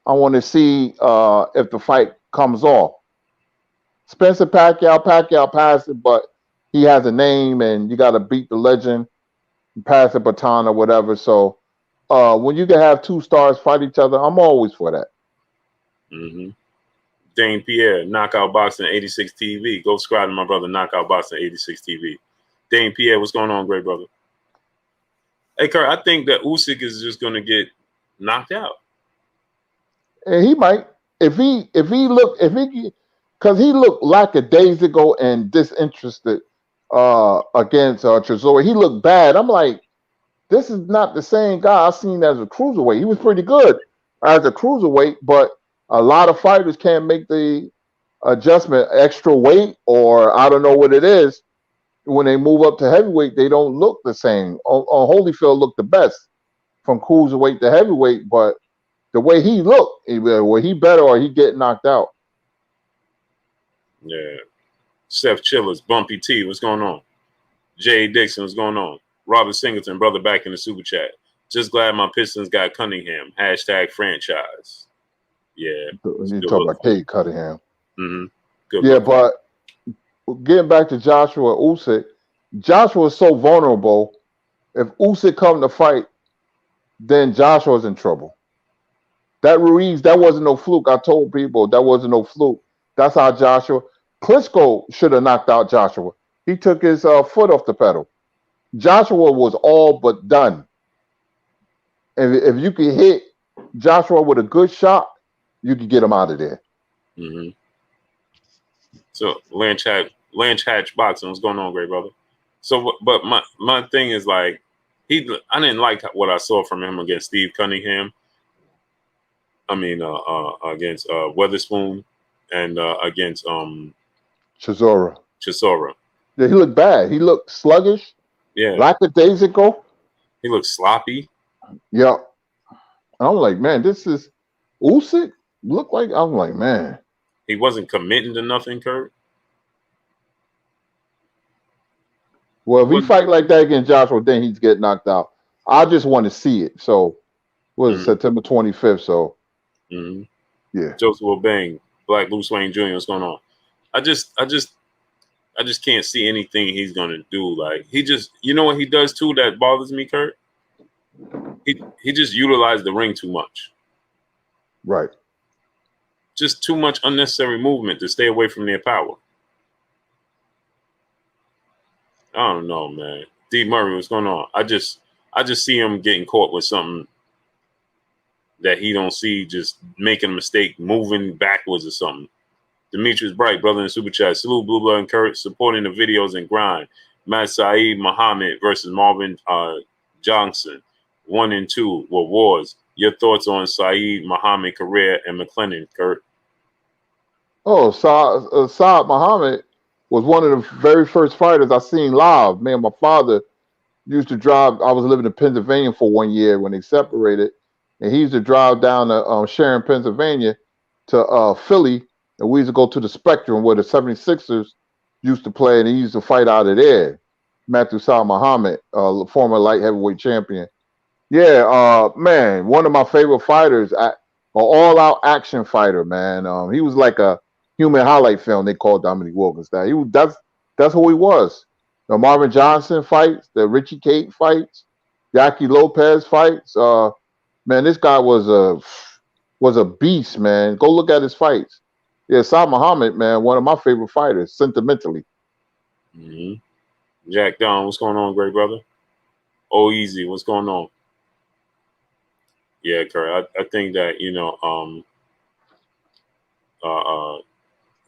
I want to see if the fight comes off. Spencer Pacquiao passed it, but he has a name, and you got to beat the legend, pass the baton or whatever. So when you can have two stars fight each other, I'm always for that. Mm-hmm. Dane Pierre, Knockout Boxing 86 TV. Go subscribe to my brother, Knockout Boxing 86 TV. Dane Pierre, what's going on, great brother? Hey, Kurt, I think that Usyk is just going to get knocked out. And he might, if he because he looked lackadaisical and disinterested against Chisora. He looked bad. I'm like, this is not the same guy I've seen as a cruiserweight. He was pretty good as a cruiserweight, but a lot of fighters can't make the adjustment, extra weight, or I don't know what it is. When they move up to heavyweight, they don't look the same. Holyfield looked the best from cruiserweight to heavyweight, but the way he looked, either he better or he get knocked out. Yeah. Seth Chillers, Bumpy T, what's going on? Jay Dixon, what's going on? Robert Singleton, brother, back in the super chat. Just glad my Pistons got Cunningham. # franchise. Yeah. You talk about Cade Cunningham. Mm-hmm. Good Yeah, look. but getting back to Joshua Usyk, Joshua is so vulnerable. If Usyk come to fight, then Joshua's in trouble. That Ruiz, that wasn't no fluke. I told people that wasn't no fluke. That's how Joshua. Klitschko should have knocked out Joshua. He took his foot off the pedal. Joshua was all but done. If you could hit Joshua with a good shot, you could get him out of there. Mm-hmm. So Lynch Hatch Boxing, what's going on, great brother? So, but my thing is like, I didn't like what I saw from him against Steve Cunningham. I mean, against Weatherspoon and against Chisora. Chisora. Yeah, he looked bad. He looked sluggish. Yeah. Lackadaisical. He looked sloppy. Yeah. I'm like, man, this is Usyk. Look like I'm like, man. He wasn't committing to nothing, Kurt. Well, if he fight like that against Joshua, then he's get knocked out. I just want to see it. So, what is it, September 25th? So, yeah. Joseph O'Bang, Black Bruce Wayne Jr. What's going on? I just can't see anything he's gonna do. Like he just, you know what he does too that bothers me, Kurt. He just utilized the ring too much. Right. Just too much unnecessary movement to stay away from their power. I don't know, man. D Murray, what's going on? I just see him getting caught with something that he don't see, just making a mistake, moving backwards or something. Demetrius Bright, brother in the super chat. Salute Blue Blood and Kurt, supporting the videos and grind. Matt Saeed Muhammad versus Marvin Johnson. 1 and 2 were wars. Your thoughts on Saeed Muhammad career and McLennan, Kurt? Oh, Saad Muhammad was one of the very first fighters I seen live. Man, my father used to drive. I was living in Pennsylvania for 1 year when they separated, and he used to drive down to Sharon, Pennsylvania to Philly, and we used to go to the Spectrum where the 76ers used to play, and he used to fight out of there. Matthew Saad Muhammad, former light heavyweight champion. Yeah, man, one of my favorite fighters, an all-out action fighter, man. He was like a human highlight film. They called Dominique Wilkins that. That's who he was. The Marvin Johnson fights, the Richie Kate fights, Jackie Lopez fights. Man, this guy was a beast, man. Go look at his fights. Yeah, Saad Muhammad, man, one of my favorite fighters, sentimentally. Mm-hmm. Jack Don, what's going on, great brother? Oh, easy, what's going on? Yeah, Kurt, I think that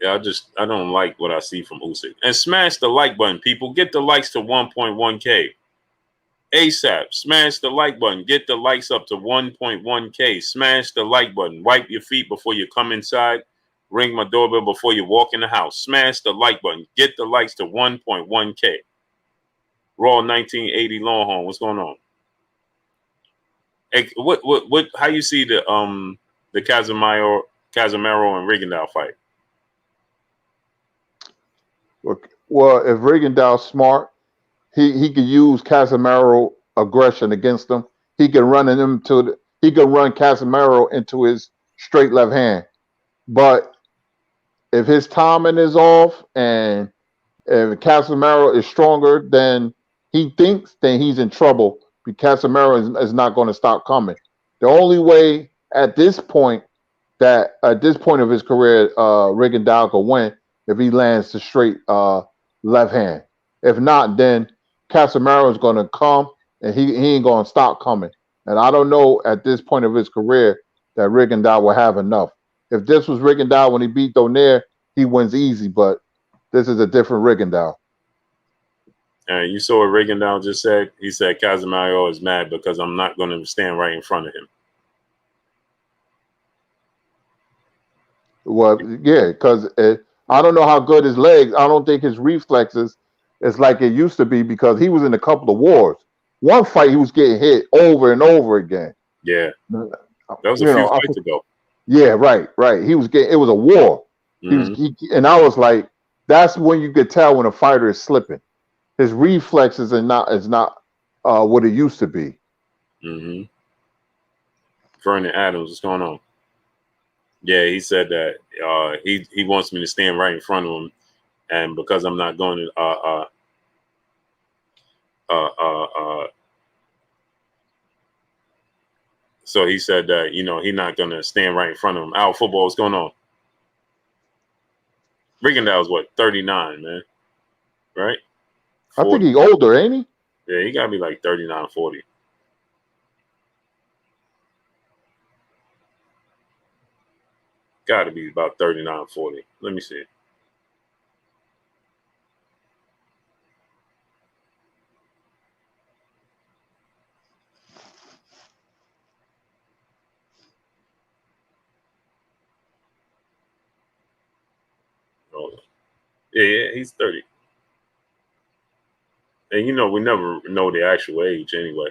yeah, I don't like what I see from Usyk. And smash the like button, people. Get the likes to 1.1K. ASAP. Smash the like button. Get the likes up to 1.1K. Smash the like button. Wipe your feet before you come inside. Ring my doorbell before you walk in the house. Smash the like button. Get the likes to 1.1K. Raw 1980 Longhorn. What's going on? Hey, what? How you see the Casemiro and Rigondeaux fight? Well, if Rigondeaux's smart, he could use Casemiro aggression against him. He can run Casemiro into his straight left hand. But if his timing is off and if Casemiro is stronger than he thinks, then he's in trouble. Because Casemiro is not going to stop coming. The only way at this point of his career, Rigondeaux could win if he lands the straight left hand. If not, then Casemiro is going to come and he ain't going to stop coming. And I don't know at this point of his career that Rigondeaux will have enough. If this was Rigondeaux when he beat Donaire, he wins easy, but this is a different Rigondeaux. You saw what Rigondeaux just said? He said Casemiro is mad because I'm not going to stand right in front of him. Well, yeah, because I don't know how good his legs. I don't think his reflexes is like it used to be because he was in a couple of wars. One fight he was getting hit over and over again. Yeah, that was a few fights ago. Yeah, right. He was getting. It was a war. Mm-hmm. And I was like, that's when you could tell when a fighter is slipping. His reflexes is not what it used to be. Mm-hmm. Vernon Adams, what's going on? Yeah, he said that he wants me to stand right in front of him, and because I'm not going to so he said that he's not going to stand right in front of him. Al Football, what's going on? Rigondeaux's what, 39, man, right? 40. I think he's older, ain't he? Yeah, he got to be like 39, 40. Got to be about 39, 40. Let me see. Oh, yeah, he's 30. And we never know the actual age anyway.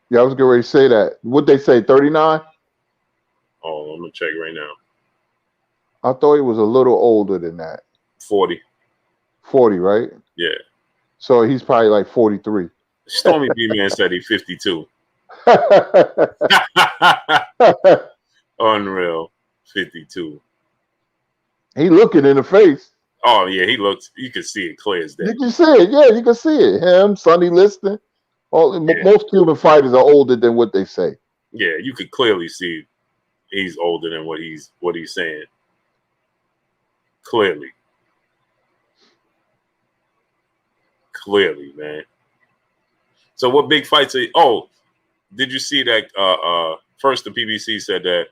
Yeah, I was getting ready to say that. What'd they say, 39? Oh, I'm going to check right now. I thought he was a little older than that. 40. 40, right? Yeah. So he's probably like 43. Stormy B-Man said he's 52. Unreal. 52. He looking in the face. Oh, yeah, he looks. You can see it clear as day. You can see it. Yeah, you can see it. Him, Sonny Liston. Most Cuban fighters are older than what they say. Yeah, you could clearly see he's older than what he's saying. Clearly, man. So what big fights are? Oh, did you see that? First, the PBC said that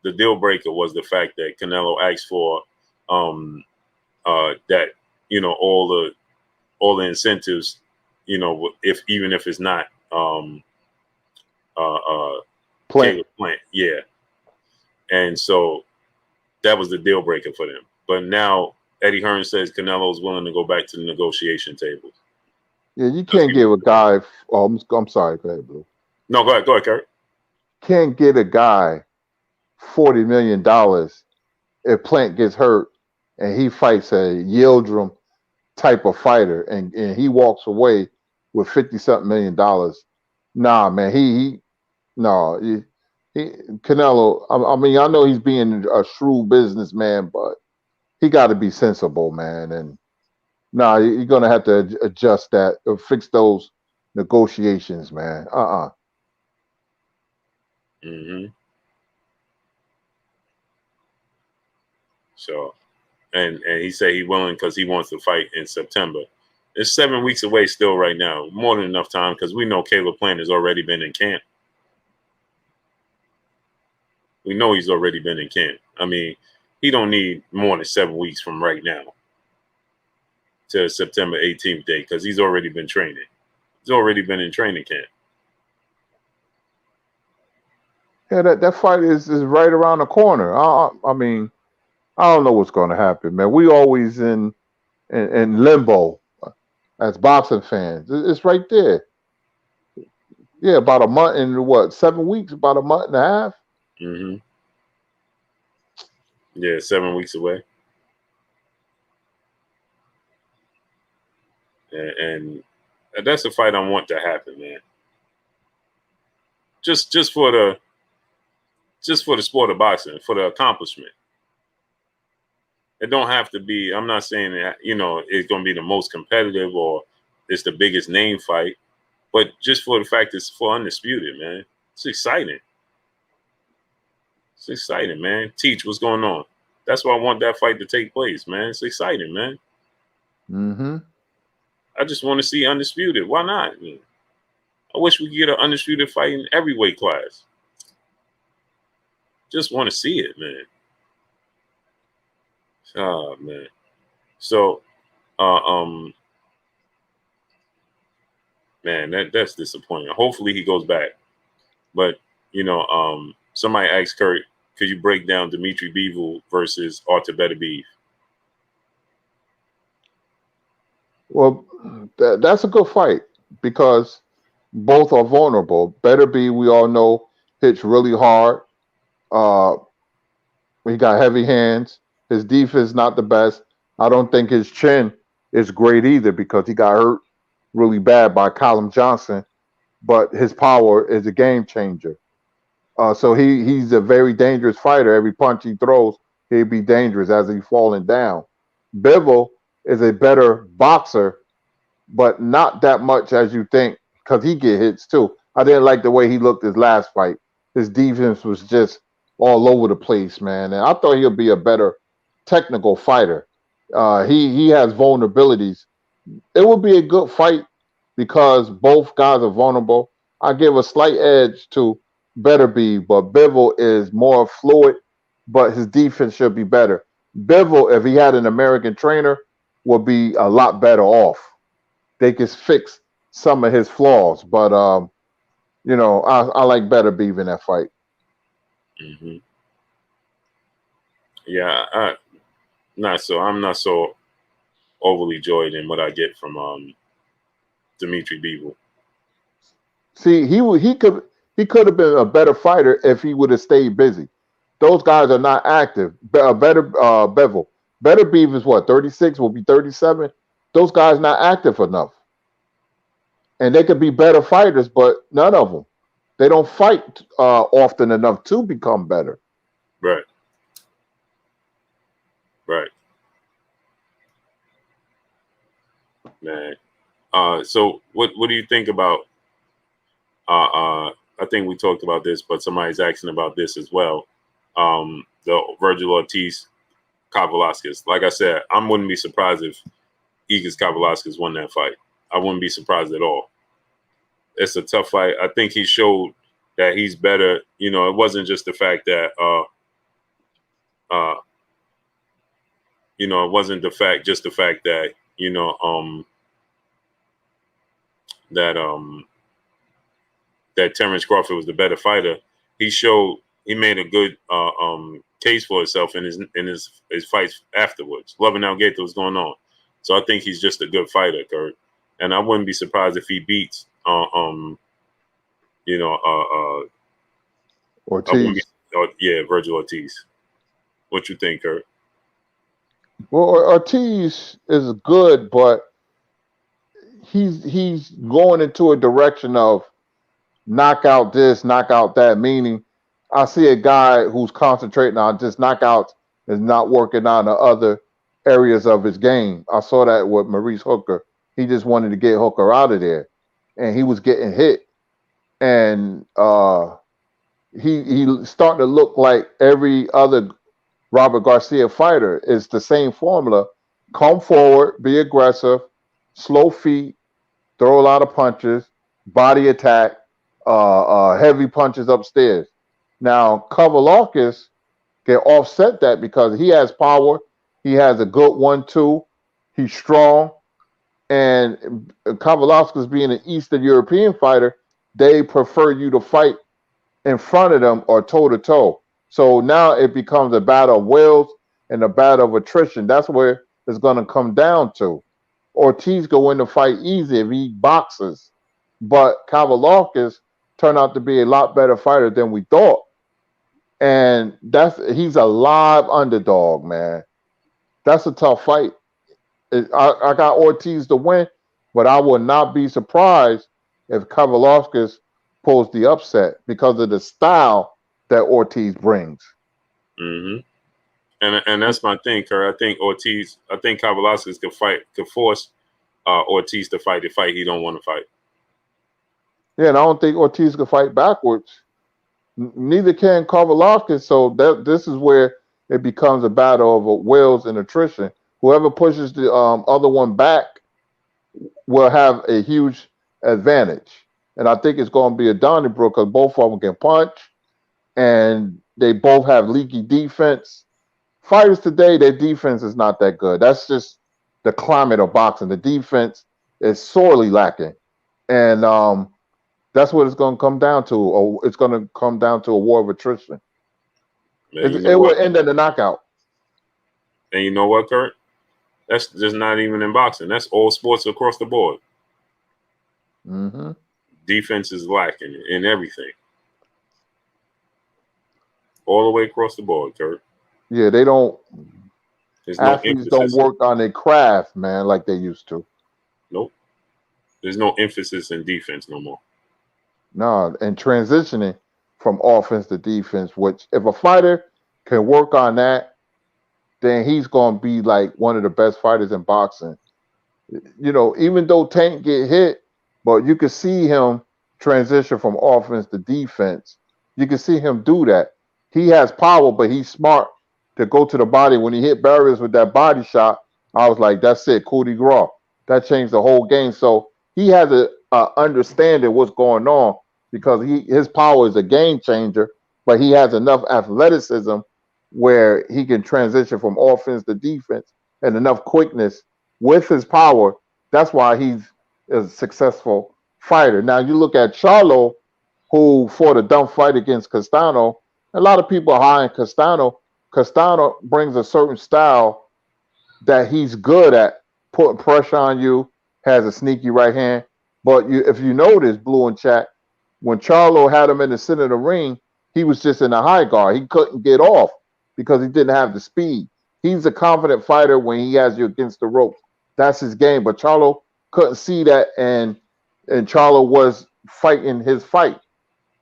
the deal breaker was the fact that Canelo asked for that all the incentives, even if it's not Plant, yeah, and so that was the deal breaker for them. But now Eddie Hearn says Canelo is willing to go back to the negotiation table. Yeah, you can't give a guy. Oh, I'm sorry. Go ahead, Blue. No, go ahead, Kurt. Can't get a guy $40 million if Plant gets hurt and he fights a Yildirim type of fighter and he walks away with $50-something million. Nah, man, Canelo. I mean, I know he's being a shrewd businessman, but he got to be sensible, man. And nah, you're gonna have to adjust that or fix those negotiations, man. Hmm. So, and he said he willing because he wants to fight in September. It's 7 weeks away still right now. More than enough time because we know Caleb Plant has already been in camp. We know he's already been in camp. I mean, he don't need more than 7 weeks from right now to September 18th day because he's already been training. He's already been in training camp. Yeah, that fight is right around the corner. I mean, I don't know what's going to happen, man. We always in limbo as boxing fans. It's right there. Yeah, about a month and what, 7 weeks? About a month and a half. Hmm. Yeah, 7 weeks away. And that's a fight I want to happen, man. Just for the sport of boxing, for the accomplishment. It don't have to be. I'm not saying that it's going to be the most competitive or it's the biggest name fight, but just for the fact it's for undisputed, man. It's exciting. It's exciting, man. Teach what's going on. That's why I want that fight to take place, man. It's exciting, man. Mm-hmm. I just want to see undisputed. Why not? I wish we could get an undisputed fight in every weight class. Just want to see it, man. Oh man. So, man, that's disappointing. Hopefully he goes back. But somebody asked Kurt, could you break down Dimitri Bivol versus Artur Beterbiev? Well, that's a good fight because both are vulnerable. Beterbiev, we all know, hits really hard. Uh, he got heavy hands. His defense not the best. I don't think his chin is great either because he got hurt really bad by Callum Johnson. But his power is a game changer. So he's a very dangerous fighter. Every punch he throws, he'd be dangerous as he's falling down. Bivol is a better boxer, but not that much as you think because he get hits too. I didn't like the way he looked his last fight. His defense was just all over the place, man. And I thought he'll be a better technical fighter. He has vulnerabilities. It would be a good fight because both guys are vulnerable. I give a slight edge to Beterbiev, but Bivol is more fluid, but his defense should be better. Bivol, if he had an American trainer, would be a lot better off. They could fix some of his flaws, but I like Beterbiev in that fight. Mm-hmm. Yeah, I'm not so overly joyed in what I get from Dimitri Bivol. See, he could have been a better fighter if he would have stayed busy. Those guys are not active. Bevel. Beterbiev is what, 36, will be 37. Those guys not active enough. And they could be better fighters, but none of them. They don't fight often enough to become better. Right. Right. Man. So what do you think about I think we talked about this, but somebody's asking about this as well. The Virgil Ortiz Kavaliauskas. Like I said, I wouldn't be surprised if Igor Kavaliauskas won that fight. I wouldn't be surprised at all. It's a tough fight. I think he showed that he's better. It wasn't just the fact that it wasn't the fact that that that Terrence Crawford was the better fighter. He made a good case for himself in his fights afterwards. Loving Algaeta was going on, so I think he's just a good fighter, Kurt. And I wouldn't be surprised if he beats Ortiz. Virgil Ortiz. What you think, Kurt? Well, Ortiz is good, but he's going into a direction of knock out this, knock out that. Meaning, I see a guy who's concentrating on just knockouts is not working on the other areas of his game. I saw that with Maurice Hooker. He just wanted to get Hooker out of there, and he was getting hit. And he starting to look like every other Robert Garcia fighter. It's the same formula: come forward, be aggressive, slow feet, throw a lot of punches, body attack, heavy punches upstairs. Now, Kavaliaus can offset that because he has power. He has a good 1-2. He's strong. And Kavaliaus being an Eastern European fighter, they prefer you to fight in front of them or toe to toe. So now it becomes a battle of wills and a battle of attrition. That's where it's going to come down to. Ortiz go in the fight easy if he boxes, but Kavaliaus turned out to be a lot better fighter than we thought. And he's a live underdog, man. That's a tough fight. I got Ortiz to win, but I would not be surprised if Kavaliaus pulls the upset because of the style that Ortiz brings. Mm-hmm. And that's my thing, Kurt. I think Kavaliaus could force Ortiz to fight the fight he don't want to fight. Yeah, and I don't think Ortiz can fight backwards. Neither can Kavaliaus. So this is where it becomes a battle of wills and attrition. Whoever pushes the other one back will have a huge advantage. And I think it's going to be a Donnybrook because both of them can punch, and they both have leaky defense. Fighters today, their defense is not that good. That's just the climate of boxing. The defense is sorely lacking. And that's what it's going to come down to. Or it's going to come down to a war of attrition. It will end in a knockout. And you know what, Kurt? That's just not even in boxing. That's all sports across the board. Mm-hmm. Defense is lacking in everything. All the way across the board, Kurt. Yeah, they don't. Athletes don't work on their craft, man, like they used to. Nope. There's no emphasis in defense no more. No, and transitioning from offense to defense, which if a fighter can work on that, then he's going to be like one of the best fighters in boxing. You know, even though Tank get hit, but you can see him transition from offense to defense. You can see him do that. He has power, but he's smart to go to the body. When he hit barriers with that body shot, I was like, that's it, coup de grace. That changed the whole game. So he has a understanding what's going on because his power is a game changer, but he has enough athleticism where he can transition from offense to defense and enough quickness with his power. That's why he's a successful fighter. Now you look at Charlo, who fought a dumb fight against Castano. A lot of people are high in Castano. Castano brings a certain style that he's good at putting pressure on you, has a sneaky right hand. But if you notice, Blue and Chat, when Charlo had him in the center of the ring, he was just in the high guard. He couldn't get off because he didn't have the speed. He's a confident fighter when he has you against the ropes. That's his game. But Charlo couldn't see that, and Charlo was fighting his fight.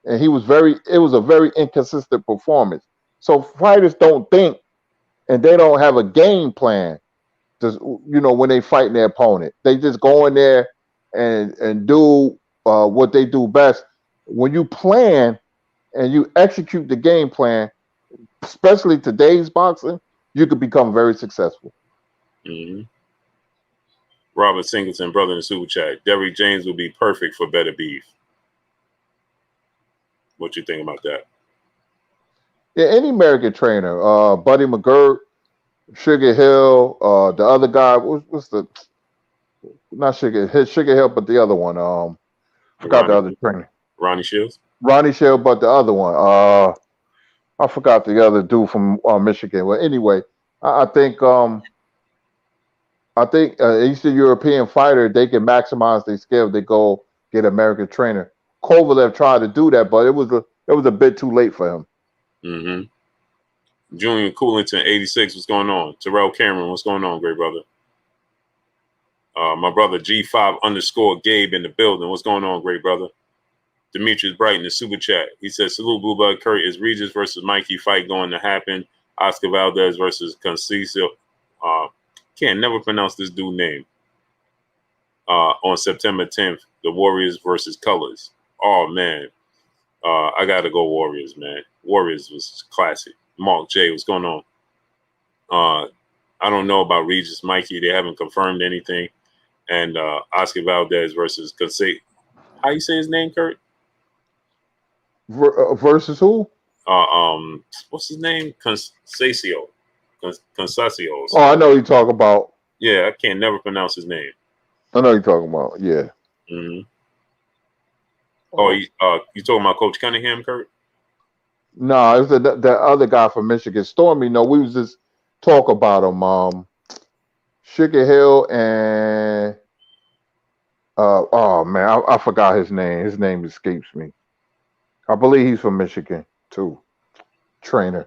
And it was a very inconsistent performance. So fighters don't think and they don't have a game plan, just, when they fight their opponent. They just go in there and do what they do best. When you plan and you execute the game plan, especially today's boxing, you could become very successful. Mm-hmm. Robert Singleton, brother in the super chat. Derrick James will be perfect for Better Beef. What you think about that? Yeah, any American trainer, Buddy McGirt, Sugar Hill, the other guy, what's the, not Sugar Hill, but the other one. Forgot the other trainer. Ronnie Shields? Ronnie Shields, but the other one. I forgot the other dude from Michigan. Well, anyway, I think Eastern European fighter, they can maximize their skill. They go get an American trainer. Kovalev tried to do that, but it was a bit too late for him. Mm-hmm. Julian Coolington, 86. What's going on? Terrell Cameron, what's going on, great brother? My brother G5 _ Gabe in the building. What's going on, great brother? Demetrius Brighton, the super chat. He says, salute Blue Blood Kurt. Is Regis versus Mikey fight going to happen? Oscar Valdez versus Conceição. can't never pronounce this dude's name. On September 10th, the Warriors versus Colors. Oh man, I gotta go Warriors, man. Warriors was classic. Mark J, what's going on? I don't know about Regis Mikey. They haven't confirmed anything. And Oscar Valdez versus Consay. How you say his name, Kurt? Versus who? What's his name? Concesio. Concesio. Oh, I know you talk about. Yeah, I can't never pronounce his name. I know you're talking about. Yeah. Mm-hmm. Oh, you talking about Coach Cunningham, Kurt? No, it was the other guy from Michigan. Stormy. No, we was just talk about him. Sugar Hill and oh man, I forgot his name. His name escapes me. I believe he's from Michigan too. Trainer.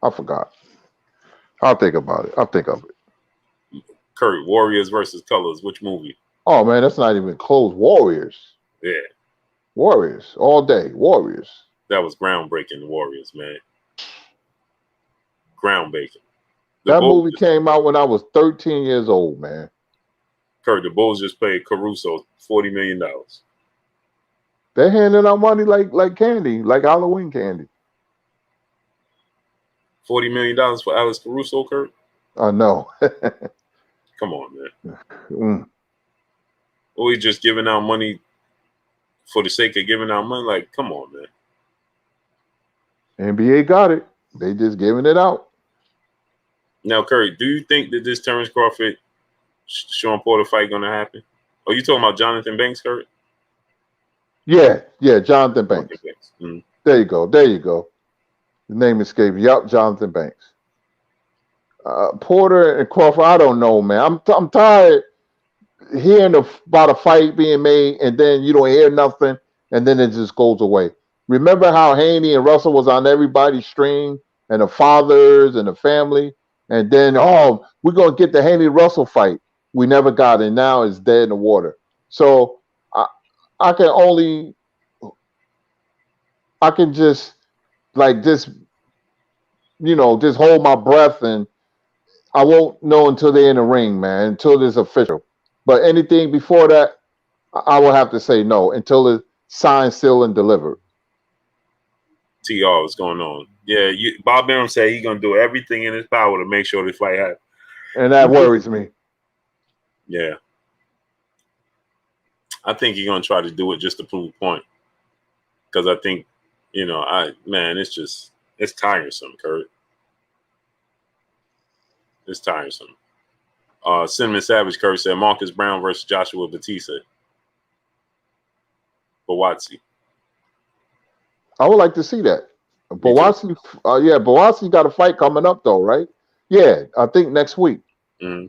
I forgot. I'll think about it. I'll think of it. Kurt, Warriors versus Colors. Which movie? Oh man, that's not even close. Warriors. Yeah. Warriors all day. Warriors. That was groundbreaking. The Warriors, man. Groundbreaking. That movie came out when I was 13 years old, man. Kurt, the Bulls just paid Caruso $40 million. They're handing out money like candy, like Halloween candy. $40 million for Alex Caruso, Kurt? I know. Come on, man. Or we just giving out money for the sake of giving out money? Like, come on, man. NBA got it. They just giving it out. Now, Kurt, do you think that this Terrence Crawford, Sean Porter fight going to happen? Oh, you talking about Jonathan Banks, Kurt? Yeah, Jonathan Banks. Mm-hmm. There you go. The name escaped me. Yup, Jonathan Banks. Porter and Crawford, I don't know, man. I'm tired hearing about a fight being made, and then you don't hear nothing, and then it just goes away. Remember how Haney and Russell was on everybody's stream, and the fathers and the family, and then, we're going to get the Haney-Russell fight. We never got it. Now it's dead in the water. So I can just hold my breath, and I won't know until they're in the ring, man, until it's official. But anything before that, I will have to say no until it's signed, sealed, and delivered. TR, what's going on? Yeah, Bob Arum said he's going to do everything in his power to make sure this fight happens. And that worries me. Yeah. I think he's going to try to do it just to prove a point. Because I think, it's tiresome, Kurt. It's tiresome. Cinnamon Savage, Kurt said Marcus Brown versus Joshua Batista. Bawatsi. I would like to see that. Bawatsi got a fight coming up though, right? Yeah, I think next week. Mm-hmm.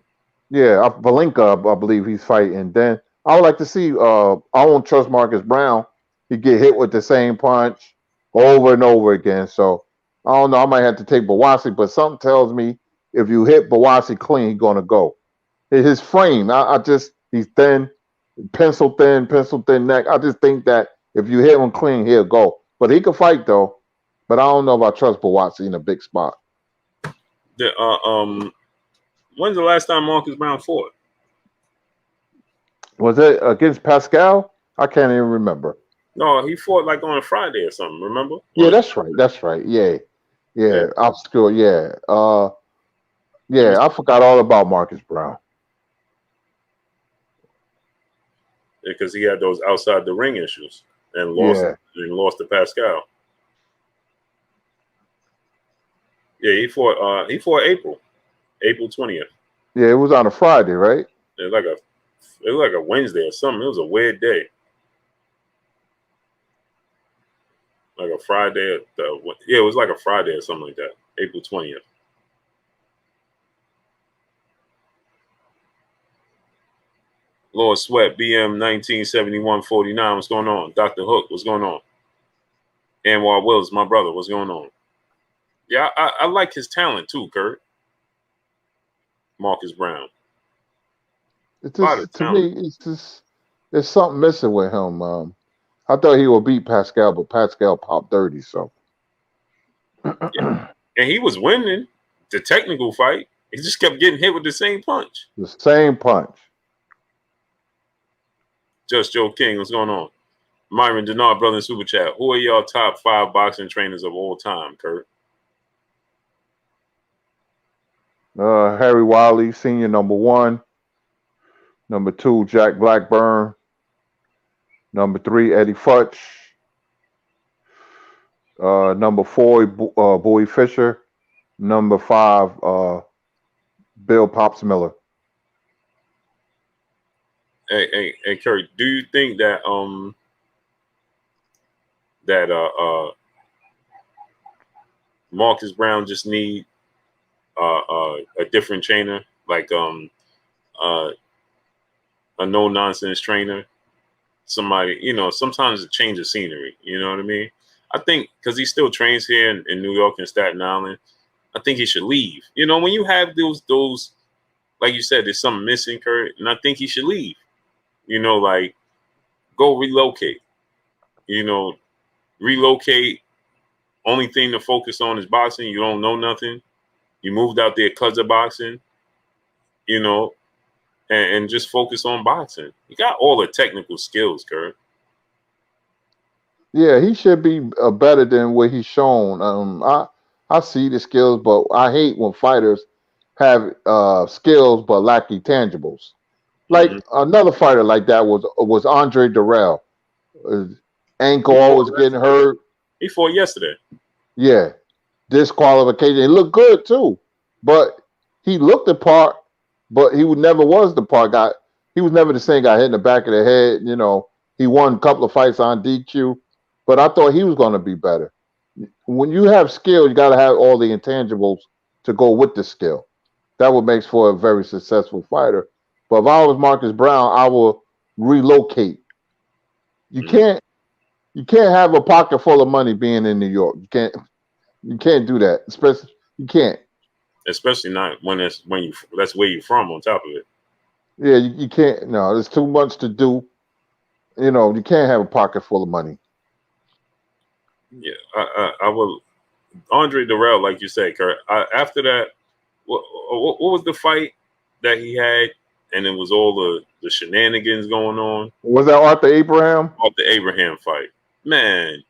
Yeah, Valenka, I believe he's fighting. Then I would like to see. I don't trust Marcus Brown. He get hit with the same punch over and over again. So I don't know. I might have to take Bawatsi, but something tells me if you hit Bawatsi clean, he's gonna go. His frame, he's thin, pencil thin neck. I just think that if you hit him clean, he'll go. But he can fight though. But I don't know if I trust Bawatsi in a big spot. When's the last time Marcus Brown fought? Was it against Pascal? I can't even remember. No, he fought like on a Friday or something, remember? Yeah, that's right. Yeah. Obscure, yeah. I forgot all about Marcus Brown. Because he had those outside the ring issues and lost to Pascal. Yeah, he fought April 20th. Yeah, it was on a Friday, right? It was like a Wednesday or something. It was a weird day. Like a Friday. It was like a Friday or something like that. April 20th. Lord Sweat, BM 1971-49. What's going on? Dr. Hook, what's going on? Anwar Wills, my brother, what's going on? Yeah, I like his talent too, Kurt. Marcus Brown. To me, there's something missing with him. I thought he would beat Pascal, but Pascal popped 30, so. Yeah. And he was winning the technical fight. He just kept getting hit with the same punch. The same punch. Just Joe King, what's going on? Myron Denard, brother in Super Chat. Who are y'all top 5 boxing trainers of all time, Kurt? Harry Wiley, Senior, number 1. Number 2, Jack Blackburn. Number 3, Eddie Futch. Number 4, Bowie Fischer. Number 5, Bill Pops Miller. Hey, Kurt, do you think that Marcus Brown just need a different trainer, like a no nonsense trainer, somebody, sometimes a change of scenery, you know what I mean? I think because he still trains here in New York and Staten Island, I think he should leave. When you have those, like you said, there's something missing, Kurt, and I think he should leave. Like go relocate. Relocate. Only thing to focus on is boxing. You don't know nothing. You moved out there because of boxing, and just focus on boxing. You got all the technical skills, Kurt. Yeah, he should be better than what he's shown. I see the skills, but I hate when fighters have skills but lack intangibles. Like another fighter like that was Andre Durrell. His ankle always getting hurt. He fought yesterday. Yeah, disqualification. He looked good too, but he looked the part, but he never was the part guy. He was never the same guy hit in the back of the head. He won a couple of fights on DQ, but I thought he was going to be better. When you have skill, you got to have all the intangibles to go with the skill. That what makes for a very successful fighter. But if I was Marcus Brown, I will relocate. You can't have a pocket full of money being in New York. You can't do that. You can't. Especially not when that's where you're from. On top of it. Yeah, you can't. No, there's too much to do. You can't have a pocket full of money. Yeah, I will. Andre Durrell, like you said, Kurt. After that, what was the fight that he had? And it was all the shenanigans going on. Was that Arthur Abraham? Arthur Abraham fight. Man.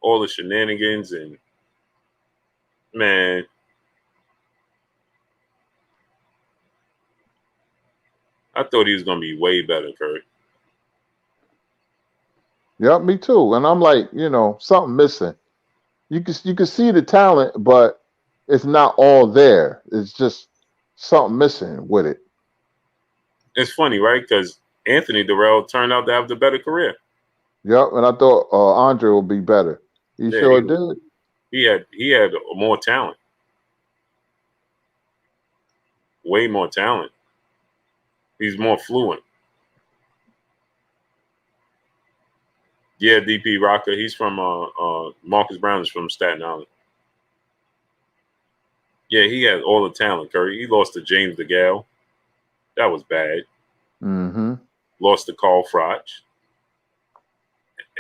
All the shenanigans and man. I thought he was going to be way better, Kurt. Yep, me too. And I'm like, something missing. You can see the talent, but it's not all there. It's just something missing with it. It's funny, right? Because Anthony Durrell turned out to have the better career. Yep, and I thought Andre would be better. He sure did. He had more talent. Way more talent. He's more fluent. Yeah, DP Rocker. He's from Marcus Brown is from Staten Island. Yeah, he had all the talent, Curry. He lost to James DeGale. That was bad. Mm-hmm. Lost to Carl Froch.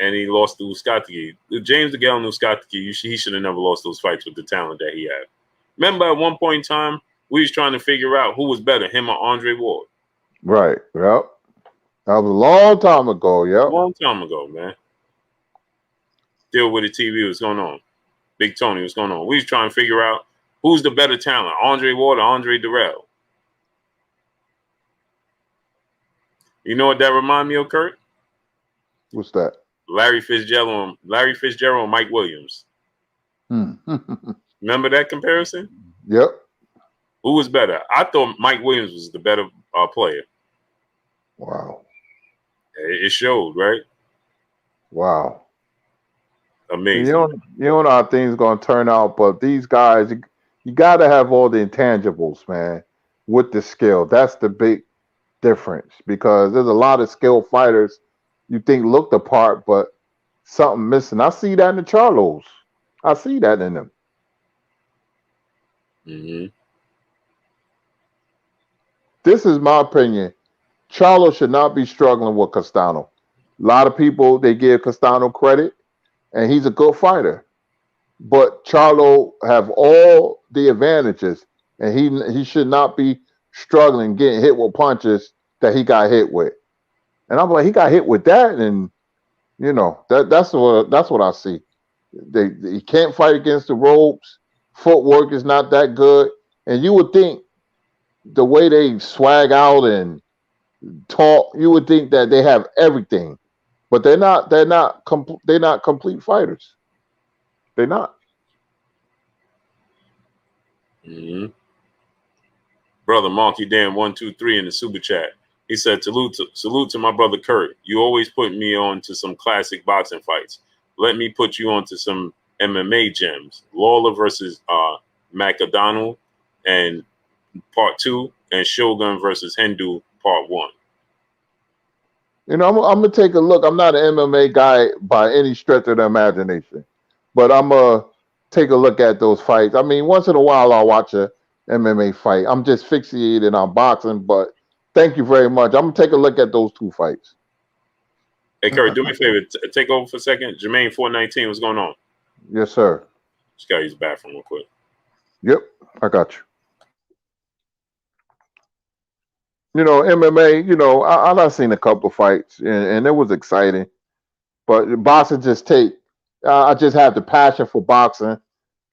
And he lost to Uskatiki. James DeGale and Uskatiki, he should have never lost those fights with the talent that he had. Remember at one point in time, we was trying to figure out who was better, him or Andre Ward. Right. Yep. That was a long time ago. Yep. A long time ago, man. Deal with the TV. What's going on? Big Tony, what's going on? We was trying to figure out who's the better talent, Andre Ward or Andre Durrell. You know what that remind me of, Kurt? What's that? Larry Fitzgerald and Mike Williams. Remember that comparison? Yep. Who was better? I thought Mike Williams was the better player. Wow. It showed, right? Wow. Amazing. You don't know how things going to turn out, but these guys, you got to have all the intangibles, man, with the skill. That's the big difference, because there's a lot of skilled fighters you think look the part, but something missing. I see that in the Charlos. I see that in them. Mm-hmm. This is my opinion. Charlo should not be struggling with Castano. A lot of people, they give Castano credit, and he's a good fighter. but Charlo have all the advantages, and he should not be struggling getting hit with punches that he got hit with. And I'm like, he got hit with that, and that's what I see. He can't fight against the ropes. Footwork is not that good, and you would think the way they swag out and talk, you would think that they have everything, but they're not. They're not complete fighters. They're not. Mm-hmm. Brother Monkey Dan 123 in the super chat. He said, salute to my brother Kurt. You always put me on to some classic boxing fights. Let me put you on to some MMA gems. Lawler versus McDonald and part 2, and Shogun versus Hindu part 1. I'm gonna take a look. I'm not an MMA guy by any stretch of the imagination, but I'm gonna take a look at those fights. I mean, once in a while I'll watch a MMA fight. I'm just fixated on boxing, but thank you very much. I'm gonna take a look at those two fights. Hey, Kurt, do me a favor. Take over for a second. Jermaine 419, what's going on? Yes, sir. Just gotta use the bathroom real quick. Yep, I got you. MMA, I've seen a couple of fights, and it was exciting. But boxing I just have the passion for boxing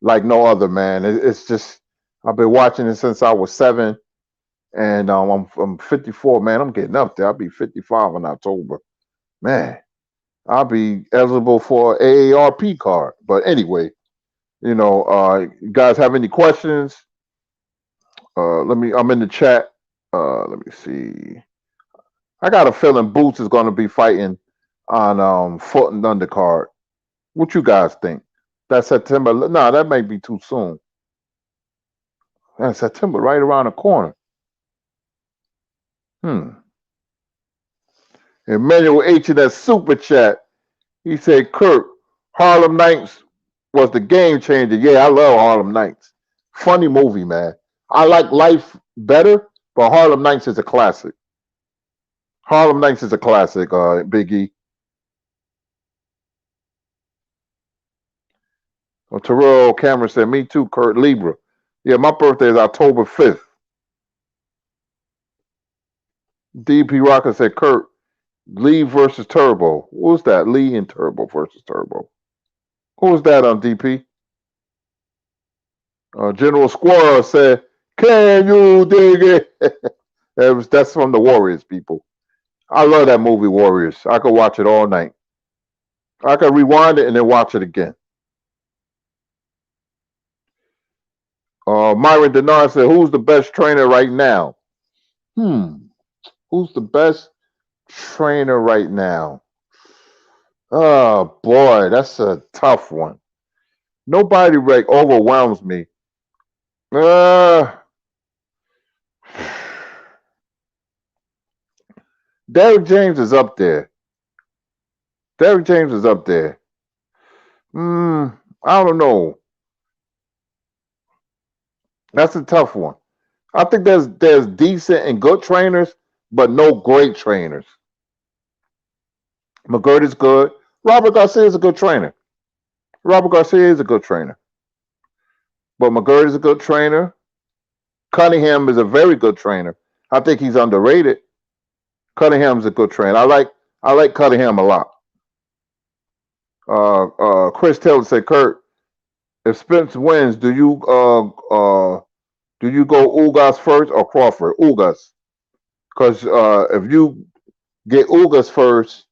like no other, man. It's just, I've been watching it since I was 7, and I'm 54, man. I'm getting up there. I'll be 55 in October. Man, I'll be eligible for an AARP card. But anyway, you guys have any questions? I'm in the chat. Let me see. I got a feeling Boots is going to be fighting on foot and undercard. What you guys think? That's September. No, that may be too soon. That's September, right around the corner. Emmanuel H in that super chat. He said, Kurt, Harlem Nights was the game changer. Yeah, I love Harlem Nights. Funny movie, man. I like Life better, but Harlem Nights is a classic. Harlem Nights is a classic, Big E. Terrell Cameron said, me too, Kurt. Libra. Yeah, my birthday is October 5th. DP Rocker said, Kurt, Lee versus Turbo. What was that? Lee and Turbo versus Turbo. Who was that on DP? General Squirrel said, can you dig it? That's from the Warriors, people. I love that movie, Warriors. I could watch it all night. I could rewind it and then watch it again. Myron Denard said, who's the best trainer right now? Who's the best trainer right now? Oh, boy, that's a tough one. Nobody overwhelms me. Derrick James is up there. I don't know. That's a tough one. I think there's decent and good trainers, but no great trainers. McGirt is good. Robert Garcia is a good trainer. But McGirt is a good trainer. Cunningham is a very good trainer. I think he's underrated. Cunningham's a good trainer. I like Cunningham a lot. Chris Taylor said, Kurt, if Spence wins, do you go Ugas first or Crawford? Ugas. Because if you get Ugas first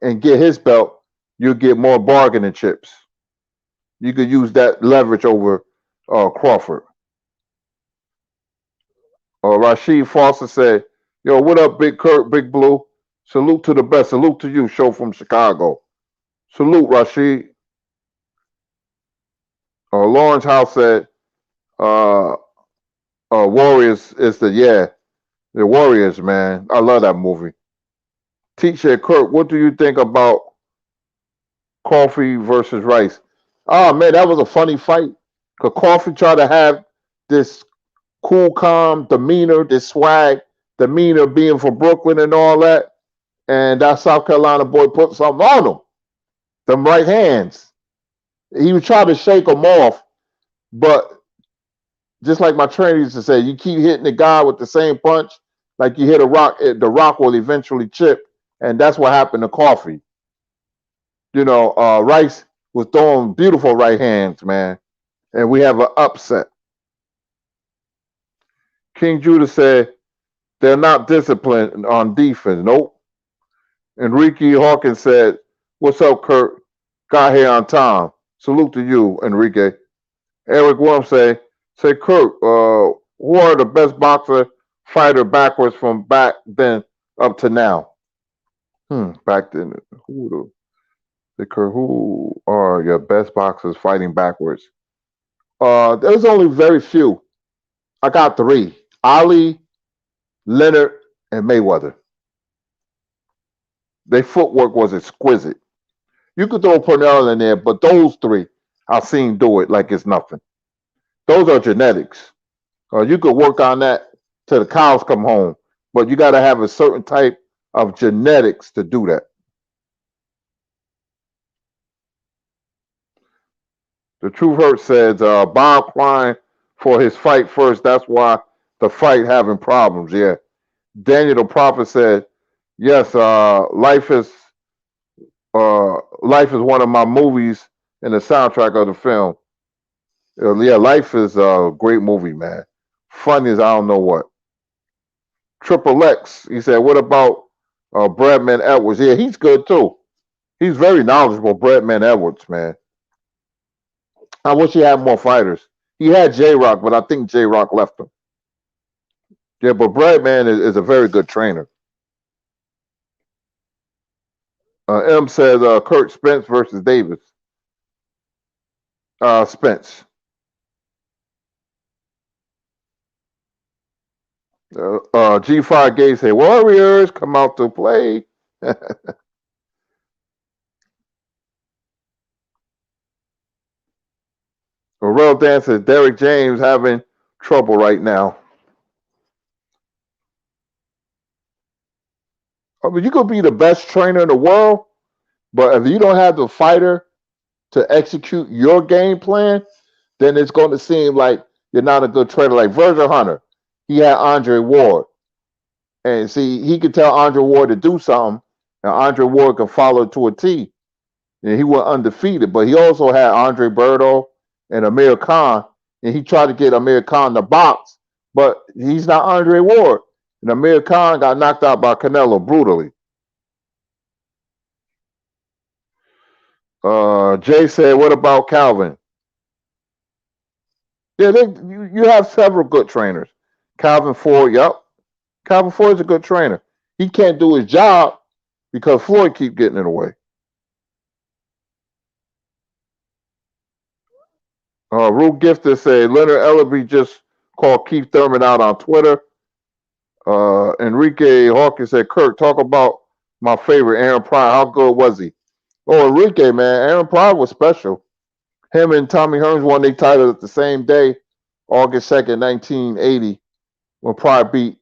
and get his belt, you'll get more bargaining chips. You could use that leverage over Crawford. Rashid Foster said, yo, what up, Big Kurt, Big Blue? Salute to the best. Salute to you, show from Chicago. Salute, Rashid. Lawrence House said, Warriors is the Warriors, man. I love that movie. Teacher Kurt, what do you think about Coffee versus Rice? Oh, man, that was a funny fight. Because Coffee tried to have this cool, calm demeanor, this swag demeanor being from Brooklyn and all that. And that South Carolina boy put something on him. Them right hands. He was trying to shake him off, but just like my trainer used to say, you keep hitting the guy with the same punch, like you hit a rock, the rock will eventually chip, and that's what happened to Coffee. Rice was throwing beautiful right hands, man, and we have an upset. King Judah said they're not disciplined on defense. Nope. Enrique Hawkins said, "What's up, Kurt? Got here on time. Salute to you, Enrique." Eric Worm say, Kurt, who are the best boxer fighter backwards from back then up to now? Back then, who are your best boxers fighting backwards? There's only very few. I got three: Ali, Leonard, and Mayweather. Their footwork was exquisite. You could throw Purnell in there, but those three, I've seen do it like it's nothing. Those are genetics. You could work on that till the cows come home, but you got to have a certain type of genetics to do that. The Truth Hurt says Bob applying for his fight first. That's why the fight having problems. Yeah. Daniel the Prophet said, yes, Life is one of my movies in the soundtrack of the film. Yeah, Life is a great movie, man. Funny as I don't know what. Triple X, he said, what about Bradman Edwards? Yeah, he's good too. He's very knowledgeable, Bradman Edwards, man. I wish he had more fighters. He had J-Rock, but I think J-Rock left him. Yeah, but Bradman is a very good trainer. M says Kurt Spence versus Davis. Spence. G5 Gay say Warriors come out to play. Real Dan says Derek James having trouble right now. I mean, you could be the best trainer in the world, but if you don't have the fighter to execute your game plan, then it's going to seem like you're not a good trainer. Like Virgil Hunter, he had Andre Ward. And see, he could tell Andre Ward to do something, and Andre Ward could follow to a T. And he went undefeated. But he also had Andre Berto and Amir Khan, and he tried to get Amir Khan to box, but he's not Andre Ward. And Amir Khan got knocked out by Canelo brutally. Jay said, what about Calvin? Yeah, you have several good trainers. Calvin Ford, yep. Calvin Ford is a good trainer. He can't do his job because Floyd keep getting in the way. Rue Gifter said Leonard Ellerby just called Keith Thurman out on Twitter. Enrique Hawkins said, Kirk, talk about my favorite, Aaron Pryor. How good was he? Oh, Enrique, man, Aaron Pryor was special. Him and Tommy Hearns won their title at the same day, August 2nd, 1980, when Pryor beat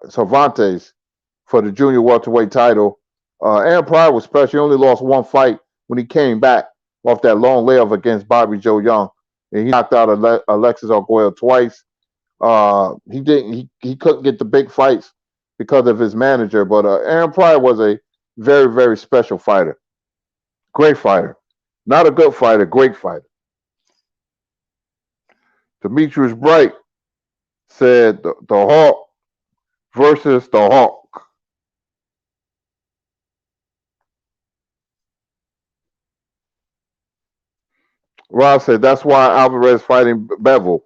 Cervantes for the junior welterweight title. Aaron Pryor was special. He only lost one fight when he came back off that long layoff against Bobby Joe Young. And he knocked out Alexis Arguello twice. He couldn't get the big fights because of his manager, but Aaron Pryor was a very, very special fighter. Great fighter. Not a good fighter, great fighter. Demetrius Bright said the Hawk versus the Hawk. Rob said that's why Alvarez fighting Bevel.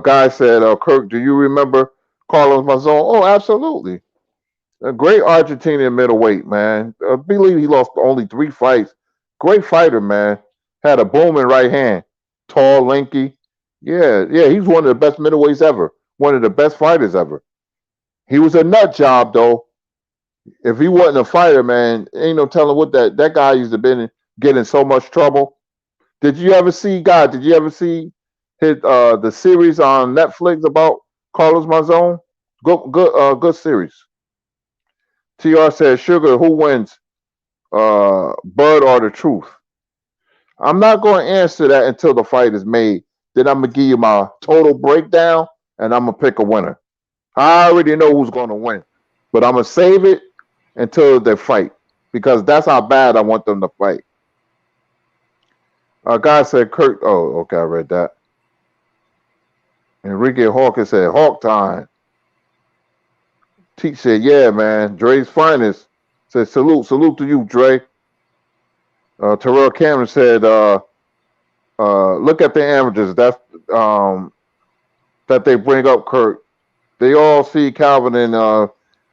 Guy said, Kirk, do you remember Carlos Mazon? Oh, absolutely. A great Argentinian middleweight, man. I believe he lost only 3 fights. Great fighter, man. Had a booming right hand. Tall, lanky. Yeah, he's one of the best middleweights ever. One of the best fighters ever. He was a nut job, though. If he wasn't a fighter, man, ain't no telling what that guy used to be get in so much trouble. Did you ever see the series on Netflix about Carlos Mazon? Good series. TR says, Sugar, who wins? Bud or the Truth? I'm not going to answer that until the fight is made. Then I'm going to give you my total breakdown, and I'm going to pick a winner. I already know who's going to win, but I'm going to save it until they fight because that's how bad I want them to fight. A guy said, Kurt. Oh, okay, I read that. Enrique Hawkins said, Hawk time. Teach said, yeah, man. Dre's finest. Said, salute to you, Dre. Terrell Cameron said, look at the amateurs. That's that they bring up, Kurt. They all see Calvin and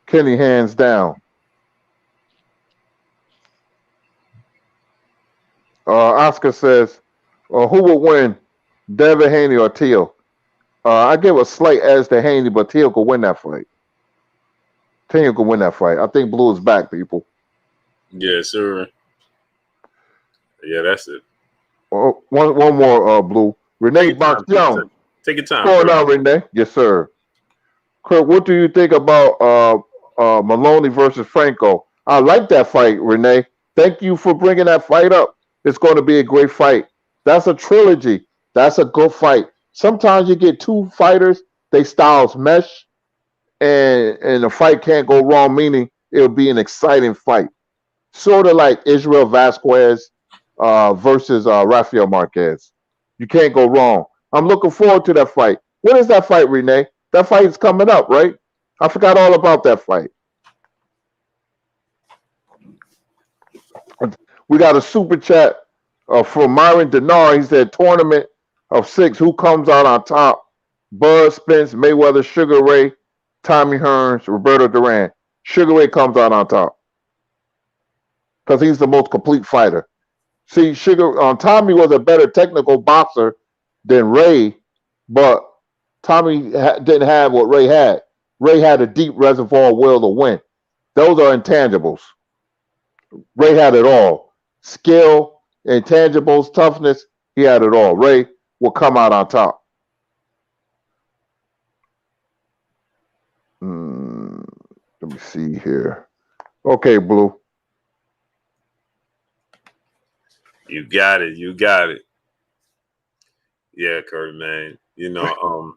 Kenny hands down. Oscar says, who will win, Devin Haney or Teal? I give a slight edge to Haney, but Teal could win that fight. Teal could win that fight. I think Blue is back, people. Yeah, sir. Yeah, that's it. One more, Blue. Renee Box Young. Take your time. Going on, Renee. Yes, sir. Kurt, what do you think about Maloney versus Franco? I like that fight, Renee. Thank you for bringing that fight up. It's going to be a great fight. That's a trilogy. That's a good fight. Sometimes you get two fighters, they styles mesh, and the fight can't go wrong, meaning it'll be an exciting fight. Sort of like Israel Vasquez versus Rafael Marquez. You can't go wrong. I'm looking forward to that fight. When is that fight, Renee? That fight is coming up, right? I forgot all about that fight. We got a super chat from Myron Denard. He said, tournament of 6. Who comes out on top? Bud, Spence, Mayweather, Sugar Ray, Tommy Hearns, Roberto Duran. Sugar Ray comes out on top because he's the most complete fighter. See, Tommy was a better technical boxer than Ray, but Tommy didn't have what Ray had. Ray had a deep reservoir of will to win. Those are intangibles. Ray had it all. Skill, intangibles, toughness, he had it all. Ray will come out on top. Let me see here. Okay, Blue. You got it. You got it. Yeah, Kurt, man. You know,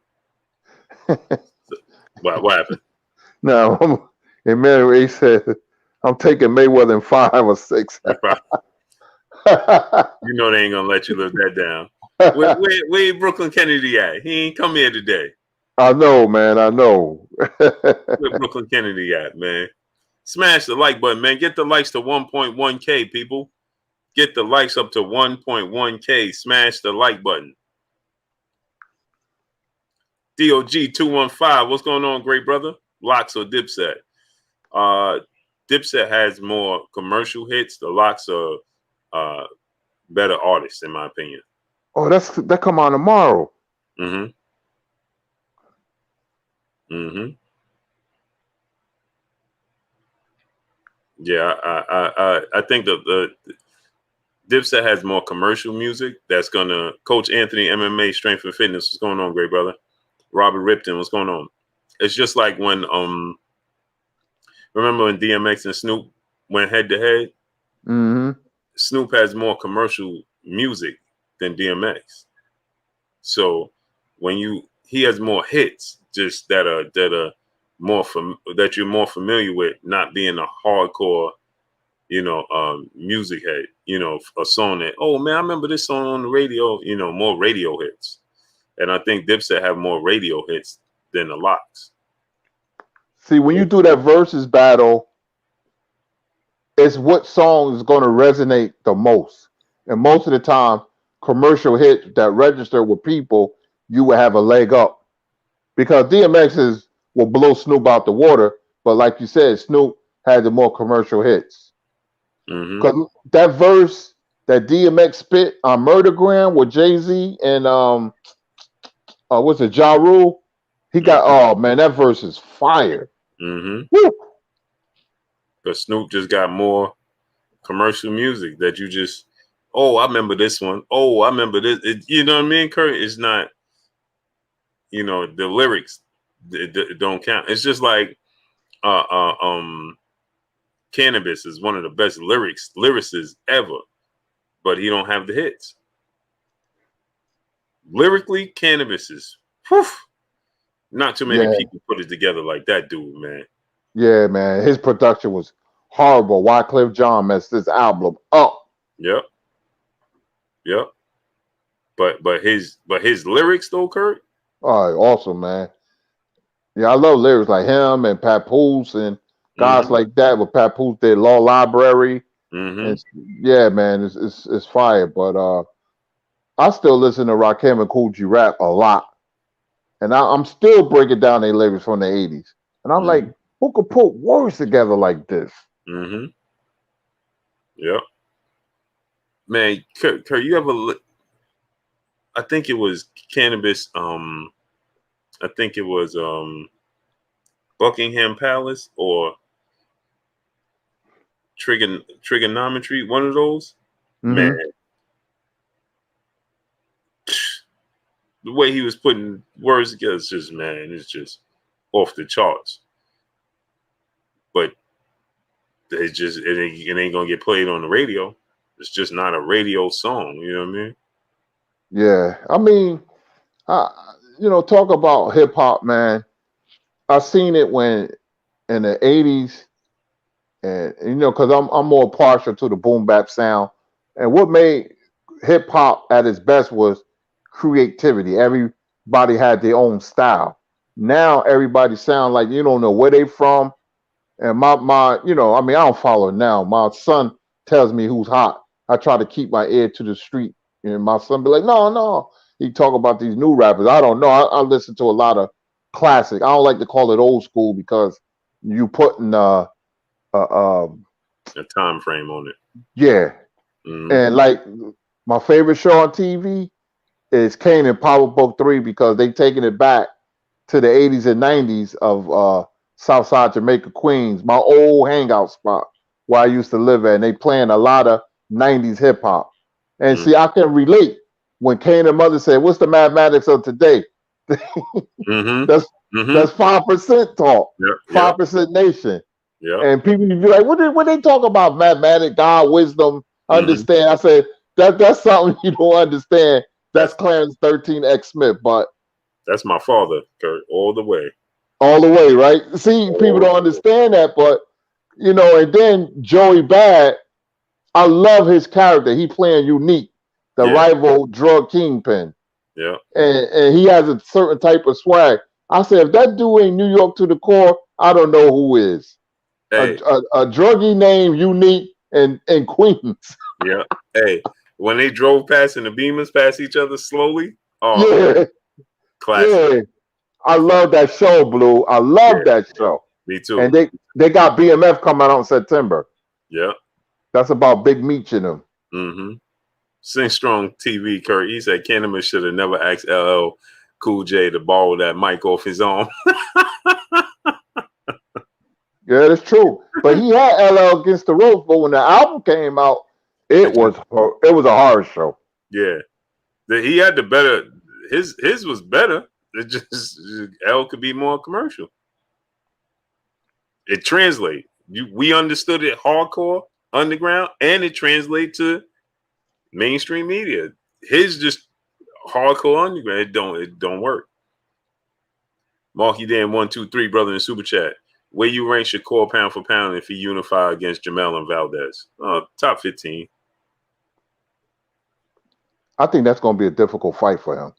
what happened? No, Emmanuel Ray said, I'm taking Mayweather in 5 or 6. You know they ain't gonna let you live that down. Where Brooklyn Kennedy at? He ain't come here today. I know, man. I know. Where Brooklyn Kennedy at, man? Smash the like button, man. Get the likes to 1.1K, people. Get the likes up to 1.1K. Smash the like button. DOG215. What's going on, great brother? Locks or Dipset? Dipset has more commercial hits. The Locks are better artists, in my opinion. Oh, that come on tomorrow. Mm-hmm. Yeah, I think the Dipset has more commercial music that's gonna Coach Anthony MMA Strength and Fitness. What's going on, great brother? Robert Ripton, what's going on? It's just like when remember when DMX and Snoop went head to head? Mm-hmm. Snoop has more commercial music than DMX. So when he has more hits, just that are more that you're more familiar with, not being a hardcore, music head. A song that, oh man, I remember this song on the radio. More radio hits, and I think Dipset have more radio hits than the Locks. See, when you do that versus battle, it's what song is going to resonate the most, and most of the time, commercial hits that register with people, you will have a leg up because DMX will blow Snoop out the water, but like you said, Snoop had the more commercial hits. Because that verse that DMX spit on Murdergram with Jay-Z and what's it, Ja Rule? He got, oh man, that verse is fire. But Snoop just got more commercial music that you just, oh, I remember this one. Oh, I remember this. You know what I mean, Kurt? It's not, the lyrics don't count. It's just like Cannabis is one of the best lyricists ever. but he don't have the hits. Lyrically, Cannabis is whew, not too many people put it together like that dude, man. Yeah, man. His production was horrible. Wyclef Jean messed this album up. Yep. But his lyrics though, Kurt. Oh, awesome, man. Yeah, I love lyrics like him and Papoose and guys like that. But Papoose did Law Library. And yeah, man, it's fire. But I still listen to Rakim and Kool G Rap a lot. And I'm still breaking down their lyrics from the 80s. And I'm like, who could put words together like this? Yep. Man, Kurt, you ever I think it was Cannabis, I think it was Buckingham Palace or Trigonometry, one of those. Man, the way he was putting words together is just, man, it's just off the charts. But it ain't gonna get played on the radio. It's just not a radio song. You know what I mean? Yeah, I mean, talk about hip hop, man. I seen it when in the 80s, and because I'm more partial to the boom bap sound. And what made hip hop at its best was creativity. Everybody had their own style. Now everybody sound like you don't know where they from. And my I don't follow it now. My son tells me who's hot. I try to keep my ear to the street. And my son be like, no. He talk about these new rappers. I don't know. I listen to a lot of classic. I don't like to call it old school because you putting a time frame on it. Yeah. And like my favorite show on TV is Kane and Power Book 3 because they taking it back to the 80s and 90s of Southside Jamaica, Queens, my old hangout spot where I used to live at. And they playing a lot of 90s hip hop. And see, I can relate when Kane and Mother said, "What's the mathematics of today?" That's 5% talk, 5% nation. And people be like, "What they talk about? Mathematics, God, wisdom, understand?" I said that's something you don't understand. That's Clarence 13X Smith, but that's my father, Kurt, all the way, right? See, people don't understand that, but and then Joey Bad. I love his character. He playing Unique, the rival drug kingpin. Yeah. And he has a certain type of swag. I said, if that dude ain't New York to the core, I don't know who is. Hey. A druggie named Unique and Queens. Yeah. Hey, when they drove past and the Beamers past each other slowly. Oh, yeah. Classic. Yeah. I love that show, Blue. I love that show. Me too. And they got BMF coming out in September. Yeah. That's about Big Meech in them. Sing Strong TV, Kurt. He said Cannabis should have never asked LL Cool J to borrow that mic off his arm. Yeah, that's true. But he had LL Against the Ropes, but when the album came out, it was a horror show. Yeah. He had the better his was better. It just L could be more commercial. It translates. We understood it hardcore, underground, and it translates to mainstream media. His just hardcore underground. It don't work. Marky Dan 123 brother in super chat. Where you rank Shakur pound for pound if he unify against Jamel and Valdez? Top 15. I think that's going to be a difficult fight for him.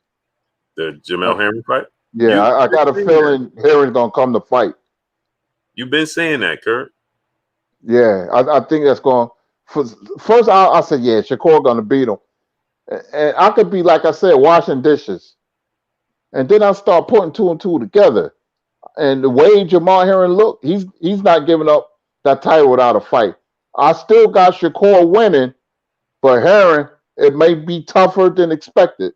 The Jamel Henry fight? Yeah, I got a feeling Henry's going to come to fight. You've been saying that, Kurt. Yeah, I think that's going. First, I said, yeah, Shakur going to beat him, and I could be like I said, washing dishes, and then I start putting two and two together, and the way Jamal Herring looked, he's not giving up that title without a fight. I still got Shakur winning, but Herring, it may be tougher than expected.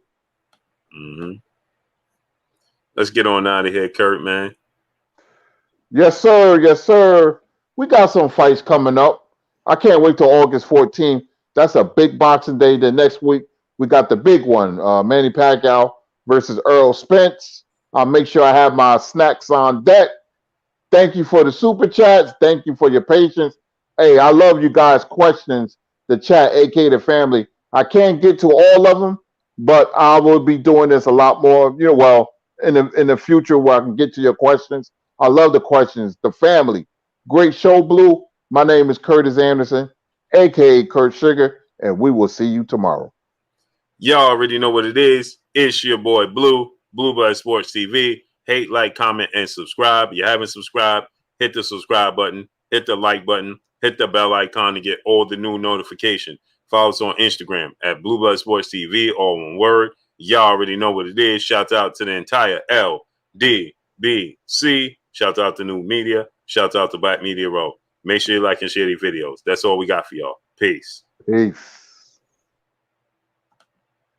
Let's get on out of here, Kurt, man. Yes, sir. Yes, sir. We got some fights coming up. I can't wait till August 14th. That's a big boxing day. The next week, we got the big one, Manny Pacquiao versus Earl Spence. I'll make sure I have my snacks on deck. Thank you for the super chats. Thank you for your patience. Hey, I love you guys' questions. The chat, aka the family, I can't get to all of them, but I will be doing this a lot more. Well, in the future where I can get to your questions. I love the questions. The family, great show, Blue. My name is Curtis Anderson, aka Kurt Sugar, and we will see you tomorrow. Y'all already know what it is. It's your boy Blue, Blue Blood Sports TV. Hate, like, comment, and subscribe. If you haven't subscribed, hit the subscribe button, hit the like button, hit the bell icon to get all the new notifications. Follow us on Instagram at Blue Blood Sports TV, all one word. Y'all already know what it is. Shout out to the entire LDBC. Shout out to New Media. Shout out to Black Media Row. Make sure you like and share these videos. That's all we got for y'all. Peace. Peace.